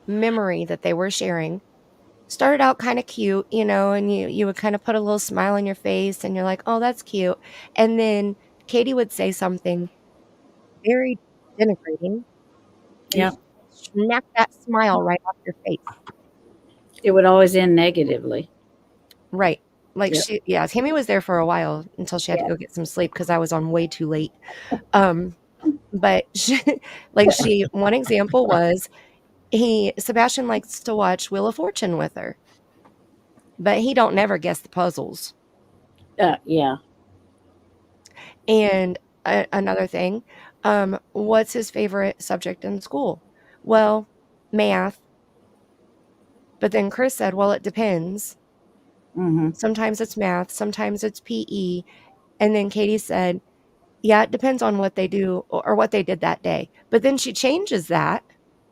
memory that they were sharing started out kind of cute, and you would kind of put a little smile on your face and you're like, oh, that's cute. And then Katie would say something very denigrating and Yep. smack that smile right off your face. It would always end negatively. Right. Like, Yep. Tammy was there for a while until she had to Yeah. go get some sleep because I was on way too late. But one example was Sebastian likes to watch Wheel of Fortune with her, but he don't never guess the puzzles. Yeah. And another thing, what's his favorite subject in school? Well, math. But then Chris said, well, it depends. Mhm. Sometimes it's math, sometimes it's PE. And then Katie said, yeah, it depends on what they do or what they did that day. But then she changes that.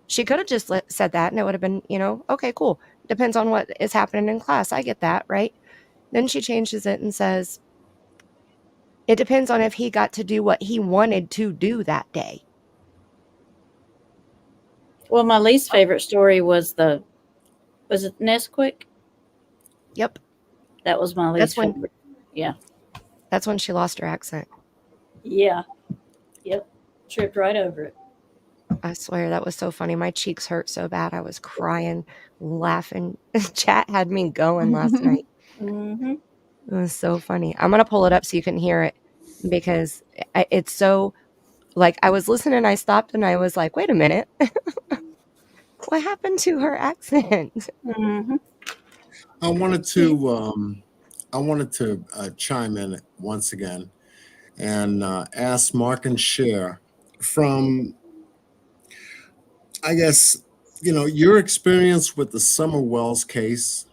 She could have just said that and it would have been, okay, cool. Depends on what is happening in class. I get that, right? Then she changes it and says, it depends on if he got to do what he wanted to do that day. Well, my least favorite story was it Nesquik? Yep. That was my least favorite. Yeah. That's when she lost her accent. Yeah. Yep. Tripped right over it. I swear that was so funny. My cheeks hurt so bad. I was crying, laughing. Chat had me going last night. Mm-hmm. It was so funny. I'm going to pull it up so you can hear it because it's so, like, I was listening, I stopped and I was like, wait a minute. What happened to her accent? Mm-hmm. I wanted to chime in once again and ask Mark and Cher from, I guess, your experience with the Summer Wells case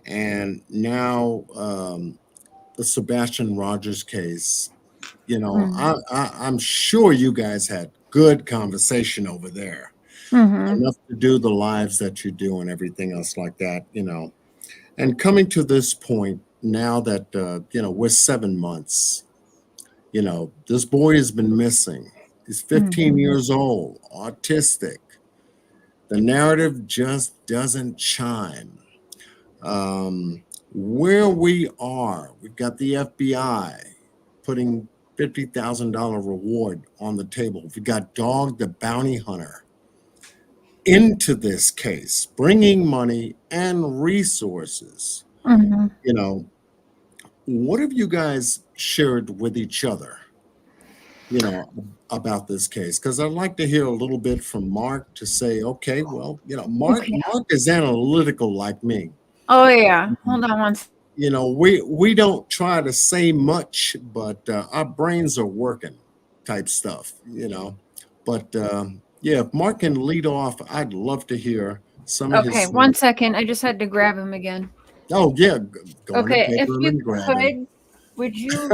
and now the Sebastian Rogers case. I'm sure you guys had good conversation over there. Enough to do the lives that you do and everything else like that, And coming to this point now that, we're 7 months, this boy has been missing. He's 15 years old, autistic. The narrative just doesn't chime. Where we are, we've got the FBI putting $50,000 reward on the table. We got Dog the Bounty Hunter into this case, bringing money and resources. What have you guys shared with each other, about this case? Because I'd like to hear a little bit from Mark to say, okay, well, Mark is analytical like me. Oh yeah. Hold on one second. We don't try to say much, but our brains are working type stuff, But yeah, if Mark can lead off, I'd love to hear some of his. Okay, 1 second. I just had to grab him again. Oh yeah. Go Okay, in the if bedroom you and grab him. could, would you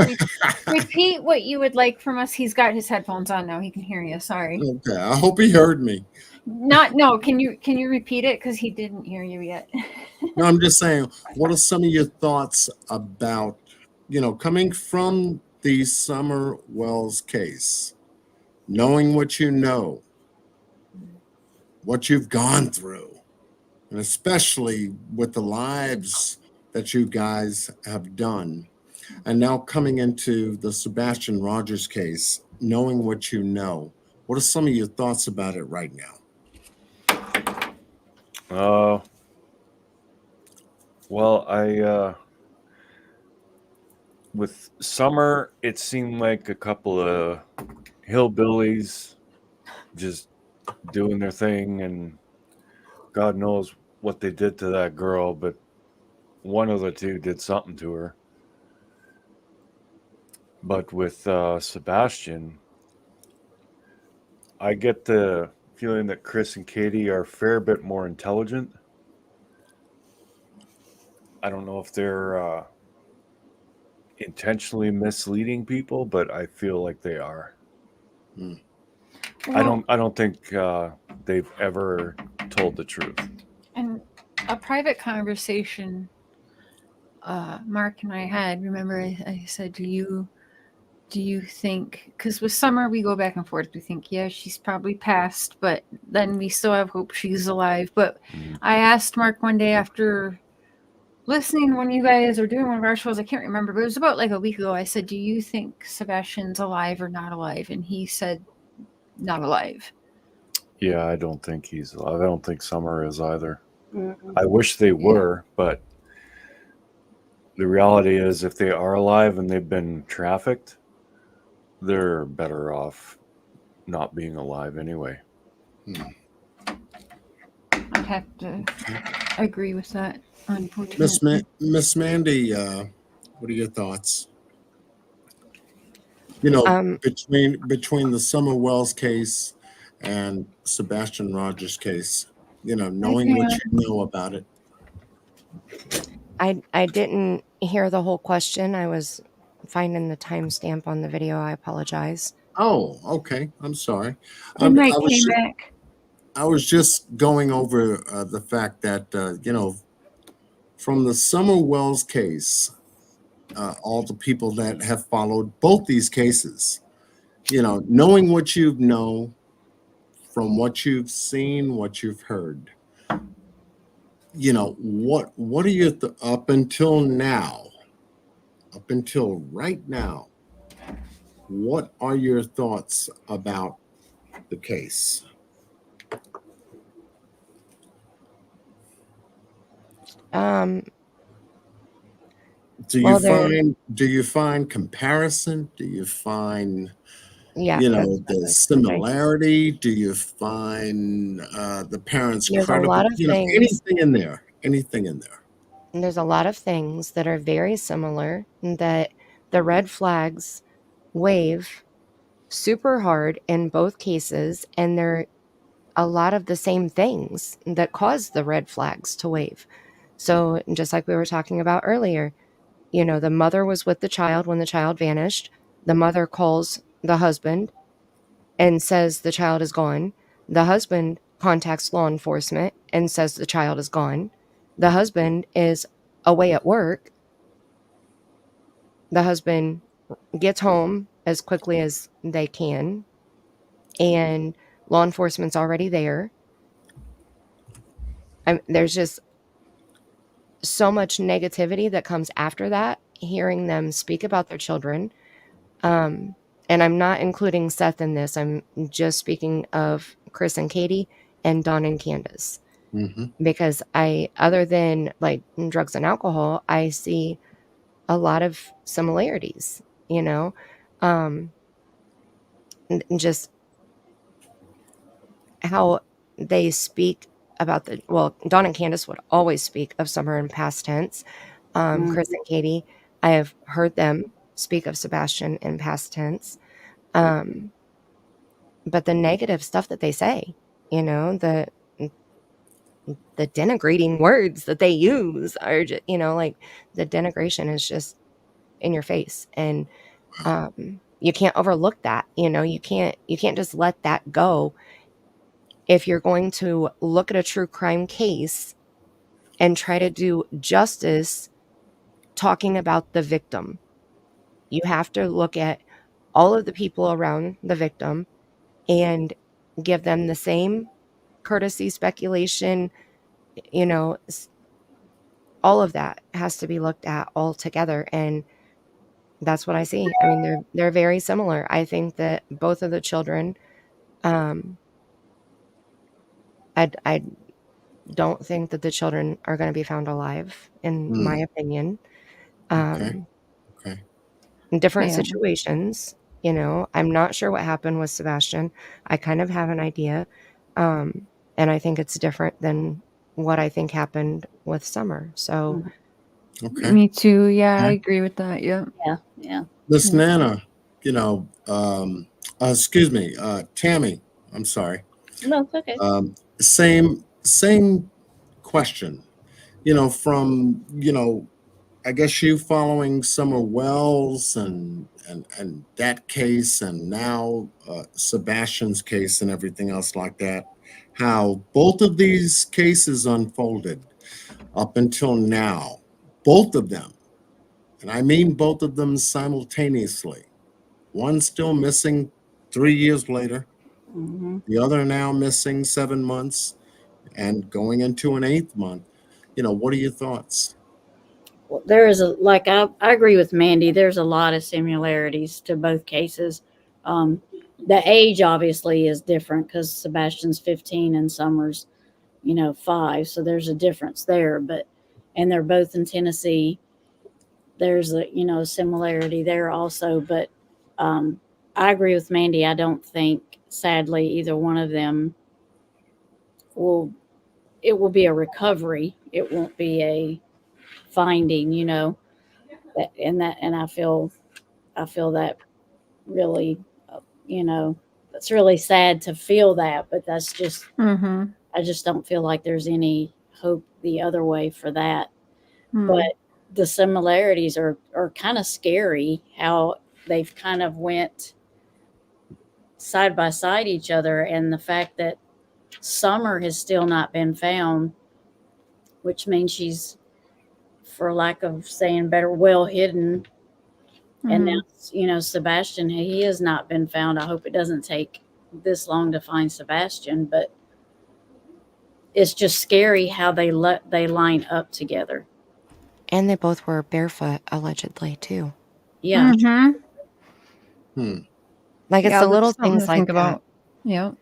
repeat what you would like from us? He's got his headphones on now. He can hear you. Sorry. Okay, I hope he heard me. No. Can you repeat it? Because he didn't hear you yet. No, I'm just saying, what are some of your thoughts about, coming from the Summer Wells case, knowing what you know, what you've gone through, and especially with the lives that you guys have done, and now coming into the Sebastian Rogers case, knowing what you know, what are some of your thoughts about it right now? Well, with Summer, it seemed like a couple of hillbillies just doing their thing, and God knows what they did to that girl, but one of the two did something to her. But with Sebastian, I get the feeling that Chris and Katie are a fair bit more intelligent. I don't know if they're intentionally misleading people, but I feel like they are. I don't think they've ever told the truth. And a private conversation Mark and I had, remember I said, do you think, because with Summer we go back and forth, we think, yeah, she's probably passed, but then we still have hope she's alive. But I asked Mark one day after listening when you guys are doing one of our shows, I can't remember, but it was about like a week ago. I said, do you think Sebastian's alive or not alive? And he said, not alive. Yeah, I don't think he's alive. I don't think Summer is either. I wish they were, but the reality is if they are alive and they've been trafficked, they're better off not being alive anyway. I'd have to agree with that, unfortunately. Miss Mandy, what are your thoughts? Between the Summer Wells case and Sebastian Rogers case, knowing what you know about it. I didn't hear the whole question. I was finding the timestamp on the video. I apologize. Oh, okay. I'm sorry. It might I was came ju- back. I was just going over the fact that from the Summer Wells case, all the people that have followed both these cases, knowing what you know from what you've seen, what you've heard, what are your up until now, up until right now, what are your thoughts about the case? Um, Do you well, there, find comparison? Do you find yeah, that's what I the was gonna say. similarity? Do you find the parents There's a credible? lot of things. Anything in there? Anything in there? There's a lot of things that are very similar that the red flags wave super hard in both cases, and they're a lot of the same things that cause the red flags to wave. So just like we were talking about earlier, the mother was with the child when the child vanished. The mother calls the husband and says the child is gone. The husband contacts law enforcement and says the child is gone. The husband is away at work. The husband gets home as quickly as they can, and law enforcement's already there. There's just so much negativity that comes after that, hearing them speak about their children. And I'm not including Seth in this. I'm just speaking of Chris and Katie and Dawn and Candace. Mm-hmm. Because other than like drugs and alcohol, I see a lot of similarities, and just how they speak about Dawn and Candace would always speak of Summer in past tense. Chris and Katie, I have heard them speak of Sebastian in past tense. But the negative stuff that they say, the denigrating words that they use are just, like the denigration is just in your face. And you can't overlook that. You can't just let that go. If you're going to look at a true crime case and try to do justice talking about the victim, you have to look at all of the people around the victim and give them the same courtesy, speculation, all of that has to be looked at all together. And that's what I see. I mean, they're very similar. I think that both of the children, I don't think that the children are going to be found alive, in my opinion. Okay. In different Yeah. situations, I'm not sure what happened with Sebastian. I kind of have an idea. And I think it's different than what I think happened with Summer. So Okay. Me too. Yeah, I Okay. agree with that. Yeah. Yeah. Miss Nana, excuse me, Tammy, I'm sorry. No, it's okay. Same question. From I guess you following Summer Wells and that case, and now Sebastian's case and everything else like that. How both of these cases unfolded up until now, both of them, and I mean both of them simultaneously. One still missing 3 years later, the other now missing 7 months and going into an 8th month. What are your thoughts? Well, there is I agree with Mandy. There's a lot of similarities to both cases. The age obviously is different because Sebastian's 15 and Summer's, 5. So there's a difference there. And they're both in Tennessee. There's a similarity there also. But I agree with Mandy. I don't think, sadly, either one of them it will be a recovery. It won't be a finding, and I feel that really, it's really sad to feel that, but that's just, Mm-hmm. I just don't feel like there's any hope the other way for that. Mm. But the similarities are kind of scary, how they've kind of went side by side each other, and the fact that Summer has still not been found, which means she's, for lack of saying better, well hidden. And now, Sebastian, he has not been found. I hope it doesn't take this long to find Sebastian, but it's just scary how they line up together. And they both were barefoot, allegedly, too. Yeah. Like, it's the little things like that. About. Yeah.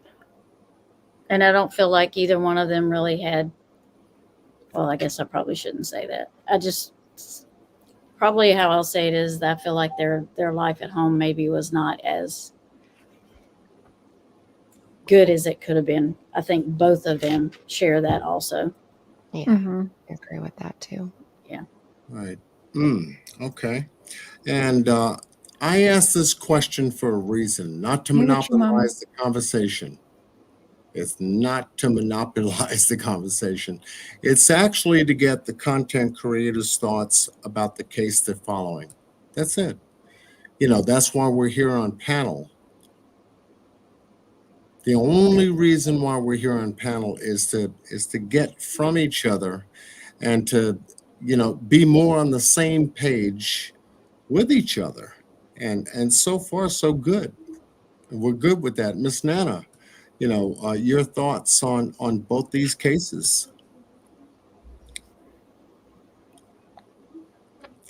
And I don't feel like either one of them really had, well, I guess I probably shouldn't say that. Probably how I'll say it is that I feel like their life at home maybe was not as good as it could have been. I think both of them share that also. Yeah, I agree with that too. Yeah. Right. Okay. And I asked this question for a reason, not to monopolize the conversation. It's not to monopolize the conversation. It's actually to get the content creators' thoughts about the case they're following. That's it. That's why we're here on panel. The only reason why we're here on panel is to get from each other and to, be more on the same page with each other. And so far, so good. We're good with that. Miss Nana, your thoughts on both these cases?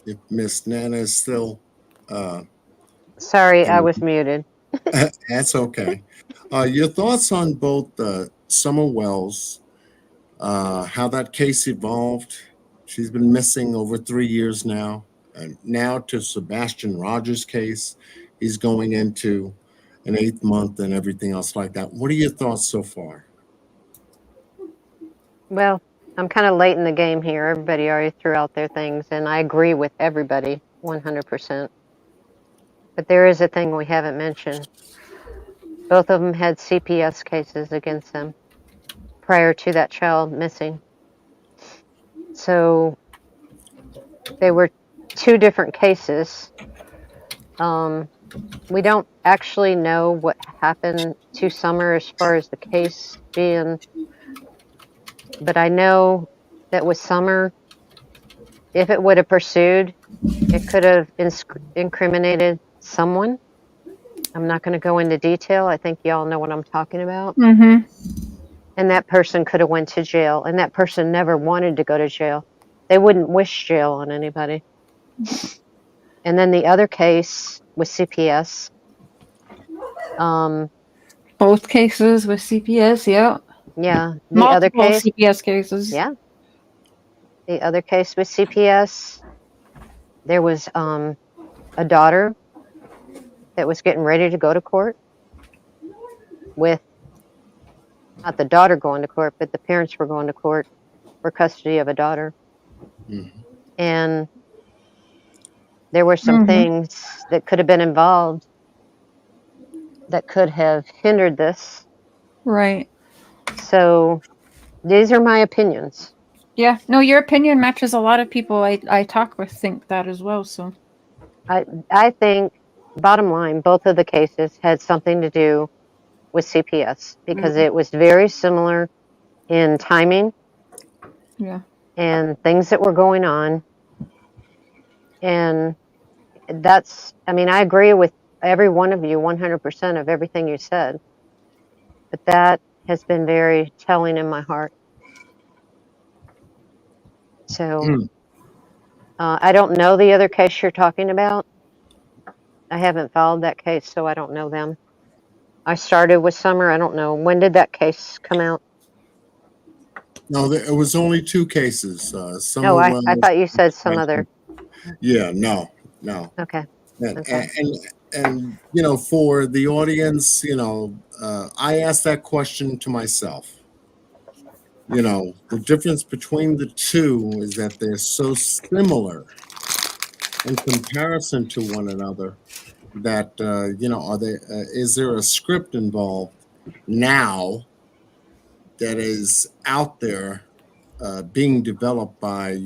If Miss Nana is still Sorry, I was muted. That's okay. Your thoughts on both Summer Wells, how that case evolved. She's been missing over 3 years now. And now to Sebastian Rogers' case. He's going into an 8th month and everything else like that. What are your thoughts so far? Well, I'm kind of late in the game here. Everybody already threw out their things, and I agree with everybody 100%. But there is a thing we haven't mentioned. Both of them had CPS cases against them prior to that child missing. So they were 2 different cases. We don't actually know what happened to Summer as far as the case being, but I know that with Summer, if it would have pursued, it could have incriminated someone. I'm not going to go into detail. I think y'all know what I'm talking about. And that person could have went to jail, and that person never wanted to go to jail. They wouldn't wish jail on anybody. And then the other case with CPS. Both cases with CPS, yeah. Yeah. The Multiple other case, CPS cases. yeah. The other case with CPS, there was a daughter that was getting ready to go to court with, not the daughter going to court, but the parents were going to court for custody of a daughter. And there were some things that could have been involved that could have hindered this. Right. So these are my opinions. Yeah. No, your opinion matches a lot of people I talk with think that as well. So I think, bottom line, both of the cases had something to do with CPS because it was very similar in timing. Yeah. And things that were going on. And I agree with every one of you 100% of everything you said. But that has been very telling in my heart. So I don't know the other case you're talking about. I haven't followed that case, so I don't know them. I started with Summer. I don't know. When did that case come out? No, it was only 2 cases. No, I thought you said some other. Yeah, no. Okay. And for the audience, I asked that question to myself. The difference between the 2 is that they're so similar in comparison to one another that, is there a script involved now that is out there being developed by,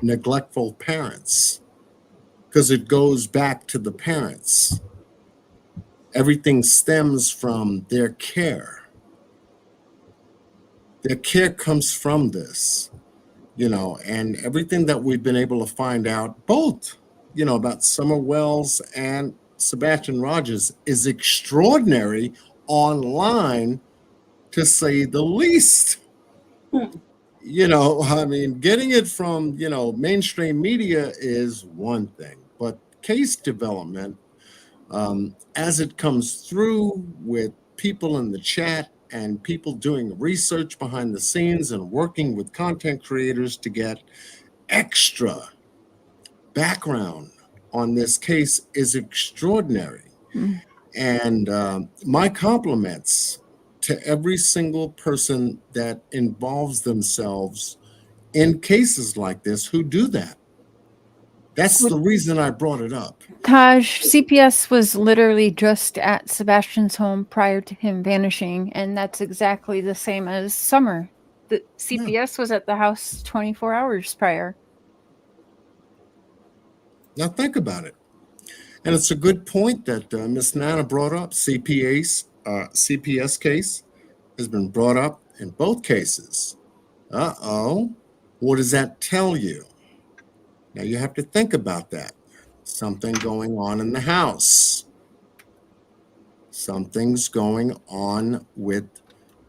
neglectful parents, because it goes back to the parents. Everything stems from their care. Their care comes from this, and everything that we've been able to find out, both, about Summer Wells and Sebastian Rogers, is extraordinary online, to say the least. I mean, getting it from, mainstream media is one thing, but case development, as it comes through with people in the chat and people doing research behind the scenes and working with content creators to get extra background on this case, is extraordinary. And my compliments to every single person that involves themselves in cases like this who do that. That's the reason I brought it up. Taj, CPS was literally just at Sebastian's home prior to him vanishing, and that's exactly the same as Summer. The CPS was at the house 24 hours prior. Now think about it. And it's a good point that Miss Nana brought up. CPS case has been brought up in both cases. What does that tell you? Now you have to think about that. Something going on in the house. Something's going on with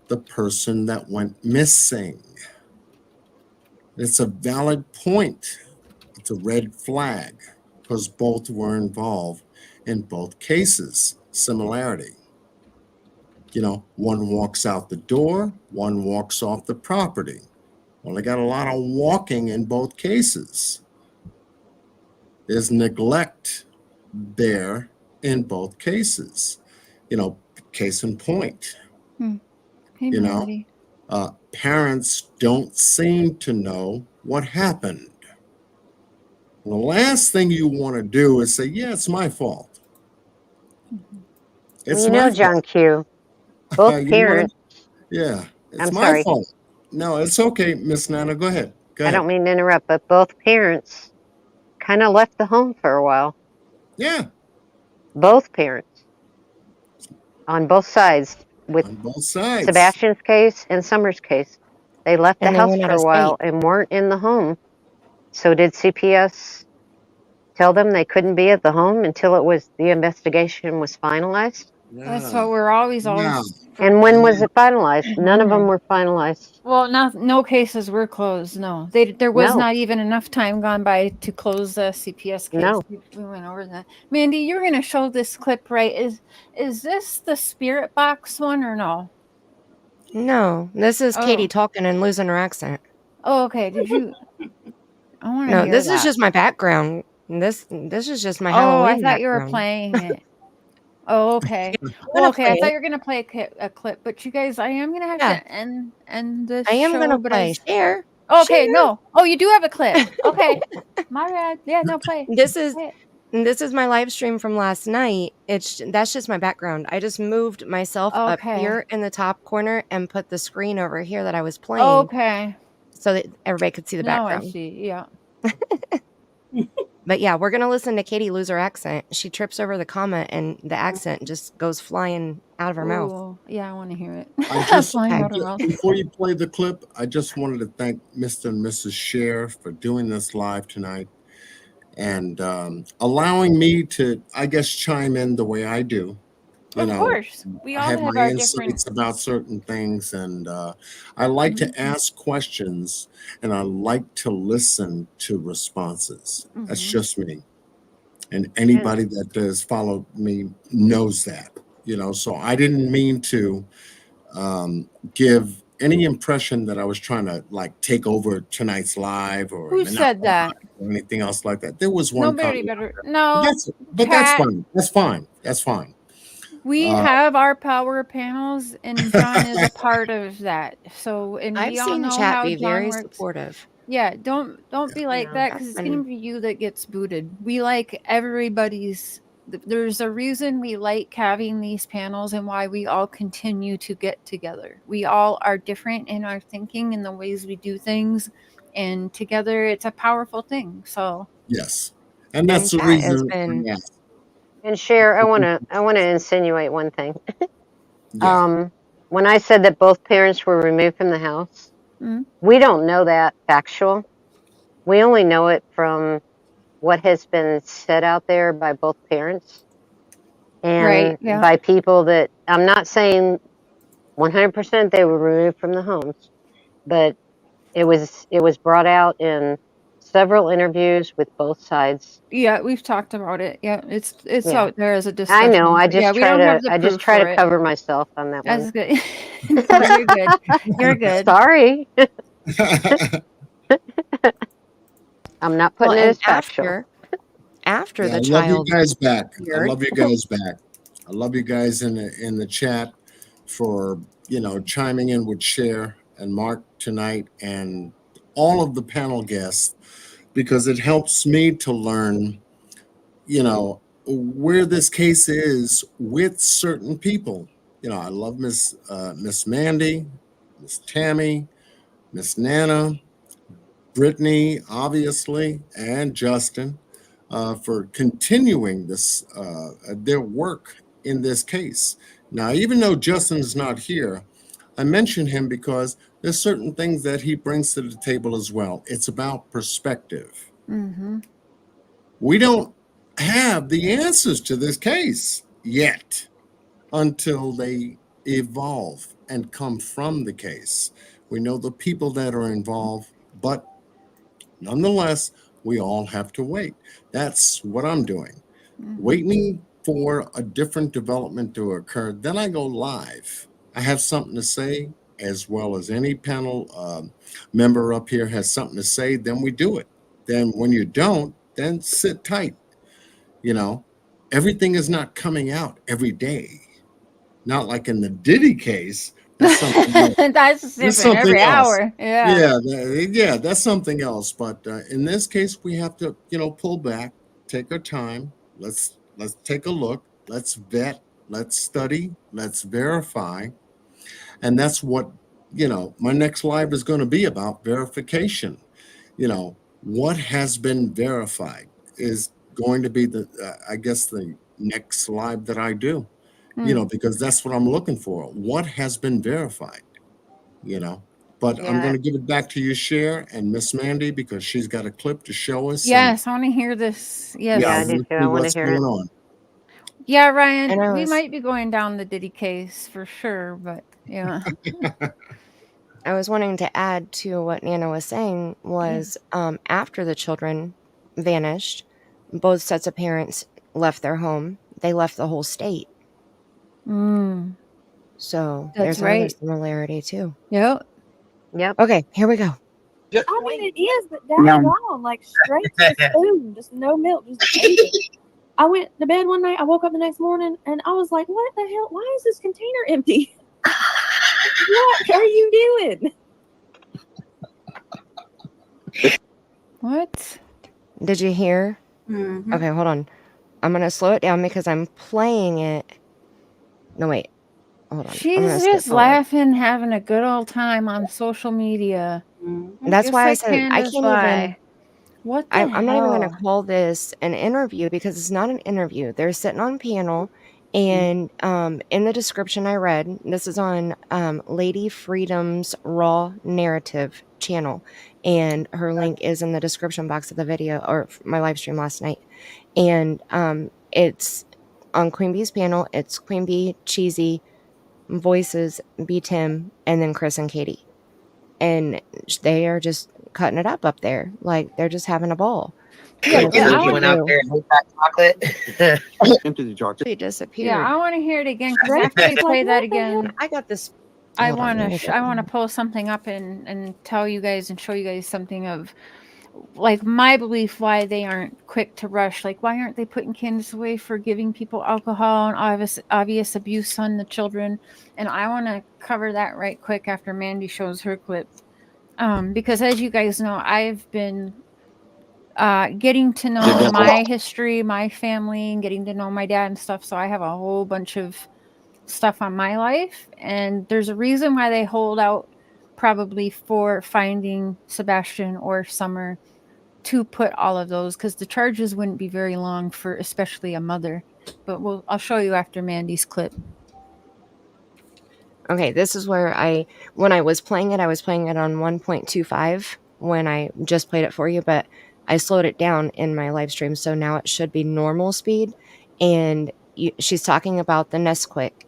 the person that went missing. It's a valid point. It's a red flag, because both were involved in both cases. Similarity. One walks out the door, one walks off the property. Well, they got a lot of walking in both cases. There's neglect there in both cases. Case in point. Hey, Parents don't seem to know what happened. The last thing you want to do is say, yeah, it's my fault. It's my fault. John Q, both parents. Yeah, it's I'm my sorry. fault. No, it's okay, Miss Nana. Go ahead. I don't mean to interrupt, but both parents kind of left the home for a while. Yeah. Both parents. On both sides. With On both sides. Sebastian's case and Summer's case. They left the And they house went for out a of while and weren't in the home. So did CPS tell them they couldn't be at the home until the investigation was finalized? That's what we're always. And when was it finalized? None of them were finalized. Well, no cases were closed. No, there was not even enough time gone by to close the CPS case. No. We went over that. Mandy, you're going to show this clip, right? Is this the spirit box one or no? No, this is Katie talking and losing her accent. Oh, okay. Did you? I want to No, hear this that. is just my background. This is just my Oh, Halloween I thought you were background. playing it. Oh, okay. Well, okay. I thought you were gonna play a clip, but you guys, I am gonna have to end this I am show. gonna But play. Share. Okay, Share. no. Oh, you do have a clip. Okay, my bad. Yeah, no, play. This is Play this is my live stream from last night. That's just my background. I just moved myself up here in the top corner and put the screen over here that I was playing. Okay. So that everybody could see the background. Now I see. Yeah. But yeah, we're gonna listen to Katie lose her accent. She trips over the comma and the accent just goes flying out of her mouth. Yeah, I want to hear it. Before you play the clip, I just wanted to thank Mr. and Mrs. Cher for doing this live tonight and allowing me to, I guess, chime in the way I do. Of course, we all I have have my our insights different. about certain things, and I like to ask questions, and I like to listen to responses. That's just me, and anybody that has followed me knows that. So I didn't mean to give any impression that I was trying to take over tonight's live or Who said that? or anything else like that. There was one Nobody comment. better. No. But that's fine. That's fine. That's fine. We have our power panels, and John is a part of that. So, and I've we all seen know chat how be John very works. supportive. Yeah, don't be like that, because it's gonna be you that gets booted. We like everybody's. There's a reason we like having these panels and why we all continue to get together. We all are different in our thinking and the ways we do things, and together it's a powerful thing. So Yes, and that's the that has reason. been Yeah. And Cher, I wanna insinuate one thing. Yeah. When I said that both parents were removed from the house, mm, we don't know that factual. We only know it from what has been said out there by both parents right, and yeah, by people that I'm not saying 100% they were removed from the homes, but it was brought out in several interviews with both sides. yeah, we've talked about it. Yeah, it's Yeah, out there as a I know. discussion. But yeah, we don't have the I just proof try for to it. cover myself on that one. That's good. No, you're good. You're good. Sorry, I'm not well, putting it and as factual. after Yeah, I the love you child guys back. I appeared, love you guys back. I love you guys in the chat for chiming in with Cher and Mark tonight and all of the panel guests because it helps me to learn where this case is with certain people. I love Miss Mandy, Miss Tammy, Miss Nana, Brittany, obviously, and Justin for continuing their work in this case. Now, even though Justin's not here, I mention him because there's certain things that he brings to the table as well. It's about perspective. Mm-hmm. We don't have the answers to this case yet until they evolve and come from the case. We know the people that are involved, but nonetheless, we all have to wait. That's what I'm doing. Mm-hmm. Waiting for a different development to occur. Then I go live. I have something to say, as well as any panel member up here has something to say, then we do it. Then when you don't, then sit tight. Everything is not coming out every day. Not like in the Diddy case. That's something else. That's That's different something every else. hour. Yeah. Yeah, that's something else. But in this case, we have to, pull back, take our time. Let's take a look. Let's vet. Let's study. Let's verify. And that's what my next live is going to be about: verification. What has been verified is going to be I guess the next live that I do. Because that's what I'm looking for. What has been verified? But I'm going Yeah, to give it back to you, Cher, and Miss Mandy, because she's got a clip to show us. Yes, I want to hear this. Yes. yeah, I And do we'll too. see I want to what's hear going it. on. Yeah, and Ryan, I we was might be going down the Diddy case for sure, but yeah. wanting to add to what Nana was saying was after the children vanished, both sets of parents left their home. They left the whole state. Mm, So that's there's another right. similarity too. Yep. Yep. Okay, here we go. I mean, it is, but daggone, like straight to the spoon, just no milk, just ate it. I went to bed one night. I woke up the next morning, and I was like, "What the hell? Why is this container empty? What are you doing?" What? Did you hear? Mhm. Okay, hold on. I'm going to slow it down because I'm playing it. No, wait. Hold on. I'm She's gonna skip just forward. laughing, having a good old time on social media. Mhm. That's Just why I like said I Candace can't even. Lie. What the I'm not even going to hell? call this an interview because it's not an interview. They're sitting on panel, and in the description I read, this is on Lady Freedom's Raw Narrative channel, and her link is in the description box of the video or my live stream last night, and it's on Queen Bee's panel. It's Queen Bee, Cheesy, Voices, B Tim, and then Chris and Katie, and they are just cutting it up there. Like they're just having a ball. Yeah, And but I so want went out there and ate that chocolate. Empty the jar. she disappeared. yeah, I want to hear it again because Straight after they just play like, that what the hell? again, I got this. I Hold on, want let me to get I want to them. pull something up and tell you guys and show you guys something of like my belief why they aren't quick to rush. Like why aren't they putting Candace away for giving people alcohol and obvious abuse on the children? And I want to cover that right quick after Mandy shows her clip. Because as you guys know, I've been getting to know my history, my family, and getting to know my dad and stuff. So I have a whole bunch of stuff on my life, and there's a reason why they hold out probably for finding Sebastian or Summer to put all of those, because the charges wouldn't be very long for especially a mother. But I'll show you after Mandy's clip. Okay, this is where when I was playing it on 1.25 when I just played it for you, but I slowed it down in my live stream, so now it should be normal speed. And she's talking about the Nesquik.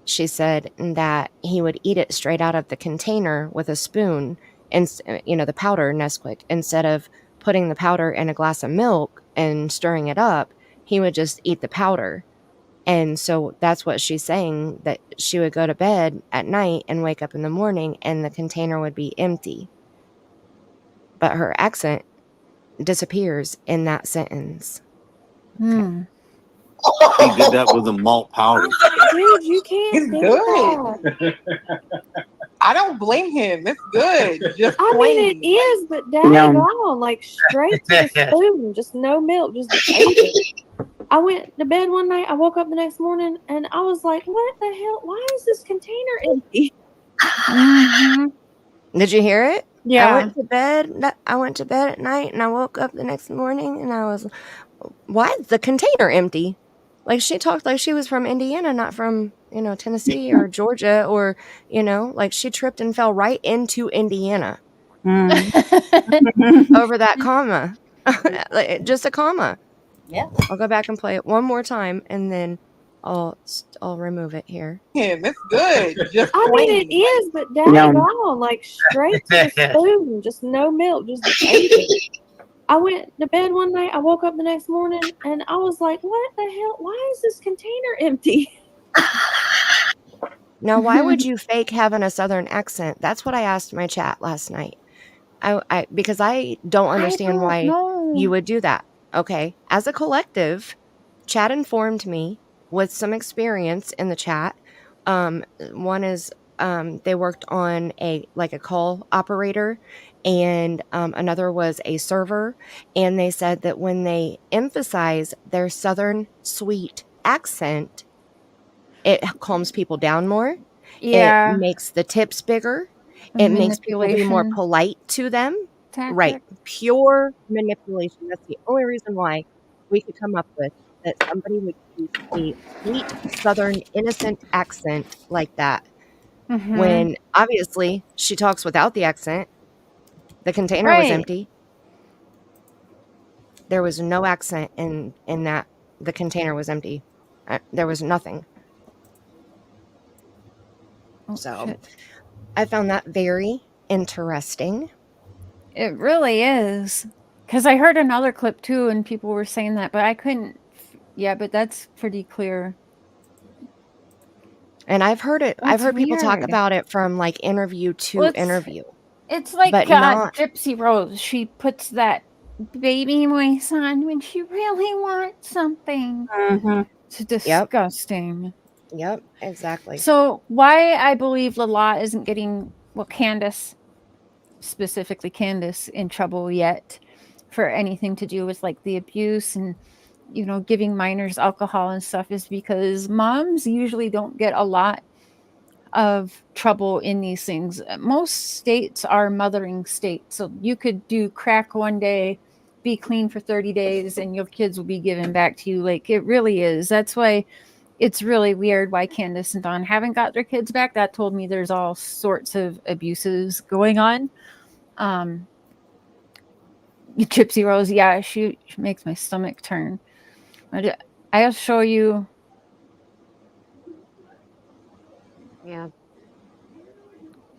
She said that he would eat it straight out of the container with a spoon, and the powder Nesquik, instead of putting the powder in a glass of milk and stirring it up, he would just eat the powder. And so that's what she's saying, that she would go to bed at night and wake up in the morning and the container would be empty. But her accent disappears in that sentence. Hmm. He did that with the malt powder. Dude, you can't do that. I don't blame him. It's good. Just I plain. mean, it is, but daggone, like straight to the spoon, just no milk, just ate it. I went to bed one night. I woke up the next morning, and I was like, "What the hell? Why is this container empty?" Did you hear it? Yeah. I went to bed at night, and I woke up the next morning, and I was, why is the container empty? Like, she talked like she was from Indiana, not from, Tennessee or Georgia, or, like she tripped and fell right into Indiana over that comma. Like, just a comma. Yeah. I'll go back and play it one more time, and then I'll remove it here. Him. It's good. Just I mean, plain. it is, but daggone, like straight to the spoon, just no milk, just ate it. I went to bed one night. I woke up the next morning, and I was like, "What the hell? Why is this container empty?" Now, why would you fake having a Southern accent? That's what I asked my chat last night. Because I don't understand why you would do that. Okay. As a collective, chat informed me with some experience in the chat. One is they worked on a call operator, and another was a server. And they said that when they emphasize their Southern sweet accent, it calms people down more. Yeah. It makes the tips bigger. It makes people be more polite to them. Tactic. Right. Pure manipulation. That's the only reason why we could come up with that somebody would use a sweet Southern innocent accent like that. When obviously she talks without the accent. The container was empty. There was no accent in that. The container was empty. There was nothing. So I found that very interesting. It really is. Because I heard another clip too, and people were saying that, but I couldn't. Yeah, but that's pretty clear. And I've heard it. I've heard people talk weird. about it from like interview to interview. It's like but not Gypsy Rose. She puts that baby voice on when she really wants something. It's disgusting. Yep, exactly. So why I believe Lala isn't getting, well, specifically Candace, in trouble yet for anything to do with like the abuse and, giving minors alcohol and stuff, is because moms usually don't get a lot of trouble in these things. Most states are mothering states. So you could do crack one day, be clean for 30 days, and your kids will be given back to you. Like, it really is. That's why it's really weird why Candace and Dawn haven't got their kids back. That told me there's all sorts of abuses going on. Gypsy Rose, yeah, she makes my stomach turn. I'll show you. Yeah.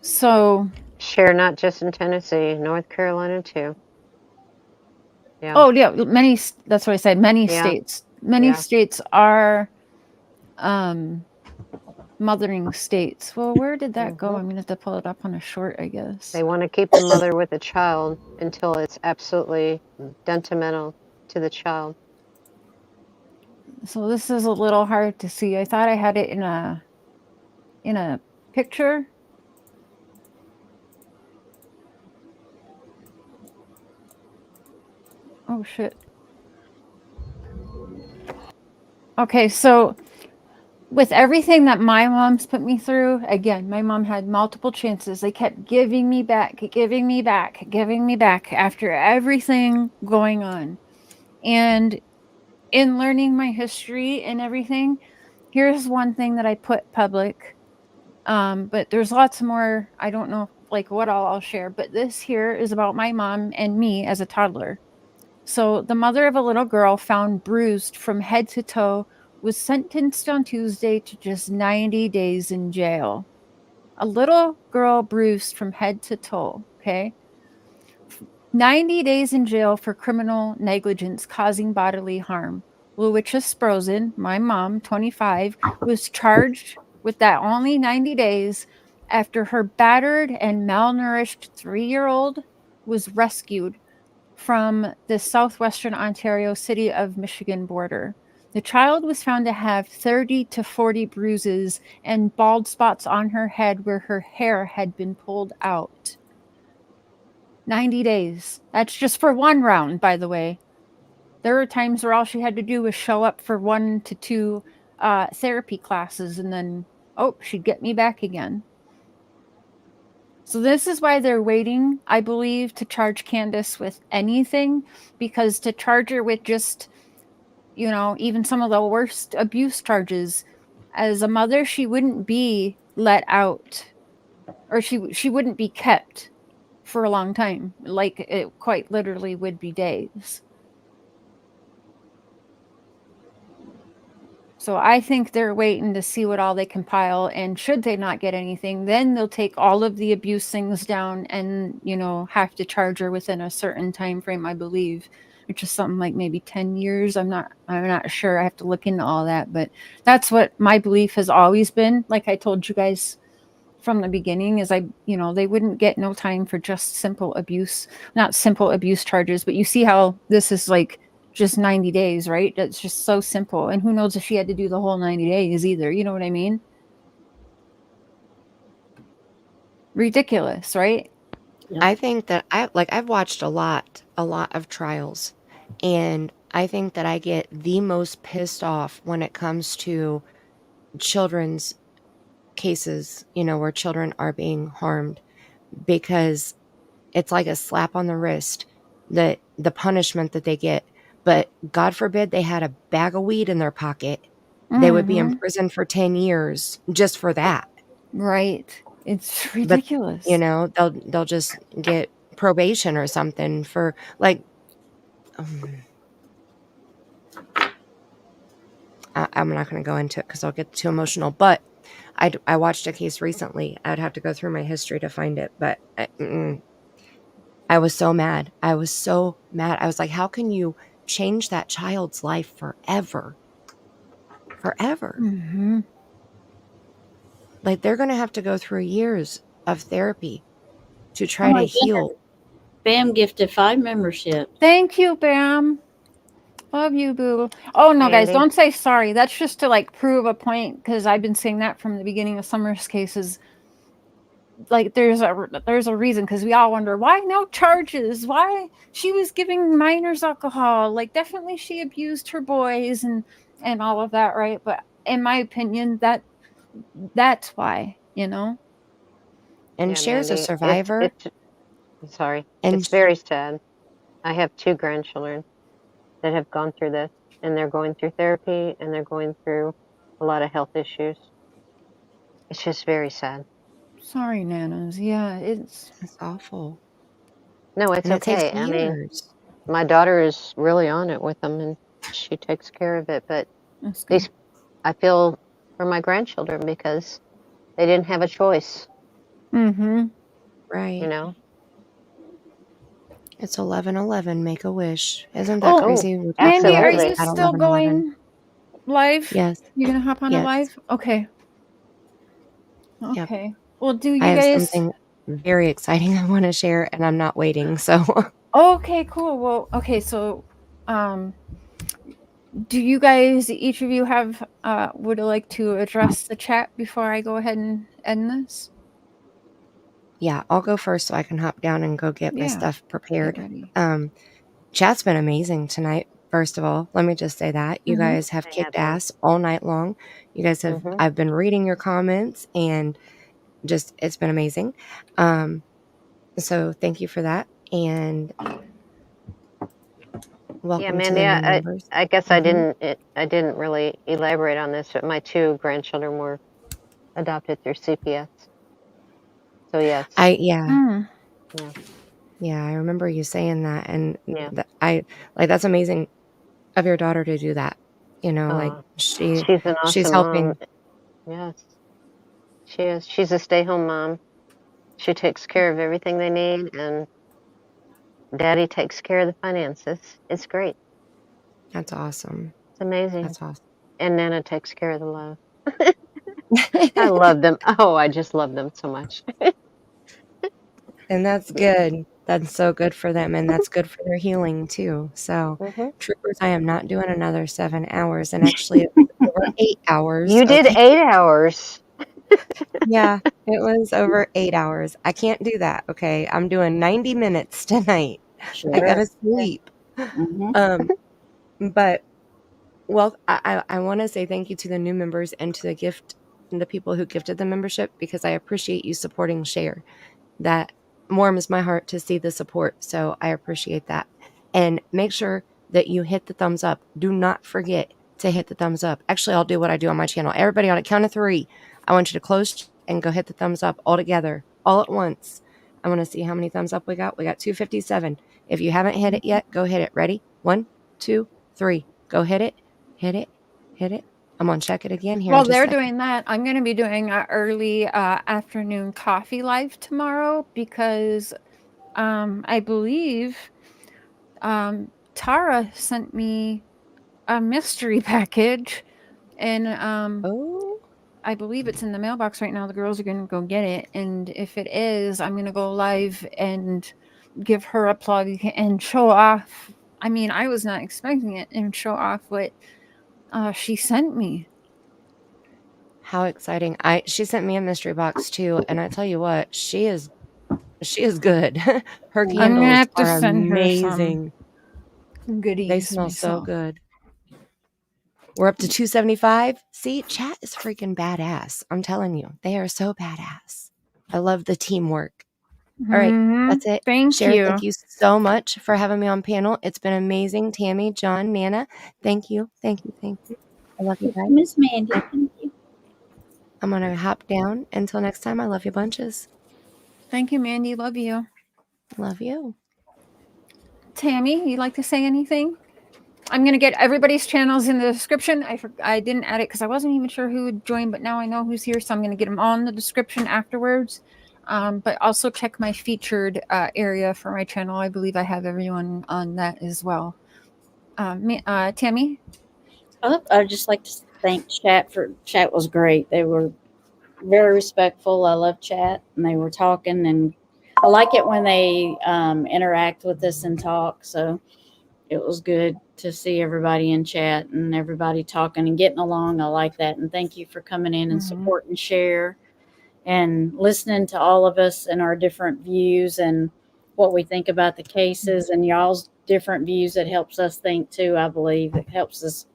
So share not just in Tennessee, North Carolina too. Yeah. Oh yeah, that's what I said. Many states. Many states are mothering states. Well, where did that go? I'm gonna have to pull it up on a short, I guess. They want to keep the mother with the child until it's absolutely detrimental to the child. So this is a little hard to see. I thought I had it in a picture. Oh shit. Okay, so with everything that my mom's put me through, again, my mom had multiple chances. They kept giving me back after everything going on. And in learning my history and everything, here's one thing that I put public. But there's lots more. I don't know like what I'll share, but this here is about my mom and me as a toddler. So the mother of a little girl found bruised from head to toe was sentenced on Tuesday to just 90 days in jail. A little girl bruised from head to toe, okay? 90 days in jail for criminal negligence causing bodily harm. Lucia Sprosen, my mom, 25, was charged with that only 90 days after her battered and malnourished 3-year-old was rescued from the southwestern Ontario city of Michigan border. The child was found to have 30 to 40 bruises and bald spots on her head where her hair had been pulled out. 90 days. That's just for one round, by the way. There were times where all she had to do was show up for 1 to 2 therapy classes, and then, she'd get me back again. So this is why they're waiting, I believe, to charge Candace with anything, because to charge her with just, even some of the worst abuse charges, as a mother, she wouldn't be let out, or she wouldn't be kept for a long time. Like, it quite literally would be days. So I think they're waiting to see what all they compile, and should they not get anything, then they'll take all of the abuse things down and, have to charge her within a certain time frame, I believe, which is something like maybe 10 years. I'm not sure. I have to look into all that, but that's what my belief has always been. Like I told you guys from the beginning, is they wouldn't get no time for just simple abuse, not simple abuse charges, but you see how this is like just 90 days, right? That's just so simple. And who knows if she had to do the whole 90 days either. You know what I mean? Ridiculous, right? I think that I've watched a lot of trials, and I think that I get the most pissed off when it comes to children's cases, where children are being harmed, because it's like a slap on the wrist, the punishment that they get. But God forbid they had a bag of weed in their pocket. They would be in prison for 10 years just for that. Right. It's ridiculous. But, they'll just get probation or something for like. I'm not going to go into it because I'll get too emotional. But I watched a case recently. I'd have to go through my history to find it. But I was so mad. I was like, how can you change that child's life forever? Forever. Mm-hmm. Like, they're going to have to go through years of therapy to try to heal. Bam gifted 5 membership. Thank you, Bam. Love you, boo. Oh, no, guys, don't say sorry. That's just to, prove a point, because I've been saying that from the beginning of Summer's cases. Like, there's a reason, because we all wonder, why no charges? Why? She was giving minors alcohol. Like, definitely she abused her boys and all of that, right? But in my opinion, that's why, And Yeah, Cher's a Mandy, survivor. I'm sorry. And It's very sad. I have 2 grandchildren that have gone through this, and they're going through therapy, and they're going through a lot of health issues. It's just very sad. Sorry, Nanas. Yeah, it's awful. No, it's And it takes okay. I mean, years. my daughter is really on it with them, and she takes care of it. But I feel for my grandchildren because they didn't have a choice. Mm-hmm. Right. It's 11:11. Make a wish. Isn't that crazy? Mandy, are you still going live? Yes. You gonna hop on a Yes. live? Okay. Yep. Okay. Well, do you I have guys? something very exciting I want to share, and I'm not waiting. So. Okay. Cool. Well. Okay. So, do you guys, each of you, have would like to address the chat before I go ahead and end this? Yeah, I'll go first so I can hop down and go get my Yeah, stuff prepared. get ready. Chat's been amazing tonight First of all, let me just say that you guys have I kicked have been. ass all night long. You guys have, I've been reading your comments and just, it's been amazing. So thank you for that. And welcome Yeah, to Mandy, the new members. I guess I didn't really elaborate on this, but my 2 grandchildren were adopted through CPS. So yes. Yeah, Yeah. I remember you saying that. And Yeah. that's amazing of your daughter to do that. You know, like She's an she's awesome helping. mom. Yes. She is. She's a stay-home mom. She takes care of everything they need, and Daddy takes care of the finances. It's great. That's awesome. It's amazing. That's awesome. And Nana takes care of the love. I love them. Oh, I just love them so much. And that's good. That's so good for them, and that's good for their healing too. So, troopers, I am not doing another 7 hours, and actually it was over 8 hours. You did 8 hours. Yeah, it was over 8 hours. I can't do that. Okay, I'm doing 90 minutes tonight. I gotta sleep. But well, I want to say thank you to the new members and to the people who gifted the membership, because I appreciate you supporting Share. That warms my heart to see the support. So I appreciate that. And make sure that you hit the thumbs up. Do not forget to hit the thumbs up. Actually, I'll do what I do on my channel. Everybody, on a count of 3, I want you to close and go hit the thumbs up all together, all at once. I want to see how many thumbs up we got. We got 257. If you haven't hit it yet, go hit it. Ready? 1, 2, 3. Go hit it. Hit it. Hit it. I'm going to check it again here. While they're doing that, I'm going to be doing an early afternoon coffee live tomorrow, because I believe Tara sent me a mystery package, and I believe it's in the mailbox right now. The girls are going to go get it, and if it is, I'm going to go live and give her a plug and show off. I mean, I was not expecting it, and show off what she sent me. How exciting. She sent me a mystery box too, and I tell you what, she is good. Her candles I'm gonna have to are send amazing. her some goodies. They smell so good. We're up to 275. See, chat is freaking badass. I'm telling you, they are so badass. I love the teamwork. All right, that's it. Thank Cher, you. thank you so much for having me on panel. It's been amazing. Tammy, John, Nana, thank you. Thank you. Thank you. I love you guys. Miss Mandy, thank you. I'm going to hop down. Until next time, I love you bunches. Thank you, Mandy. Love you. Love you. Tammy, you like to say anything? I'm going to get everybody's channels in the description. I didn't add it because I wasn't even sure who would join, but now I know who's here, so I'm going to get them all in the description afterwards. But also check my featured area for my channel. I believe I have everyone on that as well. Tammy? I'd just like to thank chat was great. They were very respectful. I love chat, and they were talking, and I like it when they interact with us and talk. So it was good to see everybody in chat and everybody talking and getting along. I like that. And thank you for coming in and supporting Share and listening to all of us and our different views and what we think about the cases and y'all's different views. That helps us think too, I believe. It helps us,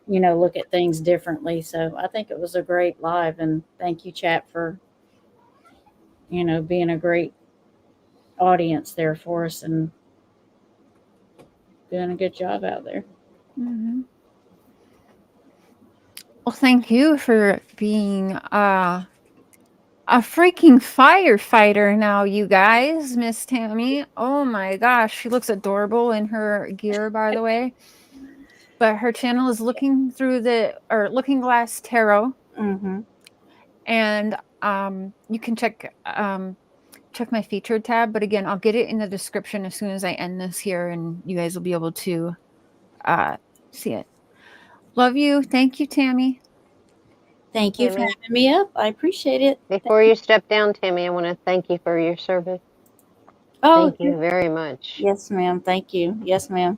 look at things differently. So I think it was a great live, and thank you, chat, for, being a great audience there for us and doing a good job out there. Well, thank you for being a freaking firefighter now, you guys. Miss Tammy. Oh my gosh, she looks adorable in her gear, by the way. But her channel is Looking Glass Tarot. And you can check my featured tab. But again, I'll get it in the description as soon as I end this here, and you guys will be able to see it. Love you. Thank you, Tammy. Thank you for having me up. I appreciate it. Before you step down, Tammy, I want to thank you for your service. Oh, thank you very much. Yes, ma'am. Thank you. Yes, ma'am.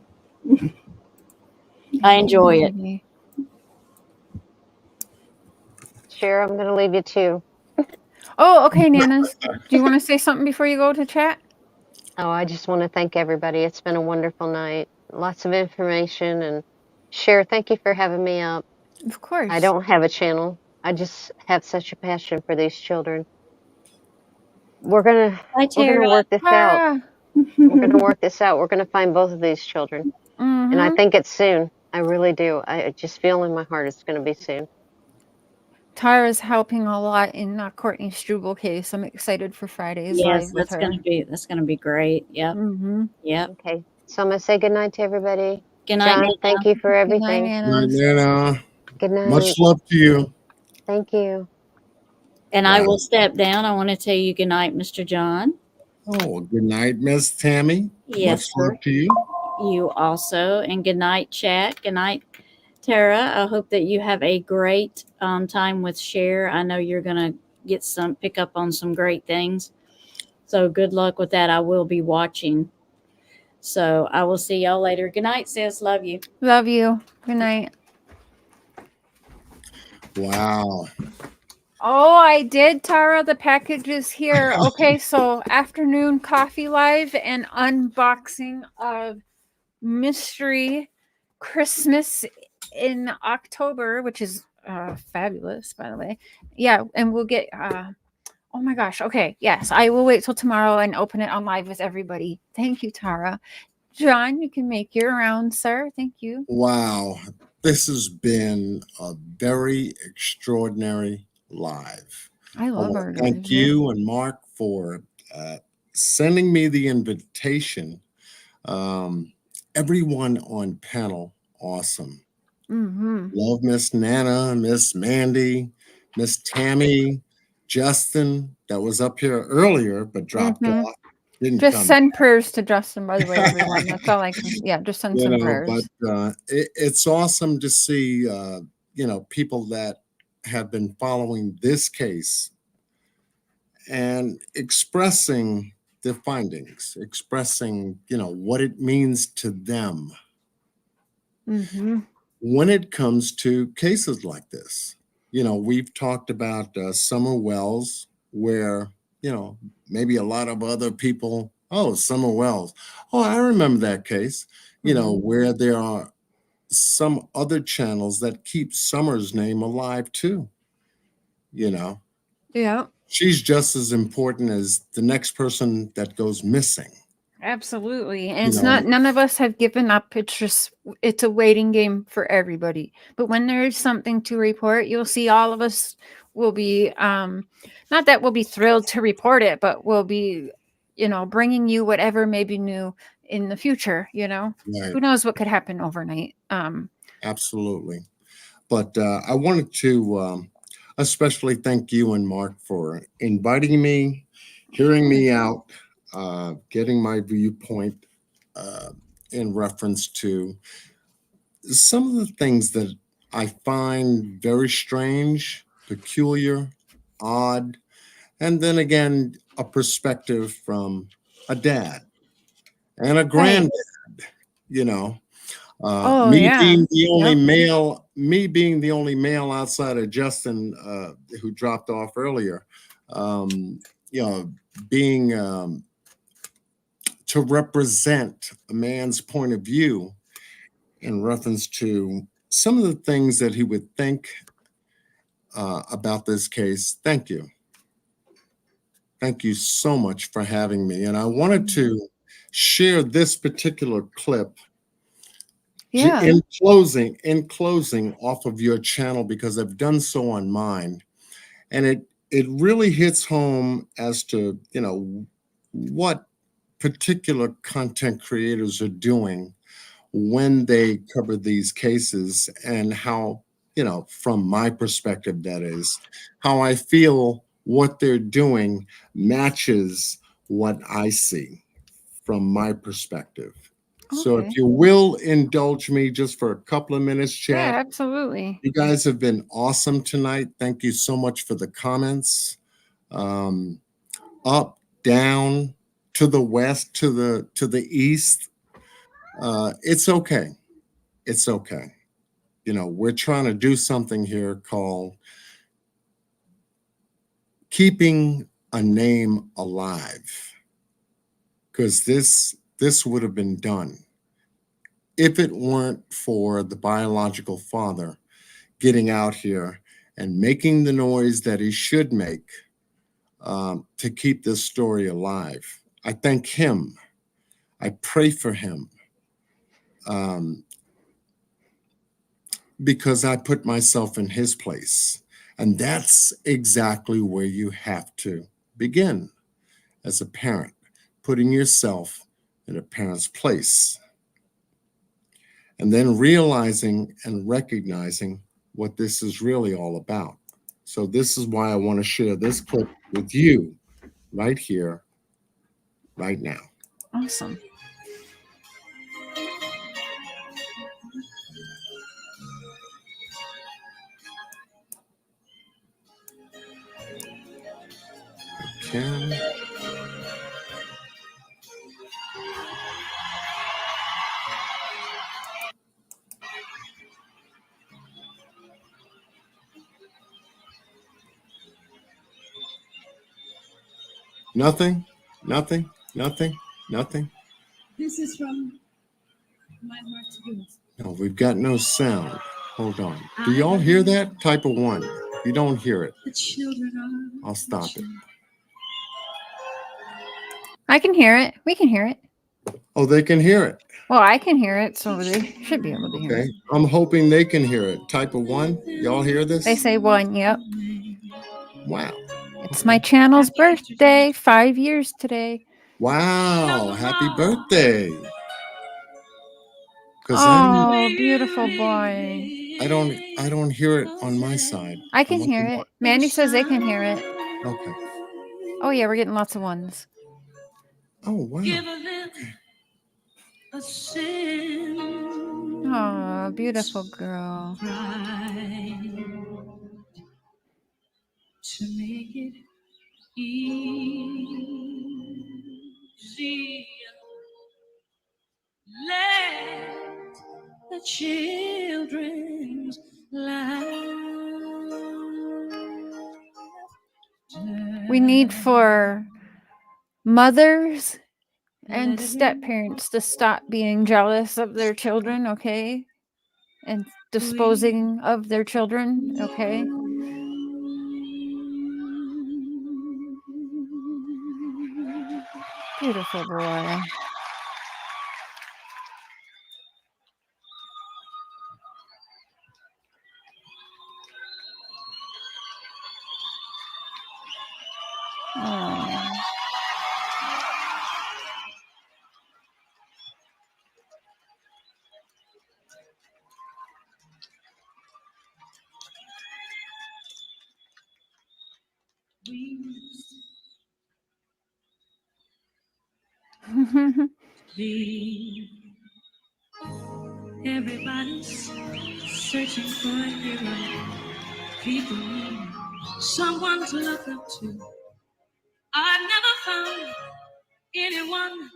I enjoy it. Cher, I'm going to leave you too. Oh, okay, Nanas. Do you want to say something before you go to chat? Oh, I just want to thank everybody. It's been a wonderful night. lots of information. And Cher, thank you for having me up. Of course. I don't have a channel. I just have such a passion for these children. We're gonna Hi, Tara. work this out. Tara. We're gonna work this out. We're gonna find both of these children, and I Mhm. think it's soon. I really do. I just feel in my heart it's gonna be soon. Tara's helping a lot in Courtney Struble case. I'm excited for Friday's Yes, live with her. that's gonna be great. Yep. Mm-hmm. Yep. Okay, so I'm gonna say good night to everybody. Good night, John, Nana. thank you for Good night, everything. Good Nana. night, Nana. Good night. Much love to you. Thank you. And I Wow. will step down. I want to tell you good night, Mr. John. Oh, good night, Miss Tammy. Yes, Much sir. love to you. You also. And good night, chat. Good night, Tara. I hope that you have a great time with Cher. I know you're gonna pick up on some great things. So good luck with that. I will be watching. So I will see y'all later. Good night, sis. Love you. Love you. Good night. Wow. Oh, I did, Tara. The package is here. Okay, so afternoon coffee live and unboxing of mystery Christmas in October, which is fabulous, by the way. Yeah, and we'll get. Oh my gosh. Okay, yes, I will wait till tomorrow and open it on live with everybody. Thank you, Tara. John, you can make your round, sir. Thank you. Wow. This has been a very extraordinary live. I love our Thank lives. you and Mark for sending me the invitation. Everyone on panel, awesome. Mm-hmm. Love Miss Nana, Miss Mandy, Miss Tammy, Justin, that was up here earlier but dropped off. Didn't Just come. send prayers to Justin, by the way, everyone. That's all I can. Yeah, just send some prayers. But it's awesome to see, people that have been following this case and expressing the findings, expressing, what it means to them Mm-hmm. when it comes to cases like this. We've talked about Summer Wells, where, maybe a lot of other people, oh, Summer Wells. Oh, I remember that case, where there are some other channels that keep Summer's name alive too. Yeah. She's just as important as the next person that goes missing. Absolutely. And it's not, none of us have given up. It's a waiting game for everybody. But when there is something to report, you'll see all of us will be, not that we'll be thrilled to report it, but we'll be, bringing you whatever may be new in the future, Right. Who knows what could happen overnight. Absolutely. But I wanted to especially thank you and Mark for inviting me, hearing me out, getting my viewpoint in reference to some of the things that I find very strange, peculiar, odd, and then again, a perspective from a dad and a granddad, Oh, me yeah. being the only Yep. male outside of Justin, who dropped off earlier, being to represent a man's point of view in reference to some of the things that he would think about this case. Thank you. Thank you so much for having me. And I wanted to share this particular clip Yeah. in closing off of your channel, because I've done so on mine. And it really hits home as to, what particular content creators are doing when they cover these cases, and how, from my perspective, that is, how I feel what they're doing matches what I see from my perspective. So Okay. if you will indulge me just for a couple of minutes, chat. Yeah, absolutely. You guys have been awesome tonight. Thank you so much for the comments. Up, down, to the west, to the east. It's okay. It's okay. We're trying to do something here called keeping a name alive, because this would have been done if it weren't for the biological father getting out here and making the noise that he should make to keep this story alive. I thank him. I pray for him because I put myself in his place. And that's exactly where you have to begin as a parent, putting yourself in a parent's place. And then realizing and recognizing what this is really all about. So this is why I want to share this clip with you right here, right now. Awesome. Okay. Nothing, nothing, nothing, nothing. This is from my heart to yours. No, we've got no sound. Hold on. Do y'all hear that? Type of 1. If you don't hear it, The children are. I'll stop it. I can hear it. We can hear it. Oh, they can hear it. Well, I can hear it, so they should be able to hear Okay. it. I'm hoping they can hear it. Type of 1. Y'all hear this? They say 1, yep. Wow. It's my channel's birthday. 5 years today. Wow. Happy birthday. Oh, beautiful boy. I don't hear it on my side. I can hear it. Mandy says they can hear it. Okay. Oh, yeah, we're getting lots of 1s. Oh, wow. Oh, beautiful girl. To make it easy, let the children's We need for mothers and step-parents to stop being jealous of their children, okay? And disposing of their children, okay? Beautiful boy. Oh. Everybody's searching for a hero. People need someone to look up to. I've never found anyone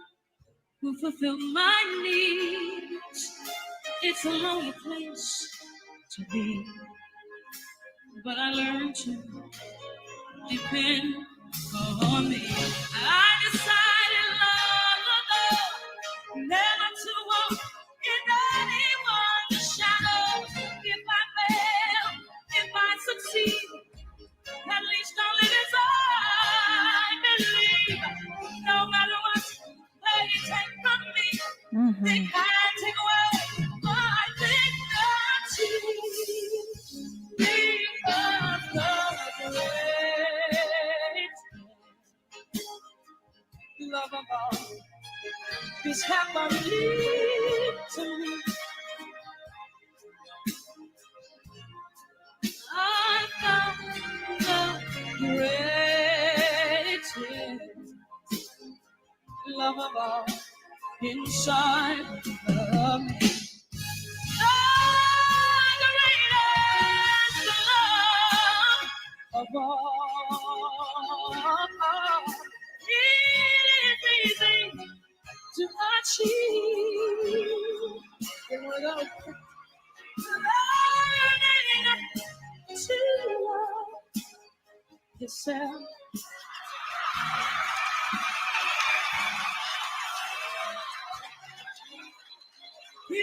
who fulfilled my needs. It's a lonely place to be, but I learned to depend on me. I decided long ago never to walk in anyone's shadow. If I fail, if I succeed, at least I'll live as I believe. No matter what they take from me, they can't take away my dignity. Because the great love of all is happening to me. I found the greatest love of all inside of me. The greatest love of all. It is easy to achieve. Here we go. Learning to love yourself.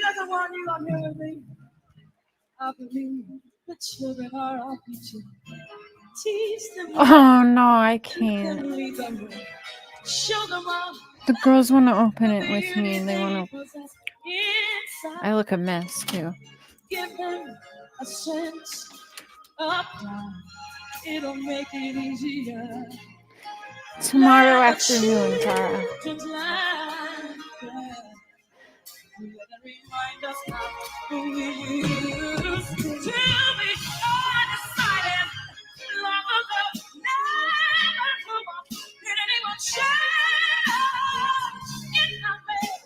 doesn't want you out here with me. I believe the children are our future. Teach them Oh no, I can't. and lead them. Show them all The girls want to open it with me and they want to. possess inside. I look a mess too. Give them a sense of pride. It'll make it easier. Tomorrow afternoon, Tara. Just like that. Remind us how we used to be. Undecided, long ago, never come up. Did anyone share in my bed?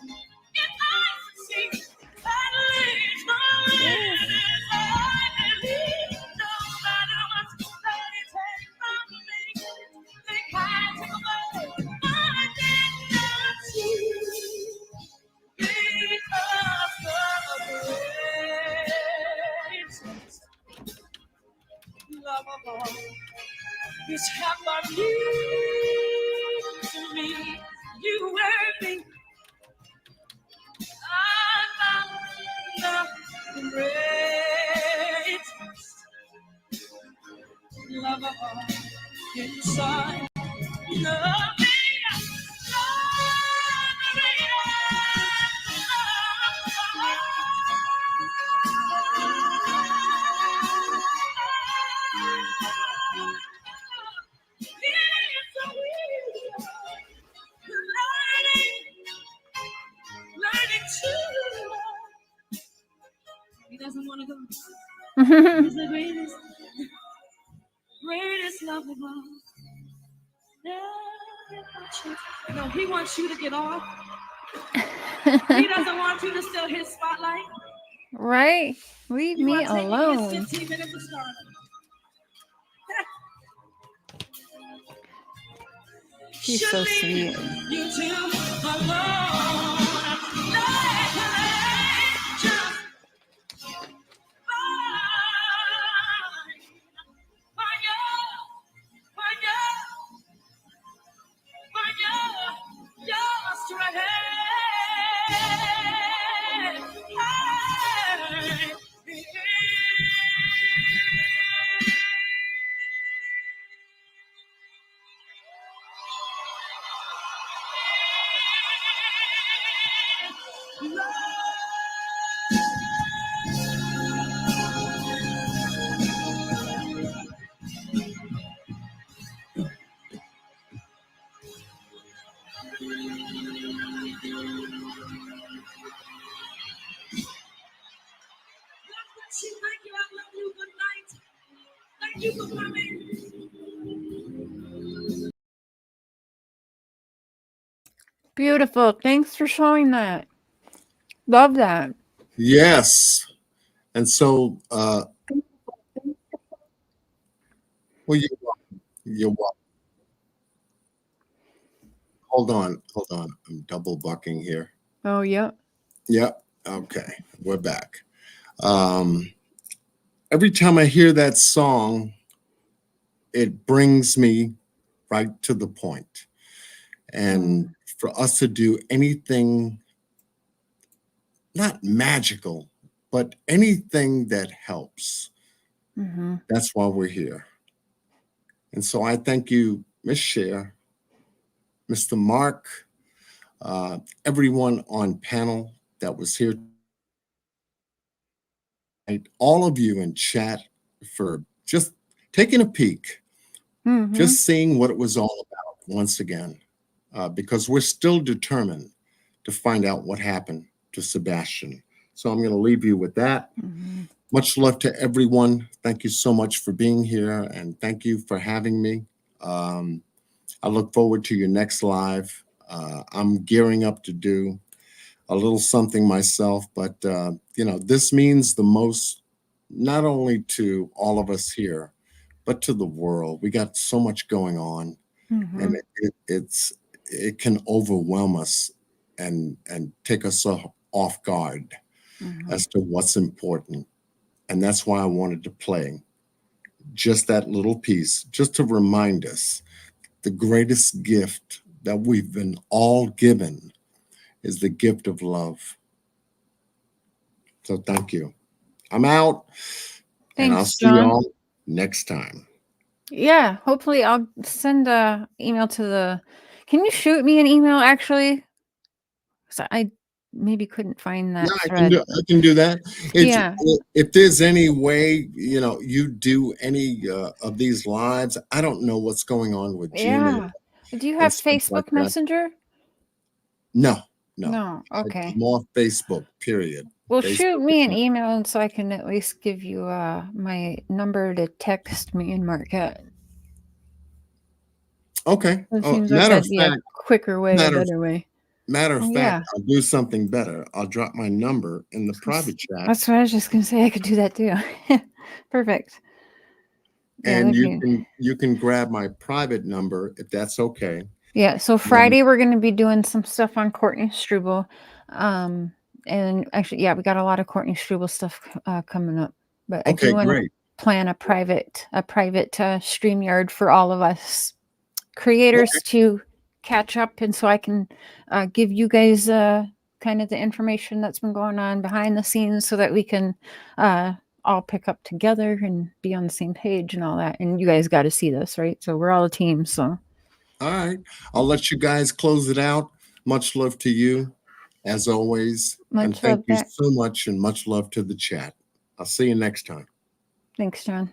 If I see at least the wind is I believe, no matter what they take from me, they can't take away my dignity. Because of greatness, love of all, this happened to me. You were me. I found the greatness, love of all inside of me. Love me. He doesn't want to go. He's the greatest love of all. No, he wants you to get off. He doesn't want you to steal his spotlight. Right? Leave You me are taking alone. his 15 minutes of stardom. She's so sweet. You two alone. Just thank you. I love you. Good night. Thank you for coming. Beautiful. Thanks for showing that. Love that. Yes. And so, well, you're welcome. Hold on. I'm double bucking here. Oh, yeah. Yep. Okay. We're back. Every time I hear that song, it brings me right to the point. And for us to do anything, not magical, but anything that helps, that's why we're here. And so I thank you, Miss Cher, Mr. Mark, everyone on panel that was here, and all of you in chat for just taking a peek, just seeing what it was all about once again, because we're still determined to find out what happened to Sebastian. So I'm going to leave you with that. Much love to everyone. Thank you so much for being here, and thank you for having me. I look forward to your next live. I'm gearing up to do a little something myself, but this means the most, not only to all of us here, but to the world. We got so much going on, and it can overwhelm us and take us off guard as to what's important. And that's why I wanted to play just that little piece, just to remind us the greatest gift that we've been all given is the gift of love. So thank you. I'm out. And I'll Thanks, see John. y'all next time. Yeah, hopefully I'll send a email to the. Can you shoot me an email actually? So I maybe couldn't find that Yeah, thread. I can do that. Yeah. If there's any way, you do any of these lives, I don't know what's going on with Gmail Yeah. Do you and have stuff like Facebook that. Messenger? No. No. Okay. I'm off Facebook, period. Well, Facebook shoot me is an not- email and so I can at least give you my number to text me and Marquette. Okay. It Oh, seems like that'd be a quicker way, a better way. Matter of Oh, fact, yeah. I'll do something better. I'll drop my number in the private chat, That's what I was just gonna say. I could do that too. Perfect. Yeah, and that'd be. you can grab my private number if that's okay. Yeah, so Friday we're going to be doing some stuff on Courtney Struble. And actually, yeah, we got a lot of Courtney Struble stuff coming up. But I Okay, do want to great. plan a private StreamYard for all of us creators to catch up, and so I can give you guys kind of the information that's been going on behind the scenes, so that we can all pick up together and be on the same page and all that. And you guys got to see this, right? So we're all a team. So. All right. I'll let you guys close it out. Much love to you, as always. And Much thank love you back. so much, and much love to the chat. I'll see you next time. Thanks, John.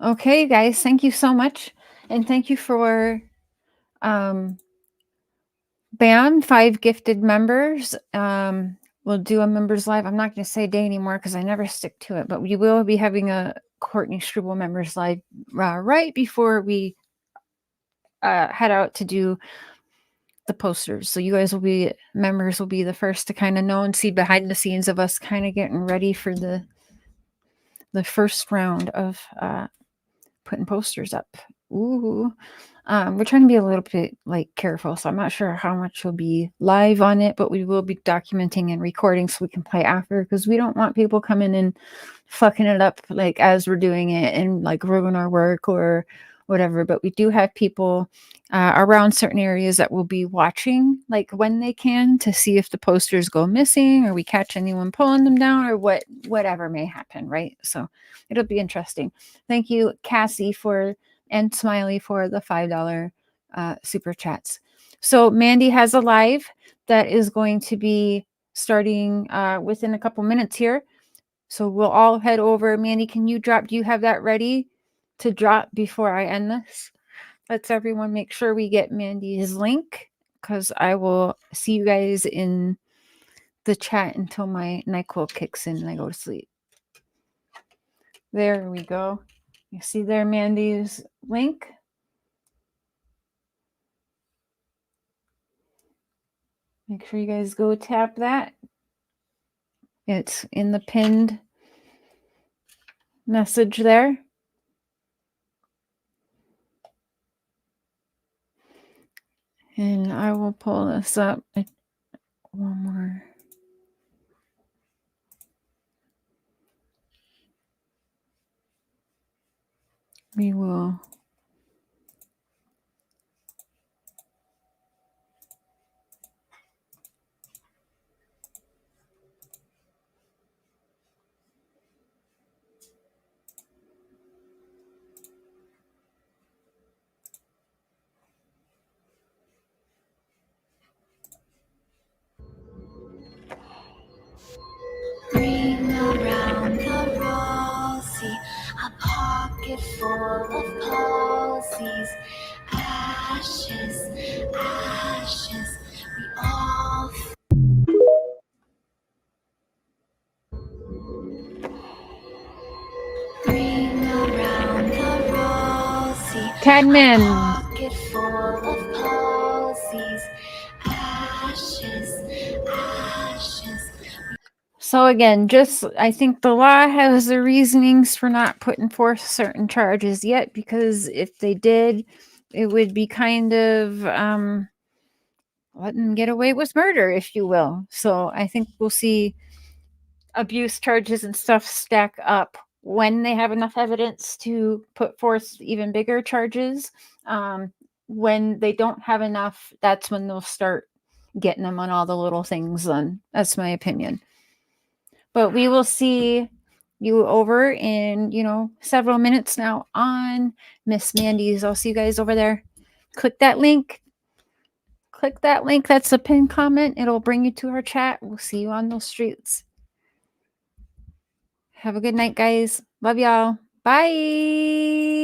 Okay, guys, thank you so much. And thank you for Bam, 5 gifted members. We'll do a members live. I'm not going to say day anymore because I never stick to it, but we will be having a Courtney Struble members live right before we head out to do the posters. So you guys will be, members will be the first to kind of know and see behind the scenes of us kind of getting ready for the first round of putting posters up. Ooh. We're trying to be a little bit careful, so I'm not sure how much will be live on it, but we will be documenting and recording so we can play after, because we don't want people coming and fucking it up as we're doing it and ruin our work or whatever. But we do have people around certain areas that will be watching when they can, to see if the posters go missing or we catch anyone pulling them down or whatever may happen, right? So it'll be interesting. Thank you, Cassie, and Smiley for the $5 super chats. So Mandy has a live that is going to be starting within a couple minutes here. So we'll all head over. Mandy, can you drop? Do you have that ready to drop before I end this? Let's everyone make sure we get Mandy's link, because I will see you guys in the chat until my NyQuil kicks in and I go to sleep. There we go. You see there Mandy's link? Make sure you guys go tap that. It's in the pinned message there. And I will pull this up. One more. We will. Ring around the rosy, a pocket full of posies. Ashes, ashes, we all. Ring around the rosy, Cadman. a pocket full of posies. Ashes, ashes. So again, I think the law has the reasonings for not putting forth certain charges yet, because if they did, it would be kind of letting them get away with murder, if you will. So I think we'll see abuse charges and stuff stack up when they have enough evidence to put forth even bigger charges. When they don't have enough, that's when they'll start getting them on all the little things then. That's my opinion. But we will see you over in, several minutes now on Miss Mandy's. I'll see you guys over there. Click that link. Click that link. That's a pinned comment. It'll bring you to our chat. We'll see you on those streets. Have a good night, guys. Love y'all. Bye.